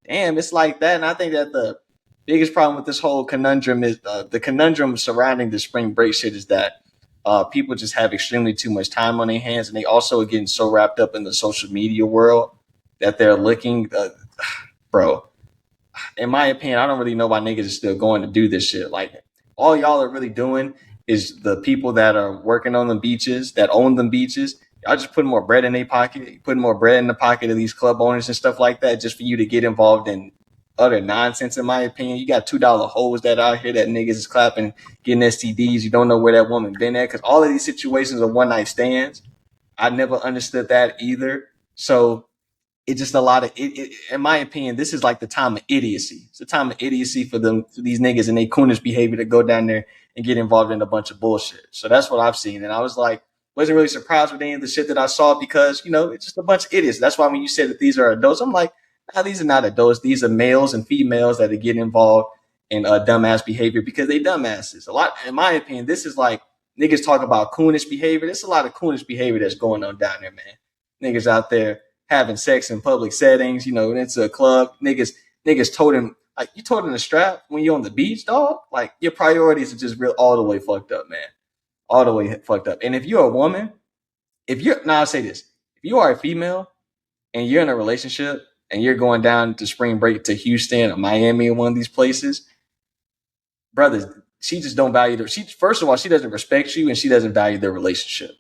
damn, it's like that. And I think that the biggest problem with this whole conundrum is the conundrum surrounding the spring break shit is that people just have extremely too much time on their hands, and they also are getting so wrapped up in the social media world that they're looking, bro. In my opinion, I don't really know why niggas are still going to do this shit. Like all y'all are really doing is the people that are working on the beaches, that own them beaches. Y'all just putting more bread in their pocket, putting more bread in the pocket of these club owners and stuff like that, just for you to get involved in utter nonsense, in my opinion. You got $2 hoes that out here that niggas is clapping, getting STDs. You don't know where that woman been at, because all of these situations are one night stands. I never understood that either. So it's just a lot of it. In my opinion, this is like the time of idiocy. It's the time of idiocy for these niggas and their coonish behavior to go down there and get involved in a bunch of bullshit. So that's what I've seen. And I was like, wasn't really surprised with any of the shit that I saw because, it's just a bunch of idiots. That's why when you said that these are adults, I'm like, nah, these are not adults. These are males and females that are getting involved in dumbass behavior because they dumbasses. A lot, in my opinion, this is like niggas talk about coonish behavior. There's a lot of coonish behavior that's going on down there, man. Niggas out there having sex in public settings, into a club. Niggas told him, like, you told him to strap when you're on the beach, dog. Like, your priorities are just real all the way fucked up, man. All the way fucked up. And if you're a woman, I'll say this. If you are a female and you're in a relationship and you're going down to spring break to Houston or Miami or one of these places, brothers, she just don't value first of all, she doesn't respect you and she doesn't value their relationship.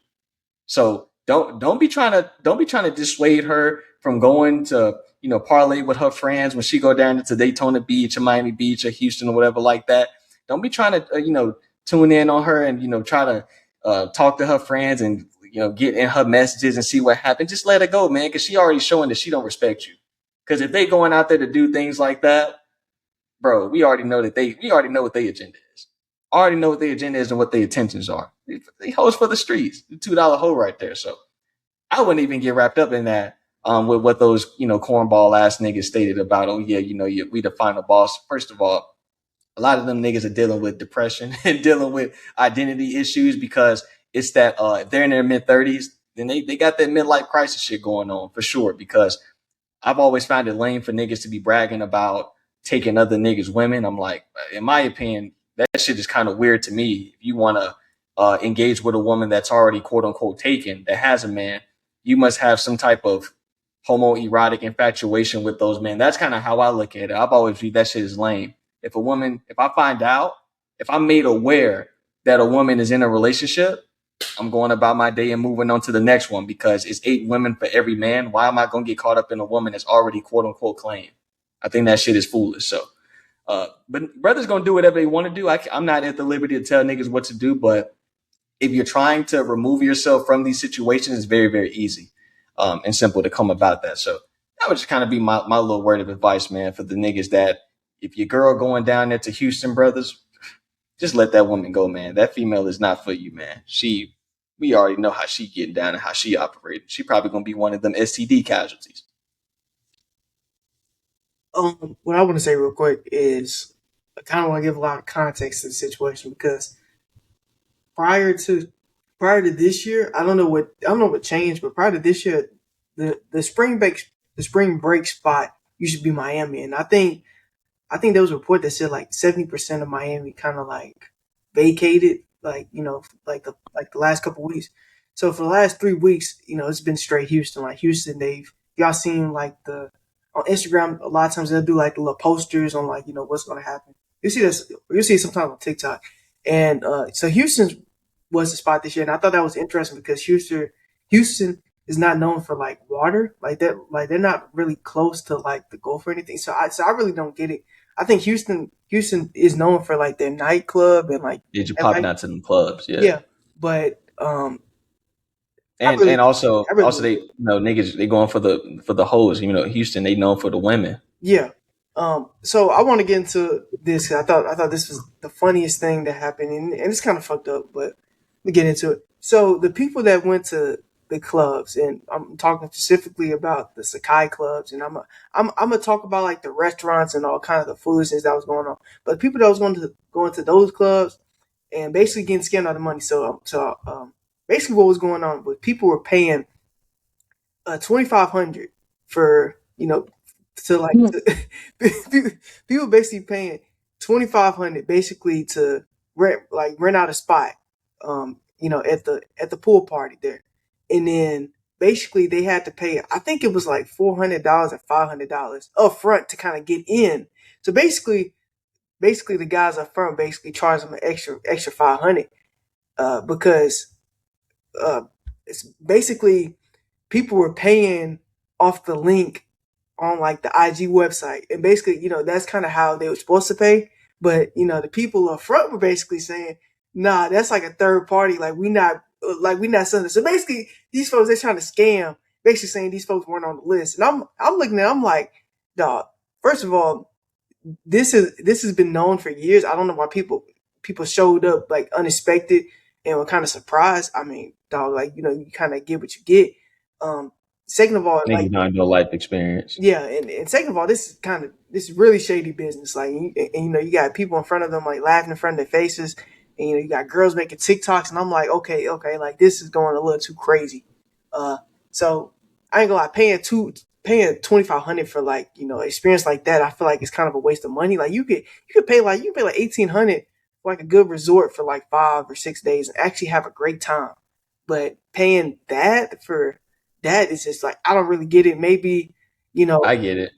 So don't be trying to dissuade her from going to, parlay with her friends when she go down to Daytona Beach or Miami Beach or Houston or whatever like that. Don't be trying to, tune in on her and, try to talk to her friends and, get in her messages and see what happens. Just let her go, man, because she already showing that she don't respect you. Because if they going out there to do things like that, bro, we already know what their agenda is. Already know what their agenda is and what their intentions are. They hoes for the streets. The $2 hoe right there. So I wouldn't even get wrapped up in that with what those, cornball ass niggas stated about, oh yeah, we the final boss. First of all, a lot of them niggas are dealing with depression and dealing with identity issues because it's that if they're in their mid-30s, then they got that midlife crisis shit going on for sure. Because I've always found it lame for niggas to be bragging about taking other niggas' women. I'm like, in my opinion, that shit is kind of weird to me. If you want to engage with a woman that's already quote unquote taken, that has a man, you must have some type of homoerotic infatuation with those men. That's kind of how I look at it. I've always viewed that shit as lame. If I'm made aware that a woman is in a relationship, I'm going about my day and moving on to the next one because it's 8 women for every man. Why am I going to get caught up in a woman that's already quote unquote claimed? I think that shit is foolish. So, but brothers going to do whatever they want to do. I'm not at the liberty to tell niggas what to do, but if you're trying to remove yourself from these situations, it's very, very easy and simple to come about that. So that would just kind of be my little word of advice, man, for the niggas that if your girl going down there to Houston, brothers, just let that woman go, man. That female is not for you, man. We already know how she getting down and how she operating. She probably gonna be one of them STD casualties. What I want to say real quick is I kind of want to give a lot of context to the situation because prior to this year, I don't know what changed, but prior to this year, the spring break spot used to be Miami, and I think there was a report that said like 70% of Miami kind of like vacated, like like the last couple of weeks. So for the last 3 weeks, it's been straight Houston. Like Houston, y'all seen like on Instagram a lot of times they'll do like the little posters on like what's going to happen. You see this, you see it sometimes on TikTok, and so Houston was the spot this year, and I thought that was interesting because Houston is not known for like water like that, like they're not really close to like the Gulf or anything. So I really don't get it. I think Houston is known for like their nightclub and like Did you pop out to them clubs? yeah, but and also they niggas they going for the hoes. Houston they known for the women. Yeah. So I want to get into this. I thought this was the funniest thing that happened, and it's kind of fucked up, but we get into it. So the people that went to the clubs, and I'm talking specifically about the Sakai clubs, and I'm gonna talk about like the restaurants and all kind of the foolishness that was going on. But the people that was going to those clubs and basically getting scammed out of money. So basically what was going on was people were paying $2,500 for to like people basically paying $2,500 basically to rent out a spot at the pool party there, and then basically they had to pay, I think it was like $400 or $500 up front to kind of get in. So basically the guys up front basically charged them an extra $500 because it's basically people were paying off the link on like the IG website, and basically that's kind of how they were supposed to pay. But the people up front were basically saying, nah, that's like a third party, like we not selling it. So basically these folks, they're trying to scam, basically saying these folks weren't on the list. And I'm looking at it, I'm like, dog, first of all, this has been known for years. I don't know why people showed up like unexpected and were kind of surprised. I mean, dog, like, you kind of get what you get. Second of all, Niggas like, not no life experience. yeah, and second of all, this is really shady business. Like, and you got people in front of them like laughing in front of their faces, and you got girls making TikToks, and I'm like, okay, like this is going a little too crazy. So I ain't gonna lie, paying 2,500 for like experience like that, I feel like it's kind of a waste of money. Like you could pay like 1,800 for like a good resort for like 5 or 6 days and actually have a great time, but paying that for that is just like I don't really get it. Maybe I get it.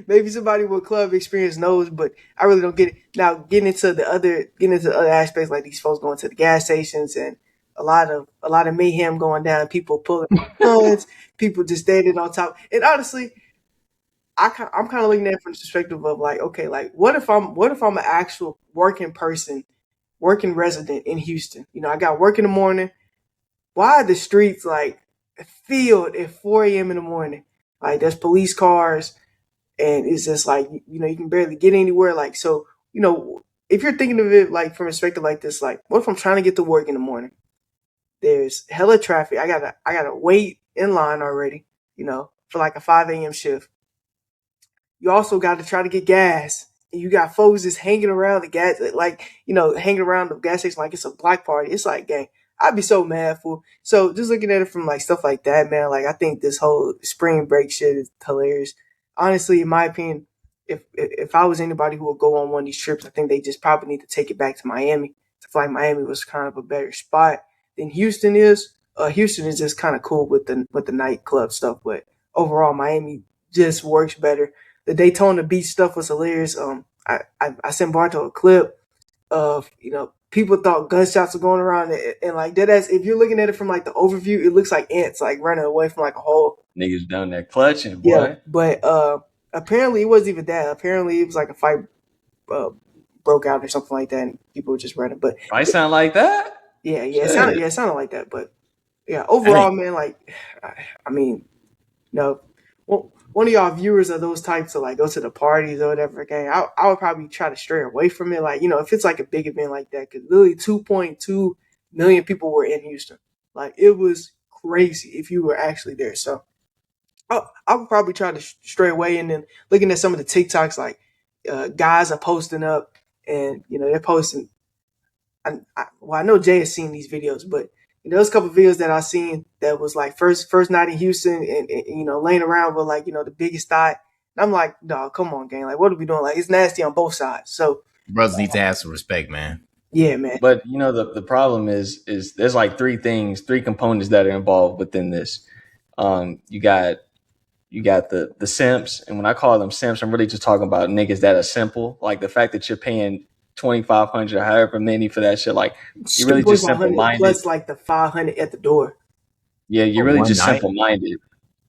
maybe somebody with club experience knows, but I really don't get it. Now getting into other aspects like these folks going to the gas stations and a lot of mayhem going down, people pulling guns, people just standing on top. And honestly, I'm kind of looking at it from the perspective of like, okay, like what if I'm an actual working person, working resident in Houston? I got work in the morning. Why are the streets like filled at 4 a.m. in the morning? Like there's police cars, and it's just like you can barely get anywhere. Like so, if you're thinking of it like from a perspective like this, like what if I'm trying to get to work in the morning? There's hella traffic. I gotta wait in line already. For like a 5 a.m. shift. You also got to try to get gas. And you got folks just hanging around the gas, like, hanging around the gas station like it's a black party. It's like, gang, I'd be so mad for. So just looking at it from like stuff like that, man, like I think this whole spring break shit is hilarious. Honestly, in my opinion, if I was anybody who would go on one of these trips, I think they just probably need to take it back to Miami. I feel like Miami was kind of a better spot than Houston is. Houston is just kind of cool with the nightclub stuff, but overall, Miami just works better. The Daytona Beach stuff was hilarious. I sent Barto a clip of people thought gunshots were going around, and like that. As if you're looking at it from like the overview, it looks like ants like running away from like a hole. Niggas down there clutching, Yeah, boy. but apparently it wasn't even that. Apparently it was like a fight uh, broke out or something like that, and people were just running. But I sound like that? yeah, Shit. it sounded like that. But yeah, overall, man, like I mean, well, one of y'all viewers are those types to like go to the parties or whatever. Okay, I would probably try to stray away from it. Like if it's like a big event like that, because literally 2.2 million people were in Houston. Like it was crazy if you were actually there. So I would probably try to stray away. And then looking at some of the TikToks, like guys are posting up, and they're posting. I know Jay has seen these videos, but there's a couple of videos that I've seen that was like first night in Houston, and laying around with like the biggest thigh. And I'm like, dog, come on, gang, like what are we doing? Like it's nasty on both sides. So Brothers need to have some respect, man. yeah, man. But the problem is there's like three components that are involved within this. You got the simps, and when I call them simps, I'm really just talking about niggas that are simple. Like the fact that you're paying 2,500 or however many for that shit, like you're really just simple minded. Plus like the 500 at the door. Yeah, you're really just night. simple minded.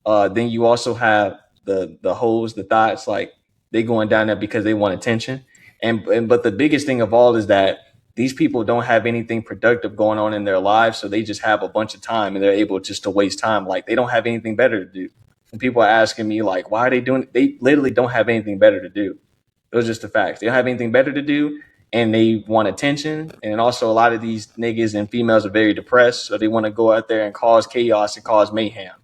Then you also have the hoes, the thoughts, like they going down there because they want attention. But the biggest thing of all is that these people don't have anything productive going on in their lives, so they just have a bunch of time and they're able just to waste time. Like they don't have anything better to do. When people are asking me like, why are they doing it? They literally don't have anything better to do. Those are just the facts. They don't have anything better to do, and they want attention. And also a lot of these niggas and females are very depressed, so they want to go out there and cause chaos and cause mayhem.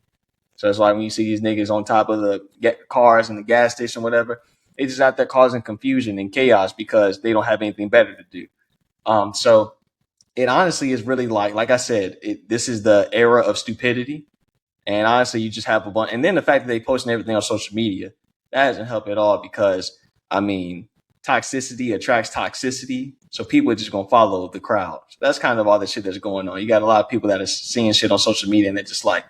So that's why when you see these niggas on top of the cars in the gas station, whatever, they just out there causing confusion and chaos because they don't have anything better to do. So it honestly is really like I said, this is the era of stupidity. And honestly, you just have a bunch. And then the fact that they posting everything on social media, that doesn't help at all because, I mean, toxicity attracts toxicity. So people are just going to follow the crowd. So that's kind of all the shit that's going on. You got a lot of people that are seeing shit on social media and they're just like,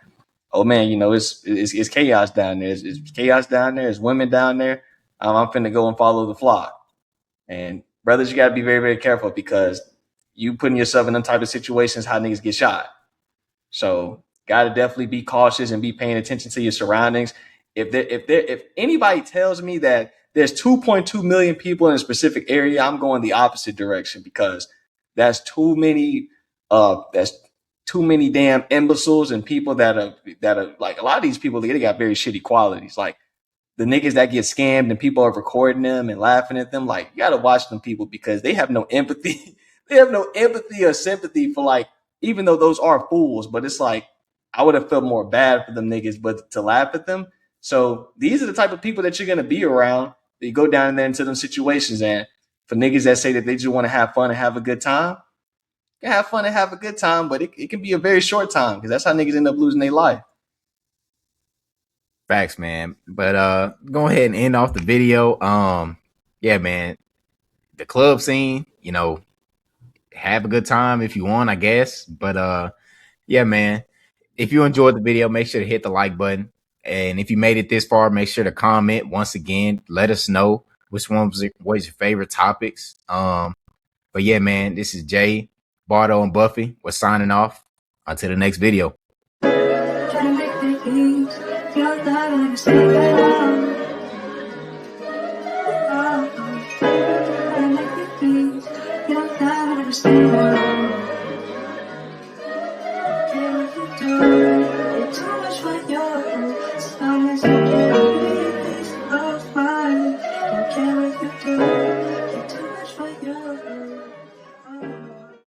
oh, man, it's chaos down there. It's chaos down there. It's women down there. I'm finna go and follow the flock. And brothers, you got to be very, very careful because you putting yourself in them type of situations, how niggas get shot. So got to definitely be cautious and be paying attention to your surroundings. If anybody tells me that there's 2.2 million people in a specific area, I'm going the opposite direction because that's too many damn imbeciles and people that are like a lot of these people, they got very shitty qualities. Like the niggas that get scammed and people are recording them and laughing at them. Like you got to watch them people because they have no empathy. They have no empathy or sympathy for like even though those are fools, but it's like I would have felt more bad for them niggas, but to laugh at them. So these are the type of people that you're gonna be around. You go down there into them situations, and for niggas that say that they just want to have fun and have a good time, you can have fun and have a good time, but it can be a very short time because that's how niggas end up losing their life. Facts, man. But go ahead and end off the video. Yeah, man. The club scene, you know, have a good time if you want, I guess. But yeah, man. If you enjoyed the video, make sure to hit the like button. And if you made it this far, make sure to comment once again. Let us know which one was your favorite topics. But yeah, man, this is Jay, Bardo, and Buffy. We're signing off. Until the next video. Stay